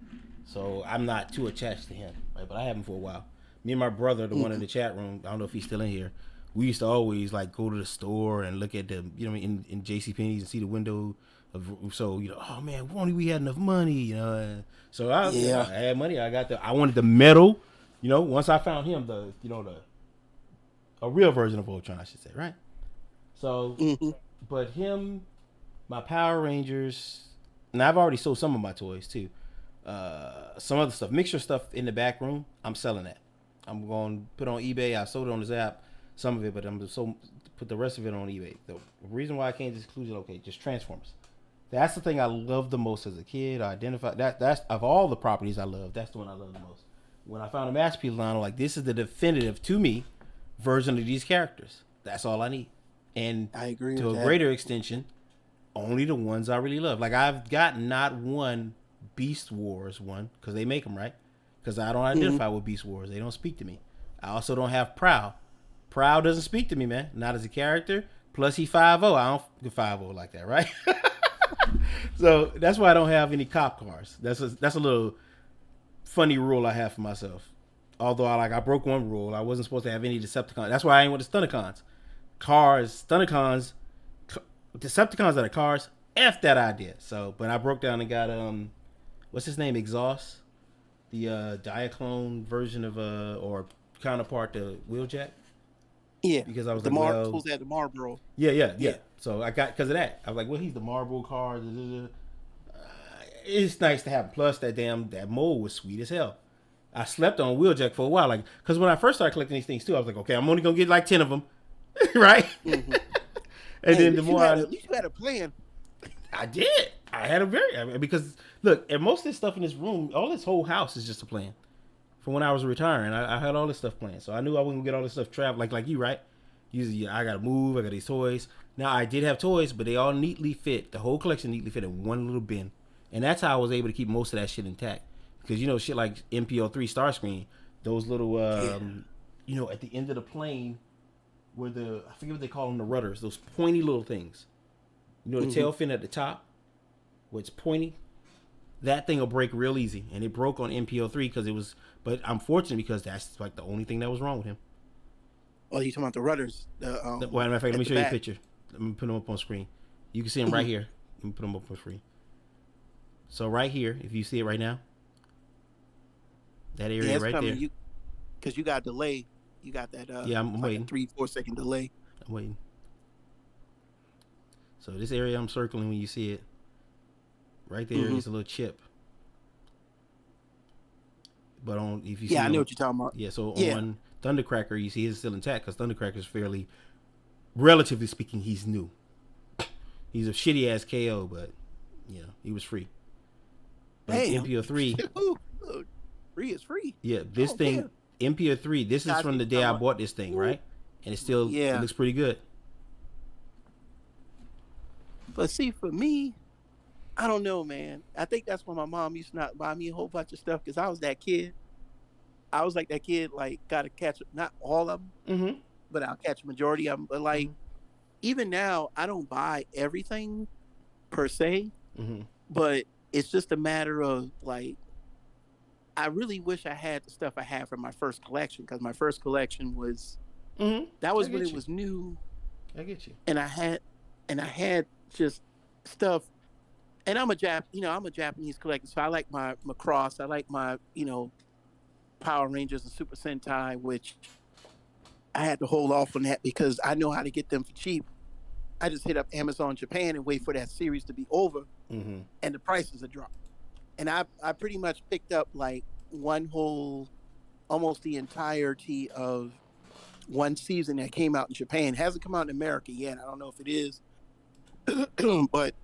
So I'm not too attached to him, right? But I have him for a while. Me and my brother, the one in the chat room, I don't know if he's still in here. We used to always go to the store and look at the, in JCPenney's and see the window of, so, oh man, if only we had enough money, So I had money. I wanted the metal, once I found him, a real version of Voltron, I should say, right? So, but him, my Power Rangers, and I've already sold some of my toys too. Some other stuff, mixture stuff in the back room, I'm selling that. I'm going to put on eBay. I sold it on this app, some of it, but I'm just put the rest of it on eBay. The reason why I can't just include it, just Transformers. That's the thing I love the most as a kid. I identify that's of all the properties I love, that's the one I love the most. When I found a masterpiece line, I'm like, this is the definitive to me version of these characters. That's all I need. And I agree to a greater extension, only the ones I really love. Like I've got not one Beast Wars one because they make them, right? Because I don't identify with Beast Wars. They don't speak to me. I also don't have Prowl. Prowl doesn't speak to me, man. Not as a character. Plus he 5-0. I don't get 5-0 like that, right? So that's why I don't have any cop cars. That's a little funny rule I have for myself. Although I broke one rule. I wasn't supposed to have any Decepticons. That's why I ain't with the Stunticons. Stunticons, Decepticons that are cars. F that idea. So, but I broke down and got what's his name? Exhaust, the Diaclone version of or counterpart to Wheeljack. Yeah, because I was the like, the Marlboro. Yeah. So I got because of that. I was like, well, he's the Marlboro car. It's nice to have. Plus, that mold was sweet as hell. I slept on Wheeljack for a while, because when I first started collecting these things too, I was like, okay, I'm only gonna get 10 of them, right? And then the more at least you had a plan. I did. I had because look, and most of this stuff in this room, all this whole house is just a plan. From when I was retiring, I had all this stuff planned, so I knew I wouldn't get all this stuff trapped like you, right? Usually, I gotta move. I got these toys. Now I did have toys, but they all neatly fit. The whole collection neatly fit in one little bin, and that's how I was able to keep most of that shit intact. Because shit like MPO3 Starscreen, those little at the end of the plane, where I forget what they call them, the rudders, those pointy little things. The tail fin at the top, where it's pointy. That thing will break real easy, and it broke on MPO3 because it was. But I'm fortunate because that's like the only thing that was wrong with him. Oh, you talking about the rudders? Well, matter of fact, let me show you a picture. Let me put them up on screen. You can see them right here. Let me put them up on screen. So right here, if you see it right now, that area right there. Because you got delay. You got that. I'm waiting. 3-4 second delay. I'm waiting. So this area I'm circling when you see it. Right there is a little chip. But if you see I know what you're talking about. Yeah, so on Thundercracker, you see he's still intact because Thundercracker's fairly, relatively speaking, he's new. He's a shitty ass KO, but he was free. But MPO3, free is free. Yeah, this thing MPO3. This is from the day I bought this thing, right? And it's still it looks pretty good. But see, for me, I don't know, man. I think that's why my mom used to not buy me a whole bunch of stuff because I was that kid. I was like that kid, like, got to catch, not all of them, but I'll catch a majority of them. But, like, even now, I don't buy everything per se, but it's just a matter of, like, I really wish I had the stuff I had from my first collection because my first collection was, that was when it was new. I get you. And I had just stuff. And I'm a Japanese collector, so I like my Macross. I like my, Power Rangers and Super Sentai, which I had to hold off on that because I know how to get them for cheap. I just hit up Amazon Japan and wait for that series to be over, and the prices are dropped. And I pretty much picked up like almost the entirety of one season that came out in Japan. It hasn't come out in America yet. I don't know if it is, but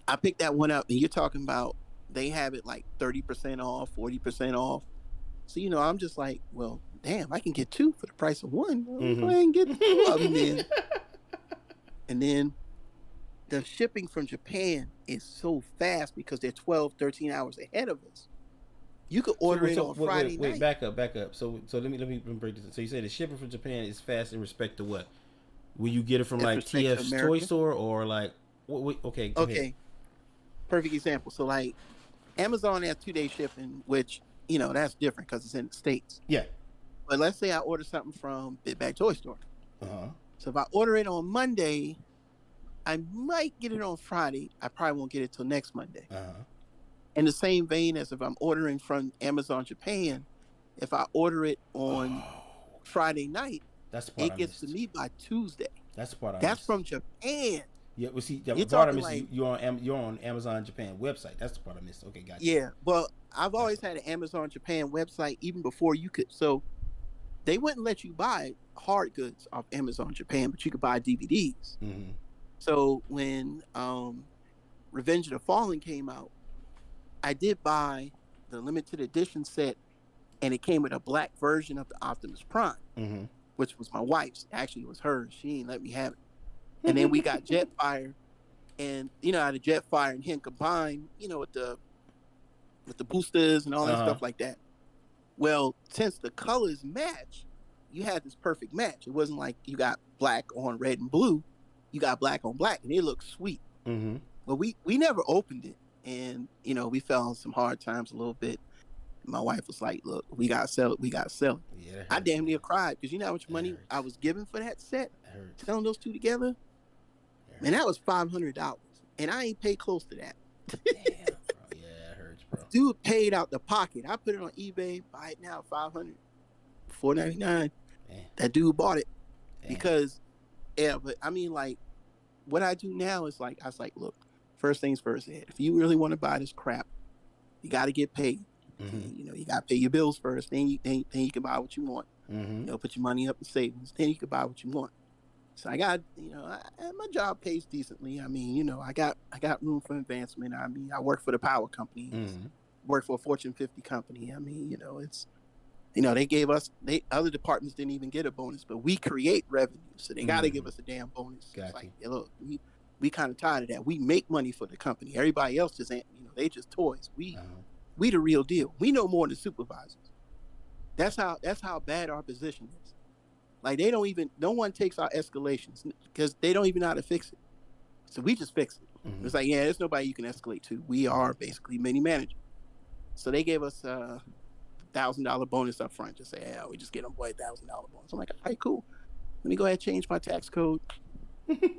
I picked that one up, and you're talking about they have it like 30% off, 40% off. So, I'm just like, well, damn, I can get two for the price of one. Go ahead and get two of them then. And then the shipping from Japan is so fast because they're 12, 13 hours ahead of us. You could order it on Friday night. Wait, back up. So let me break this. So you say the shipping from Japan is fast in respect to what? Will you get it from like TF's Toy Store or like? Okay. Okay. Perfect example. So like, Amazon has 2-day shipping, which that's different because it's in the States. Yeah. But let's say I order something from Big Bag Toy Store. So if I order it on Monday, I might get it on Friday. I probably won't get it till next Monday. In the same vein as if I'm ordering from Amazon Japan, if I order it on Friday night, it gets to me by Tuesday. That's the part That's from Japan. Yeah, well, see, the part I missed, you're on Amazon Japan website. That's the part I missed. Okay, gotcha. Yeah, well, I've always had an Amazon Japan website even before you could. So they wouldn't let you buy hard goods off Amazon Japan, but you could buy DVDs. So when Revenge of the Fallen came out, I did buy the limited edition set, and it came with a black version of the Optimus Prime, which was my wife's. Actually, it was hers. She didn't let me have it. And then we got Jetfire, and how the Jetfire and him combined, with the boosters and all that stuff like that. Well, since the colors match, you had this perfect match. It wasn't like you got black on red and blue. You got black on black, and it looked sweet. Well, we never opened it, and we fell on some hard times a little bit. My wife was like, "Look, we gotta sell it. We gotta sell it." Yeah, I damn near cried because you know how much money I was given for that set. Selling those two together. Man, that was $500, and I ain't paid close to that. Damn, bro. Yeah, it hurts, bro. Dude paid out the pocket. I put it on eBay, buy it now, $500, $499. That dude bought it because, but I mean, like, what I do now is like, I was like, look, first things first, Ed, if you really want to buy this crap, you got to get paid. And, you got to pay your bills first. Then you can buy what you want. Put your money up in savings. Then you can buy what you want. So I got, my job pays decently. I mean, I got room for advancement. I mean, I work for the power company, work for a Fortune 50 company. I mean, it's, they gave us, other departments didn't even get a bonus, but we create revenue, so they got to give us a damn bonus. It's like, hey, look, we kind of tired of that. We make money for the company. Everybody else just ain't, they just toys. We the real deal. We know more than supervisors. That's how bad our position is. Like no one takes our escalations because they don't even know how to fix it. So we just fix it. It's like, yeah, there's nobody you can escalate to. We are basically mini manager. So they gave us $1,000 bonus up front. Just say, yeah, we just get them boy $1,000 bonus. I'm like, all right, cool. Let me go ahead and change my tax code.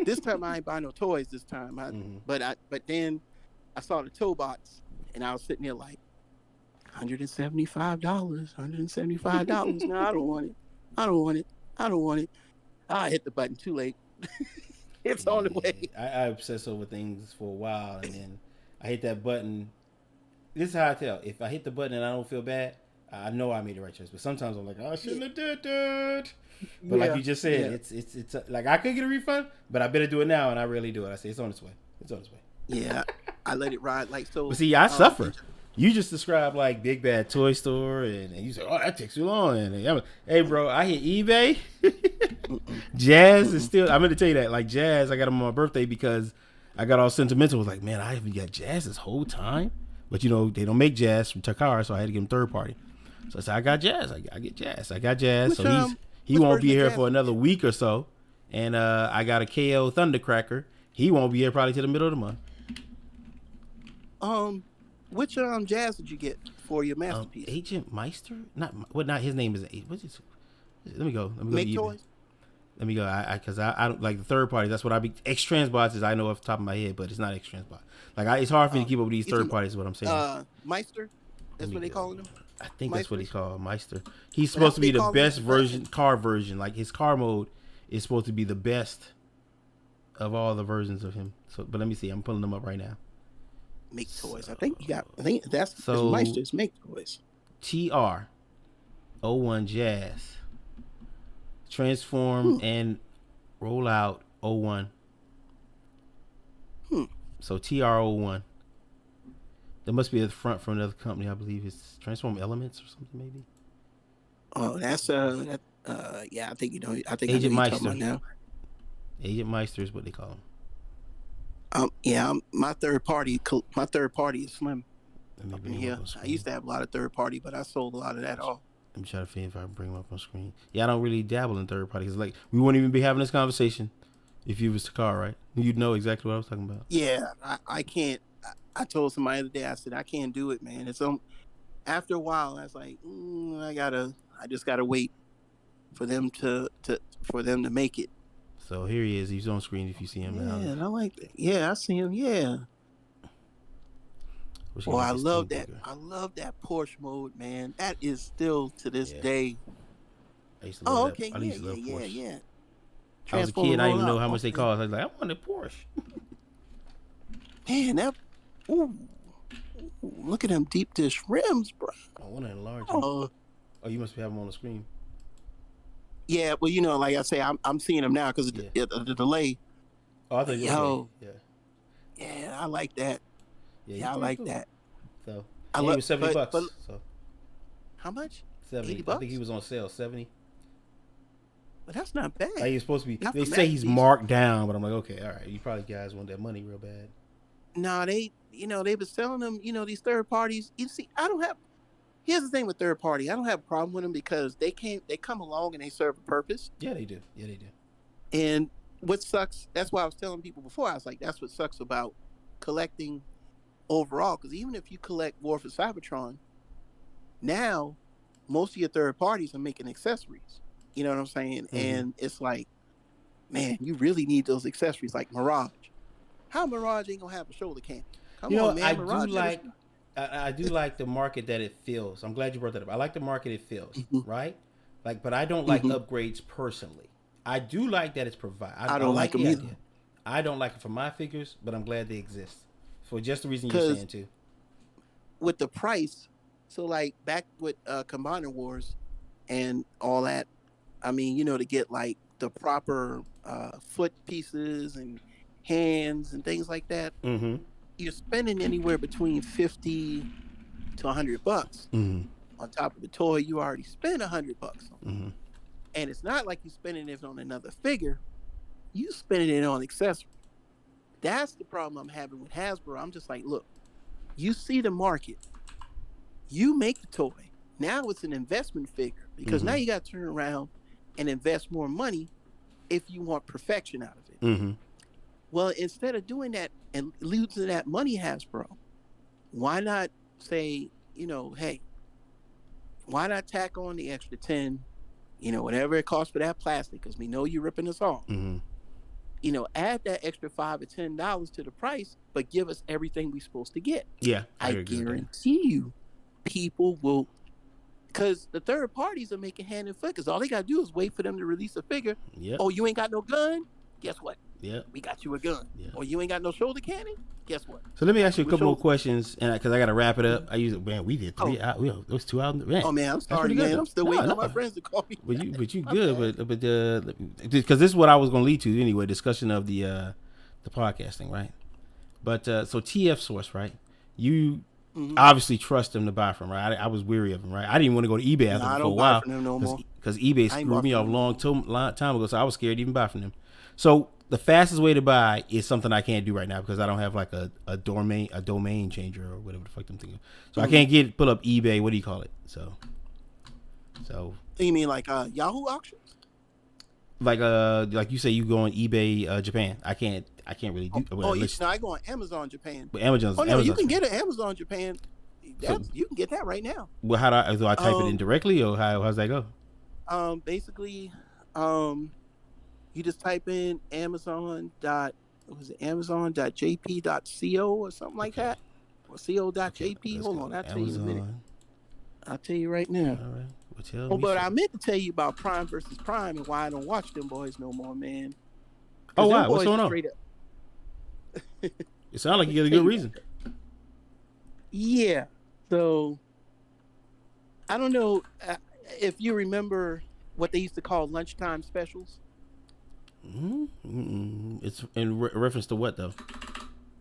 This time I ain't buy no toys this time. But then I saw the tow box and I was sitting there like, $175. No, I don't want it. I hit the button too late. It's on the way. I obsess over things for a while, and then I hit that button. This is how I tell. If I hit the button and I don't feel bad, I know I made the right choice. But sometimes I'm like, I shouldn't have did that. But like you just said, it's like I could get a refund, but I better do it now, and I rarely do it. I say it's on its way. Yeah, I let it ride like so. But see, I suffer. You just described like Big Bad Toy Store, and you said, "Oh, that takes too long." And hey, bro, I hit eBay. Jazz is still. I'm gonna tell you that. Like Jazz, I got them on my birthday because I got all sentimental. I was like, man, I haven't got Jazz this whole time. But they don't make Jazz from Takara, so I had to get him third party. So I said, I got Jazz. I get Jazz. I got Jazz. So he won't be here for another week or so. And I got a KO Thundercracker. He won't be here probably till the middle of the month. Which Jazz did you get for your masterpiece? Agent Meister? Not his name is. What's his? Let me go. Make toys. Let me go. Because I don't like the third party. That's what I be. X-Transbots is I know off the top of my head, but it's not X-Transbot. Like it's hard for me to keep up with these third parties. Is what I'm saying. Meister. That's what they call him. I think that's what he's called, Meister. He's supposed to be the best car version. Like his car mode is supposed to be the best of all the versions of him. So, but let me see. I'm pulling them up right now. Make toys. I think that's Meister's Make Toys. TR-01 Jazz. Transform and roll out 01. So TR-01. There must be a front from another company. I believe it's Transform Elements or something maybe. Oh, that's yeah. I think I think Agent Meister now. Agent Meister is what they call him. Yeah, my third party is Slim. Yeah, I used to have a lot of third party, but I sold a lot of that off. Let me try to see if I can bring them up on screen. Yeah, I don't really dabble in third party because like we wouldn't even be having this conversation if you was the car, right? You'd know exactly what I was talking about. Yeah, I can't. I told somebody the other day. I said I can't do it, man. It's after a while, I was like, I just gotta wait for them to make it. So here he is. He's on screen if you see him now. Yeah, I like that. Yeah, I see him. Yeah. Well, I love that. I love that Porsche mode, man. That is still to this day. I used to love that. I used to love Porsche. Yeah. I was a kid. I didn't even know how much they cost. I was like, I want a Porsche. Man, that. Ooh, look at them deep dish rims, bro. I want to enlarge them. Oh, you must have them on the screen. Yeah, well, like I say, I'm seeing them now because of the delay. Oh, I think yeah, I like that. Yeah, I like that. So he was $70. But, so how much? $70. I think he was on sale, $70. But that's not bad. Like he's supposed to be. They say he's marked down, but I'm like, okay, all right. You probably guys want that money real bad. No, they were selling them. These third parties. You see, here's the thing with third party. I don't have a problem with them because they come along and they serve a purpose. Yeah, they do. And what sucks, that's why I was telling people before, I was like, that's what sucks about collecting overall. Because even if you collect War for Cybertron, now most of your third parties are making accessories. You know what I'm saying? Mm-hmm. And it's like, man, you really need those accessories like Mirage. How Mirage ain't gonna have a shoulder cam? Come on, man. I do like the market that it fills. I'm glad you brought that up. I like the market it fills, right? Like, but I don't like upgrades personally. I do like that it's provided. I don't like them either. I don't like it for my figures, but I'm glad they exist for just the reason you're saying too. With the price, so like back with Combiner Wars and all that, I mean, to get like the proper foot pieces and hands and things like that, Mm-hmm. you're spending anywhere between $50 to $100 Mm-hmm. on top of the toy you already spent $100 on. Mm-hmm. And it's not like you're spending it on another figure, you spending it on accessories. That's the problem I'm having with Hasbro. I'm just like, look, you see the market, you make the toy. Now it's an investment figure because now you got to turn around and invest more money if you want perfection out of it. Mm-hmm. Well, instead of doing that and losing that money, Hasbro, why not say, hey, why not tack on the extra 10, whatever it costs for that plastic, because we know you're ripping us off. Mm-hmm. Add that extra $5 or $10 to the price, but give us everything we're supposed to get. Yeah, I guarantee you, people will, because the third parties are making hand and foot, because all they got to do is wait for them to release a figure. Yep. Oh, you ain't got no gun? Guess what? Yep. We got you a gun. Yep. Or you ain't got no shoulder cannon? Guess what? So let me ask you a couple more questions, and because I got to wrap it up. We did 3 hours. It was 2 hours. Man. Oh man, I'm sorry, man. I'm still waiting on my friends to call me. But you good. But because this is what I was going to lead to anyway. Discussion of the podcasting, right? But so TF Source, right? You obviously trust them to buy from, right? I was weary of them, right? I didn't want to go to eBay after for a while because eBay screwed me off long time ago, so I was scared to even buy from them. So the fastest way to buy is something I can't do right now because I don't have like a domain changer or whatever the fuck I'm thinking. So I can't pull up eBay. What do you call it? So you mean like Yahoo auctions? Like you say, you go on eBay Japan. I can't really do. I go on Amazon Japan. But Amazon's. You can get an Amazon Japan. You can get that right now. Well, do I type it in directly, or how's that go? Basically, you just type in amazon.jp.co or something like that, or co.jp. Hold on, I'll tell you in a minute. I'll tell you right now. All right. Well, but I meant to tell you about Prime versus Prime and why I don't watch them boys no more, man. Oh wow, what's going on? It sounds like you got a good reason. Yeah. So I don't know if you remember what they used to call lunchtime specials. It's in reference to what though?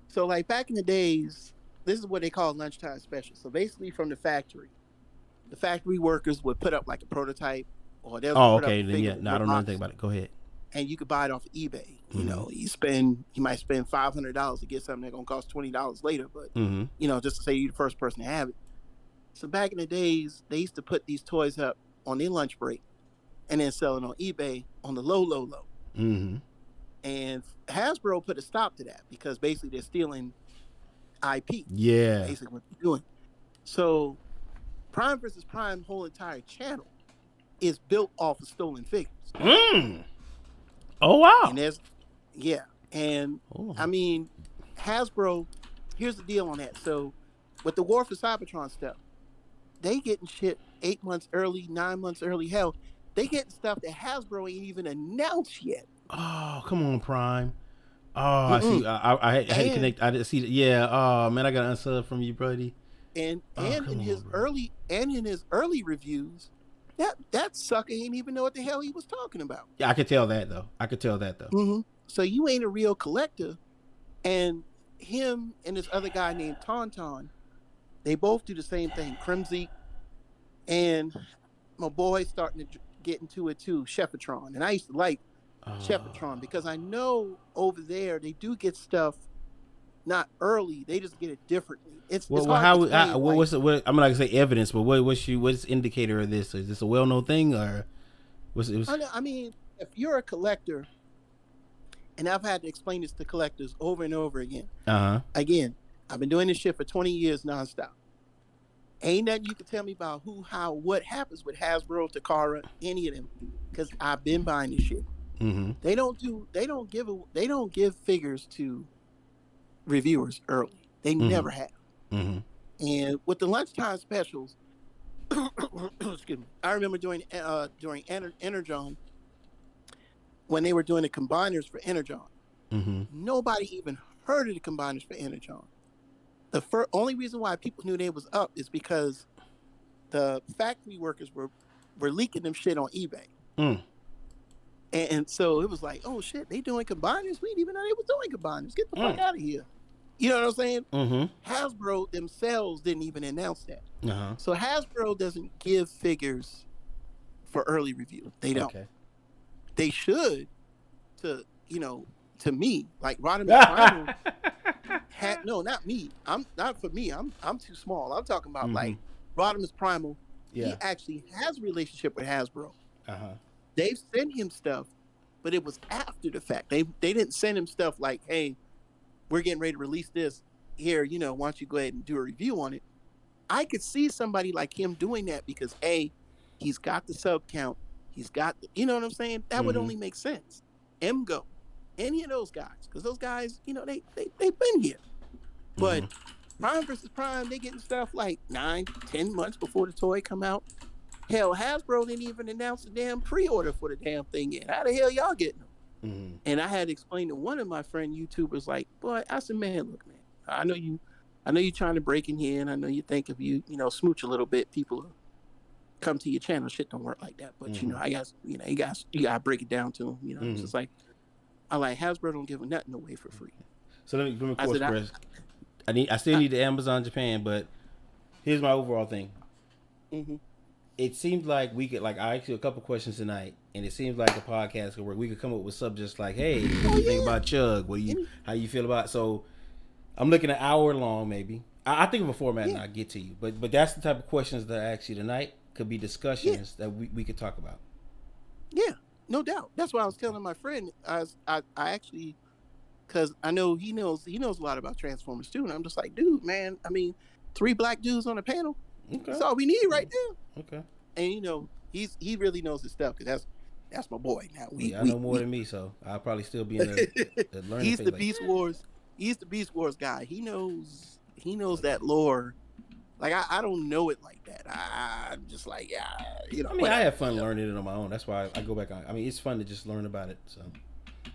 So like back in the days, this is what they call lunchtime specials. So basically from the factory workers would put up like a prototype, or they'll I don't know anything about it. Go ahead. And you could buy it off of eBay. Mm-hmm. You might spend $500 to get something that's gonna cost $20 later, but just to say you're the first person to have it. So back in the days, they used to put these toys up on their lunch break and then sell it on eBay on the low. Mm-hmm. And Hasbro put a stop to that because basically they're stealing IP. Yeah. Basically what they're doing. So Prime versus Prime whole entire channel is built off of stolen figures. Oh wow. And I mean, Hasbro, here's the deal on that. So with the War for Cybertron stuff, they getting shit 8 months early, 9 months early. Hell, they getting stuff that Hasbro ain't even announced yet. Oh, come on, Prime. Oh, I see. I had to connect. I didn't see that. Yeah. Oh man, I got an unsub from you, buddy. And in his early reviews, that sucker ain't even know what the hell he was talking about. Yeah, I could tell that though. Mm-hmm. So you ain't a real collector. And him and this other guy named Tauntaun, they both do the same thing, Crimzy. And my boy's starting to get into it too, Shephertron. And I used to like Shephertron because I know over there they do get stuff not early, they just get it differently. I'm not gonna say evidence, but what's indicator of this? Is this a well-known thing, or I mean, if you're a collector, and I've had to explain this to collectors over and over again. Again, I've been doing this shit for 20 years nonstop. Ain't nothing you can tell me about who, how, what happens with Hasbro, Takara, any of them, because I've been buying this shit. Mm-hmm. They don't give figures to reviewers early. They never have. Mm-hmm. And with the lunchtime specials, excuse me, I remember during Energon, when they were doing the combiners for Energon, nobody even heard of the combiners for Energon. The only reason why people knew they was up is because the factory workers were leaking them shit on eBay. And so it was like, oh shit, they doing combiners? We didn't even know they was doing combiners. Get the fuck out of here. You know what I'm saying? Mm-hmm. Hasbro themselves didn't even announce that. Uh-huh. So Hasbro doesn't give figures for early review. They don't. Okay. They should to, to me, like Rodimus Primal no, not me. I'm not for me. I'm too small. I'm talking about like Rodimus Primal. Yeah. He actually has a relationship with Hasbro. Uh-huh. They've sent him stuff, but it was after the fact. They didn't send him stuff like, hey, we're getting ready to release this. Here, why don't you go ahead and do a review on it? I could see somebody like him doing that because he's got the sub count. He's got, you know what I'm saying? That would only make sense. MGO, any of those guys, because those guys, they've been here. But Prime versus Prime, they getting stuff like 9-10 months before the toy come out. Hell, Hasbro didn't even announce a damn pre-order for the damn thing yet. How the hell y'all getting them? And I had to explain to one of my friend YouTubers, like, boy, I said, man, look, man, I know you're trying to break in here, and I know you think if you, smooch a little bit, people will come to your channel. Shit don't work like that. But I guess, you gotta break it down to them. It's just like, I like Hasbro don't give nothing away for free. So let me course correct. I still need the Amazon Japan, but here's my overall thing. It seems like we could, I asked you a couple questions tonight, and it seems like a podcast could work. We could come up with subjects like, hey, what do you think about Chug? How you feel about it? So I'm looking at hour long, maybe. I think of a format and I'll get to you. But that's the type of questions that I ask you tonight. Could be discussions that we could talk about. Yeah, no doubt. That's why I was telling my friend. I actually, because I know he knows a lot about Transformers too, and I'm just like, dude, man. I mean, 3 black dudes on a panel. Okay. That's all we need right there. Okay. And he really knows his stuff because that's my boy. Now I know more than me, so I'll probably still be in the learning. He's the Beast Wars. He's the Beast Wars guy. He knows that lore. Like I don't know it like that. I'm just like, I mean, I have fun learning it on my own. That's why I go back on. I mean, it's fun to just learn about it. So,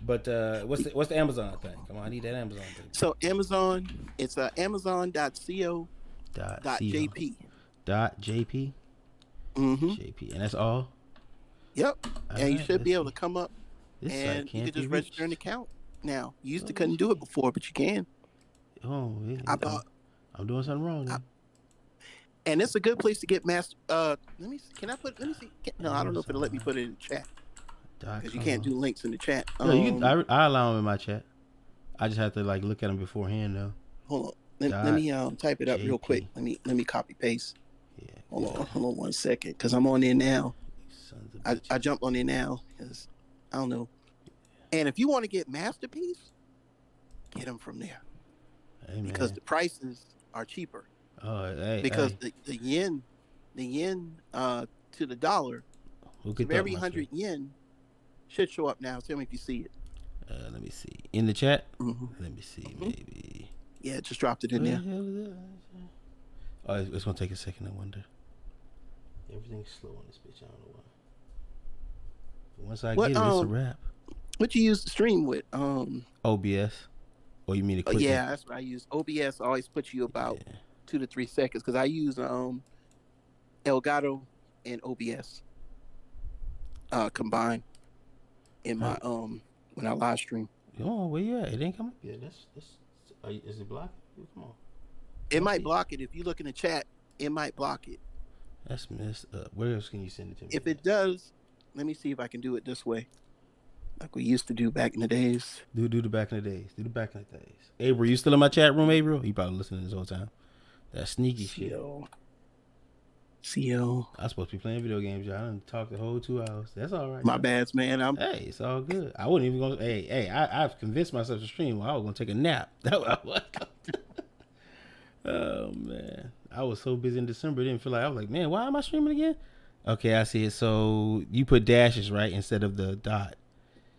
but what's the Amazon thing? Come on, I need that Amazon thing. So Amazon, it's amazon.co.jp. .jp. JP, and that's all. Yep. And you should be able to come up and you can just register an account. Now, you used to couldn't do it before, but you can. Oh, yeah. I'm doing something wrong. And it's a good place to get master. Let me see. No, I don't know if it'll let me put it in the chat because you can't do links in the chat. No, I allow them in my chat. I just have to look at them beforehand though. Hold on. Let me type it up real quick. Let me copy paste. Yeah. Hold on 1 second, because I'm on there now. I jump on there now because I don't know. And if you want to get Masterpiece, get them from there. Hey, because the prices are cheaper. Because the yen to the dollar, for every 100 yen should show up now. Tell me if you see it. Let me see in the chat. Let me see, maybe. Yeah, just dropped it in there. Oh, it's gonna take a second. I wonder. Everything's slow on this bitch. I don't know why. But once I get it, it's a wrap. What you use to stream with? OBS. Or you mean equipment? Yeah, that's what I use. OBS always puts you about 2 to 3 seconds because I use Elgato and OBS combined in my when I live stream. Oh, where you at? It ain't coming up yet. Is it blocked? Come on. It might block it. If you look in the chat, it might block it. That's messed up. Where else can you send it to me? If it does, let me see if I can do it this way. Like we used to do back in the days. Do the back in the days. April, you still in my chat room, April? You probably listening this whole time. That sneaky shit. CO. I was supposed to be playing video games, y'all. I done talked the whole 2 hours. That's all right. My bad, man. Hey, it's all good. I wasn't even going to... I've convinced myself to stream while I was going to take a nap. That's what I was. Oh, man. I was so busy in December, I was like, man, why am I streaming again? Okay, I see it. So you put dashes, right, instead of the dot.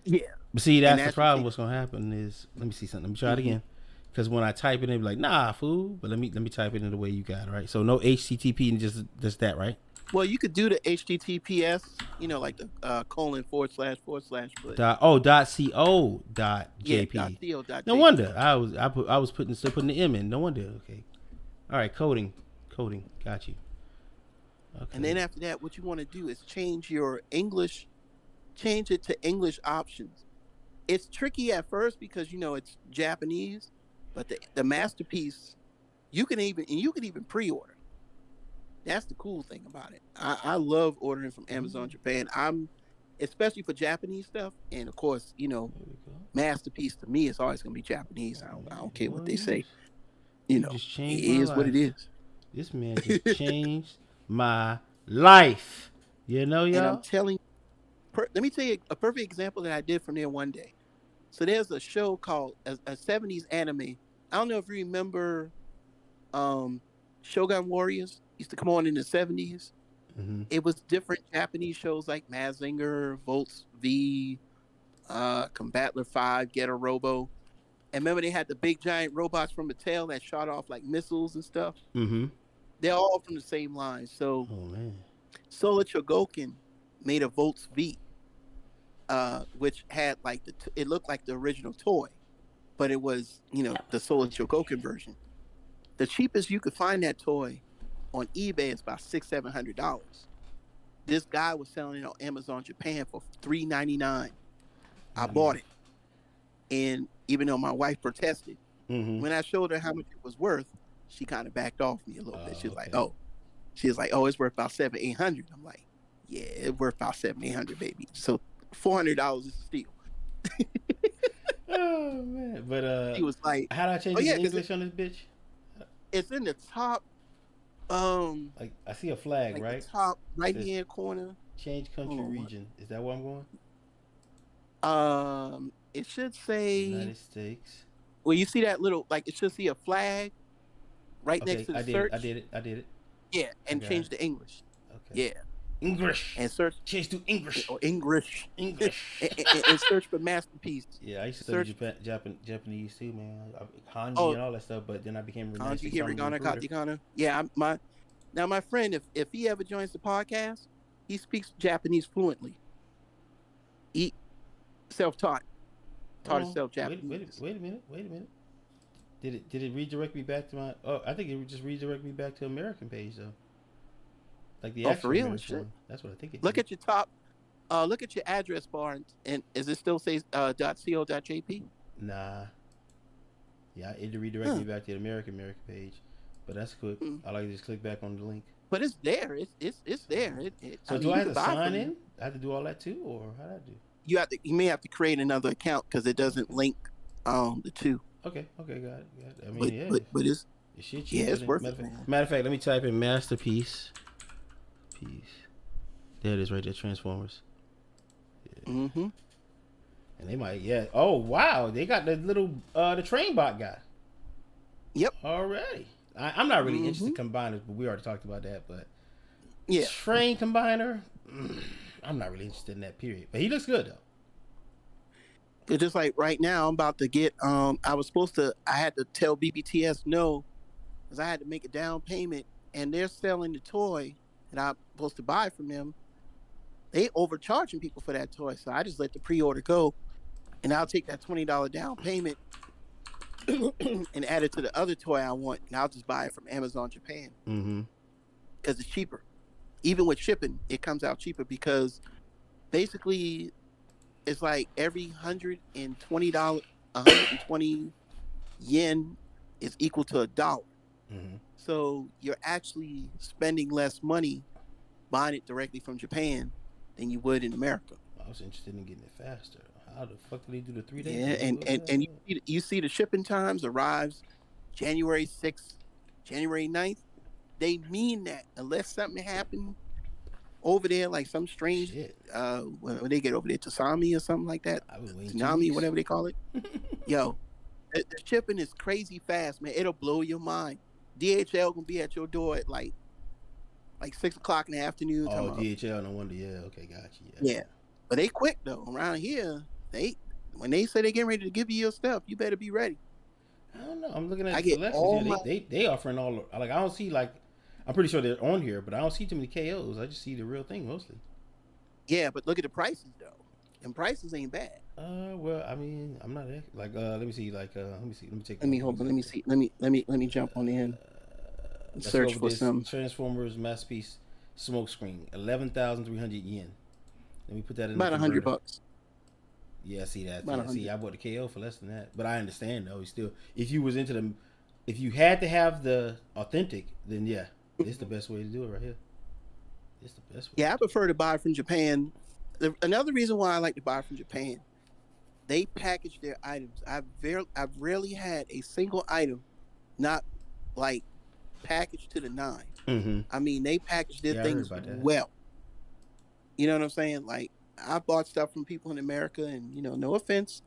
Yeah. But see, that's the problem. What's going to happen is... Let me see something. Let me try it again. Because when I type it in, be like, nah, fool. But let me type it in the way you got it, right? So no HTTP and just that, right? Well, you could do the HTTPS, like the : / / but .co.jp. .co.jp. No wonder I was still putting the M in. No wonder. Okay. All right, coding. Got you. Okay. And then after that, what you want to do is change your English change it to English options. It's tricky at first because it's Japanese, but the masterpiece you can even pre-order. That's the cool thing about it. I love ordering from Amazon Japan. I'm especially for Japanese stuff, and of course, There we go. masterpiece to me is always gonna be Japanese. Oh, I man. don't care what Boy, they say. you It just changed my is what it life. is. This man just changed my life. And I'm y'all? telling let me tell you a perfect example that I did from there one day. So there's a show called a 70s anime. I don't know if you remember Shogun Warriors used to come on in the 70s. Mm-hmm. It was different Japanese shows like Mazinger, Volts V, Combattler 5, Getter Robo. And remember they had the big giant robots from Mattel that shot off like missiles and stuff? Mm-hmm. They're all from the same line. So Oh, man. Solar Chogokin made a Volts V, which had like it looked like the original toy, but it was the Solar Chogokin version. The cheapest you could find that toy on eBay is about $600-700. This guy was selling it on Amazon Japan for $399. I bought it, and even though my wife protested, when I showed her how much it was worth, she kind of backed off me a little bit. She was like, "Oh," it's worth about $700-800. I'm like, "Yeah, it's worth about $700-800, baby." So $400 is a steal. Oh, man. But He was like, how do I change it to English on this bitch? It's in the top. Like I see a flag, like right? the top right hand corner. Change country region. Is that where I'm going? It should say United States. Well, you see that little it should see a flag right next to the search. I did it. Yeah, and change to English. Okay. Yeah. English. And search. Change to English. Or English. English. and search for masterpiece. Yeah, I used to study Japanese too, man. Kanji and all that stuff, but then I became Kanji, hiragana, katakana. Yeah, my friend, if he ever joins the podcast, he speaks Japanese fluently. He self-taught. Taught himself Japanese. Wait a minute. Did it redirect me back to my? Oh, I think it would just redirect me back to American page though. Like the actual for real? American one. That's what I think it. Look at your top. Look at your address bar, and is it still say .co.jp? Nah. Yeah, it redirected me back to the American page, but that's quick. I like to just click back on the link. But it's there. It's there. So do I have to sign in? I have to do all that too, or how do I do? You may have to create another account because it doesn't link the two. Okay, got it. I mean, but it's shit cheap. Yeah, it's worth it. Matter of fact, let me type in masterpiece. There it is, right there. Transformers. Yeah. Mm-hmm. And they might, Oh wow, they got the little the train bot guy. Yep. Already. I'm not really interested in combiners, but we already talked about that. But yeah, train combiner. I'm not really interested in that period. But he looks good though. It's just like right now I'm about to get I had to tell BBTS no because I had to make a down payment and they're selling the toy that I'm supposed to buy from them. They overcharging people for that toy, so I just let the pre-order go and I'll take that $20 down payment and add it to the other toy I want, and I'll just buy it from Amazon Japan because it's cheaper. Even with shipping, it comes out cheaper because basically it's like every $120 yen is equal to $1. So you're actually spending less money buying it directly from Japan than you would in America. I was interested in getting it faster. How the fuck do they do the 3 days? Yeah, and you see the shipping times arrives January 6th, January 9th. They mean that unless something happened over there, like some strange, when they get over there, tsunami or something like that, tsunami, whatever they call it. Yo, the shipping is crazy fast, man. It'll blow your mind. DHL gonna be at your door at like 6 o'clock in the afternoon. Oh, DHL, no wonder. Yeah, okay, got you. Yeah, but they quick though. Around here, when they say they're getting ready to give you your stuff, you better be ready. I don't know. I'm looking at the selections here. They offering all like I don't see like I'm pretty sure they're on here, but I don't see too many KOs. I just see the real thing mostly. Yeah, but look at the prices though, and prices ain't bad. Well, I mean, I'm not like let me see. Like let me see. Let me take. Let me hold on. Let me see. Let me jump on in. Search for some Transformers masterpiece smoke screen, 11,300 yen. Let me put that in About the $100. converter. Yeah, see that. About Yeah, 100. see, I bought the KO for less than that, but I understand though. Still, if you was into them, if you had to have the authentic, then yeah, it's the best way to do it right here. It's the best way. Yeah, I prefer to buy from Japan. Another reason why I like to buy from Japan, they package their items. I've rarely had a single item not like packaged to the nine. Mm-hmm. I mean, they package their Yeah, things well. You know what I'm saying? Like, I bought stuff from people in America, and no offense,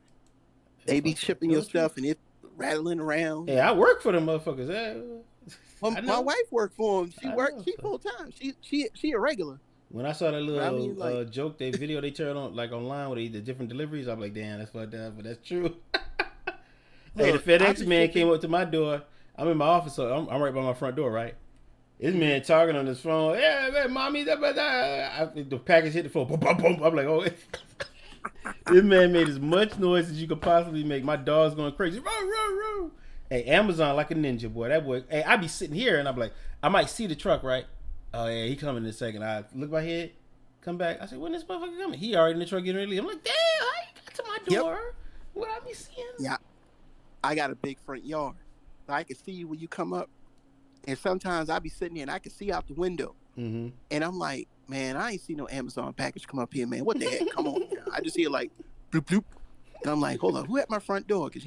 they be shipping your stuff and it's rattling around. Hey, I work for them motherfuckers. Well, my wife worked for them. She worked. She full time. She a regular. When I saw that little joke, video they turned on like online with the different deliveries, I'm like, damn, that's fucked up, but that's true. Hey, the FedEx man came up to my door. I'm in my office, so I'm right by my front door, right? This man talking on his phone. Yeah, man, mommy, the package hit the floor. Boom, boom, boom. I'm like, oh. This man made as much noise as you could possibly make. My dog's going crazy. Row, row, row. Hey, Amazon like a ninja, boy. That boy. Hey, I be sitting here and I'm like, I might see the truck, right? Oh yeah, he coming in a second. I look my head, come back. I said, when this motherfucker coming? He already in the truck getting ready. I'm like, damn, how you got to my door? Yep. What I be seeing? Yeah, I got a big front yard. So I can see you when you come up. And sometimes I be sitting there and I can see out the window. Mm-hmm. And I'm like, man, I ain't see no Amazon package come up here, man. What the heck? Come on. I just hear like, bloop, bloop. And I'm like, hold on, who at my front door? Because,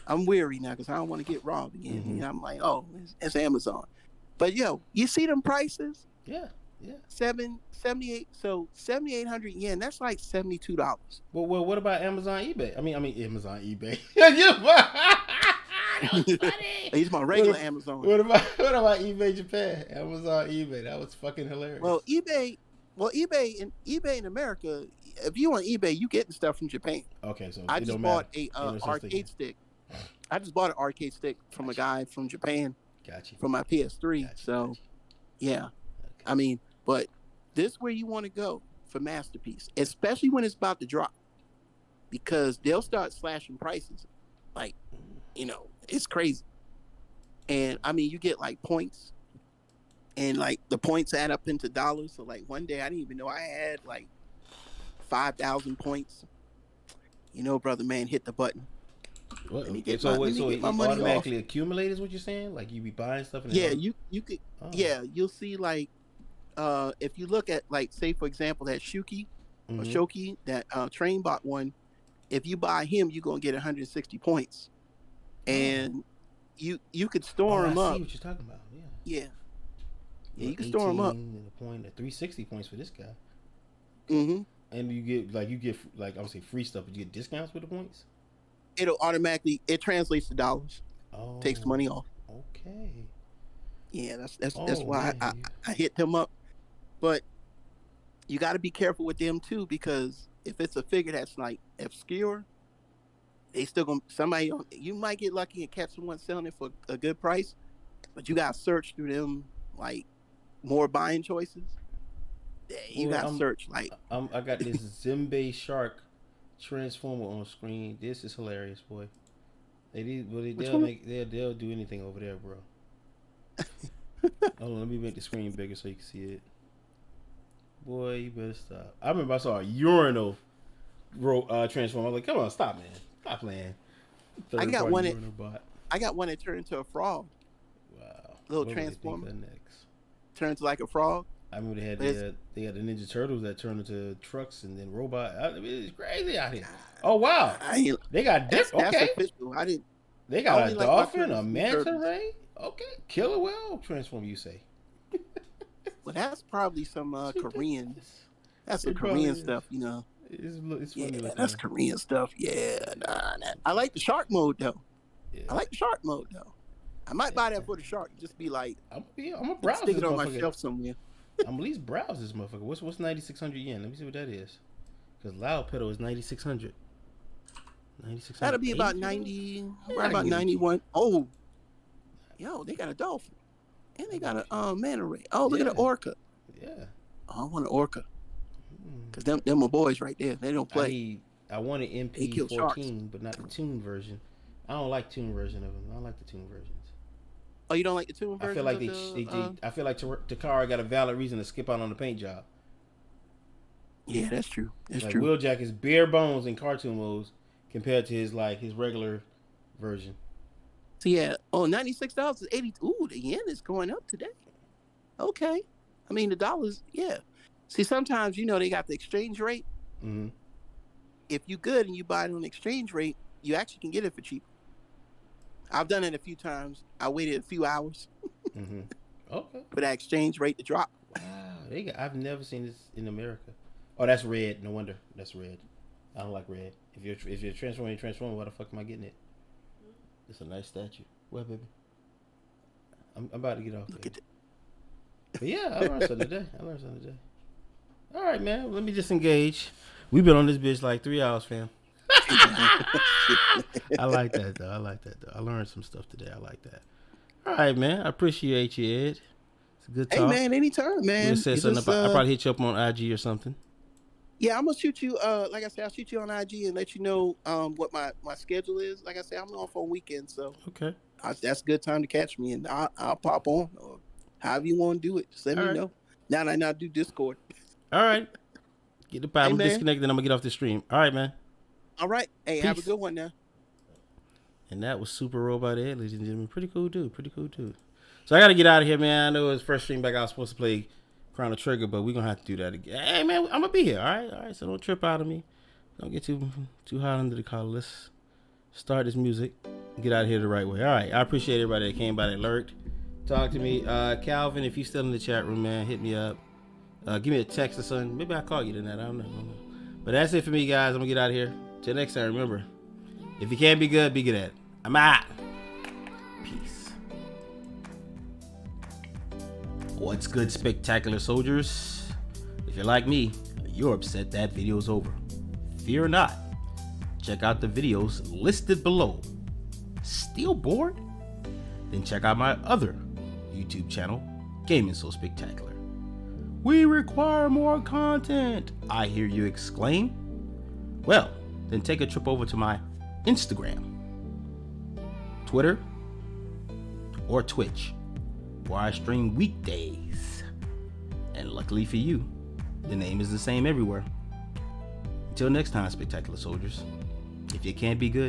I'm weary now because I don't want to get robbed again. Mm-hmm. And I'm like, oh, it's Amazon. But, you see them prices? Yeah. 78. So 7,800 yen. That's like $72. Well, what about Amazon eBay? I mean Amazon eBay. That was funny. He's my regular Amazon. What about eBay Japan? Amazon eBay. That was fucking hilarious. Well, eBay in America. If you on eBay, you getting stuff from Japan. Okay, so I just bought a arcade stick. I just bought an arcade stick from a guy from Japan. Gotcha. From my PS3. Yeah. Okay. I mean, but this is where you want to go for Masterpiece, especially when it's about to drop, because they'll start slashing prices. Like, it's crazy. And I mean, you get like points, and like the points add up into dollars. So like one day I didn't even know I had like 5,000 points. Brother man, hit the button. What? So it automatically accumulate is what you're saying? Like you be buying stuff? You could. Oh. Yeah, you'll see like if you look at like, say for example, that Shuki or Shoki, that Trainbot one. If you buy him, you're gonna get 160 points, and you could store him up. I see what you're talking about. Yeah. You can store him up. The point at 360 points for this guy. Mm-hmm. And you get like I would say free stuff, but you get discounts with the points. It'll automatically translates to dollars. Oh, takes the money off. Okay. Yeah, that's why I hit them up. But you got to be careful with them too, because if it's a figure that's like obscure, they still gonna you might get lucky and catch someone selling it for a good price, but you got to search through them like more buying choices. You got to search like. I got this Zimbe Shark Transformer on screen. This is hilarious, boy. They'll do anything over there, bro. Hold on, let me make the screen bigger so you can see it. Boy, you better stop. I remember I saw a urinal transformer. I was like, come on, stop, man. Stop playing. I got one that turned into a frog. Wow. Little transformer. Turned into like a frog. I remember they had the Ninja Turtles that turned into trucks and then robot. It's crazy out here. Oh wow, they got different. Okay, I didn't. They got a dolphin, a manta ray. Okay, killer whale transform. You say? Well, that's probably some Korean. That's some Korean stuff, It's funny. Yeah, that's Korean stuff. Yeah, I like the shark mode though. Yeah. I might buy that for the shark. Just be like, I'm gonna browse. Stick it on my shelf somewhere. I'm at least browse this motherfucker. What's 9,600 yen? Let me see what that is. Because Loud Pedal is 9,600. 9,600. That'll be about 90. Right about 91. Oh, they got a dolphin, and they got a manta ray. Oh, look at an orca. Yeah. Oh, I want an orca. Cause them my boys right there. They don't play. I want an MP14, but not the tune version. I don't like tune version of them. I like the tune versions. Oh, you don't like the tune version? I feel like Takara got a valid reason to skip out on the paint job. Yeah, that's true. That's Like true. Wheeljack is bare bones in cartoon modes compared to his regular version. So yeah, oh, $96 is 80. Ooh, the yen is going up today. Okay. I mean, the dollars, yeah. See, sometimes, they got the exchange rate. Mm-hmm. If you good and you buy it on the exchange rate, you actually can get it for cheap. I've done it a few times. I waited a few hours Mm-hmm. Okay. for that exchange rate to drop. Wow. I've never seen this in America. Oh, that's red. No wonder. That's red. I don't like red. If you're transforming, why the fuck am I getting it? It's a nice statue. What, baby? I'm about to get off. Look at that. But yeah, I learned something today. All right, man. Let me just engage. We've been on this bitch like 3 hours, fam. I like that though. I learned some stuff today. I like that. All right, man. I appreciate you, Ed. It's a good talk. Hey, man, anytime, man. I'll probably hit you up on IG or something. Yeah, I'm gonna shoot you. Like I said, I'll shoot you on IG and let you know what my schedule is. Like I said, I'm off on weekends, so okay, that's a good time to catch me, and I'll pop on or however you want to do it. Just let me know. Now I now do Discord. All right, get the power. I'm disconnected. I'm gonna get off the stream. All right, man. All right. Hey, Peace. have a good one now. And that was Super Robot Ed, ladies and gentlemen. Pretty cool dude. So I gotta get out of here, man. I know it's first stream back. I was supposed to play Chrono Trigger, but we're gonna have to do that again. Hey, man, I'm gonna be here. All right. So don't trip out on me. Don't get too hot under the collar. Let's start this music and get out of here the right way. All right. I appreciate everybody that came by, that lurked, talk to me. Calvin, if you still in the chat room, man, hit me up. Give me a text or something. Maybe I'll call you tonight. I don't know. But that's it for me, guys. I'm gonna get out of here. Till next time, remember, if you can't be good, be good at it. I'm out. Peace. What's good, spectacular soldiers? If you're like me, you're upset that video's over. Fear not. Check out the videos listed below. Still bored? Then check out my other YouTube channel, Gaming So Spectacular. We require more content, I hear you exclaim. Well, then take a trip over to my Instagram, Twitter, or Twitch, where I stream weekdays. And luckily for you, the name is the same everywhere. Until next time, spectacular soldiers, if you can't be good,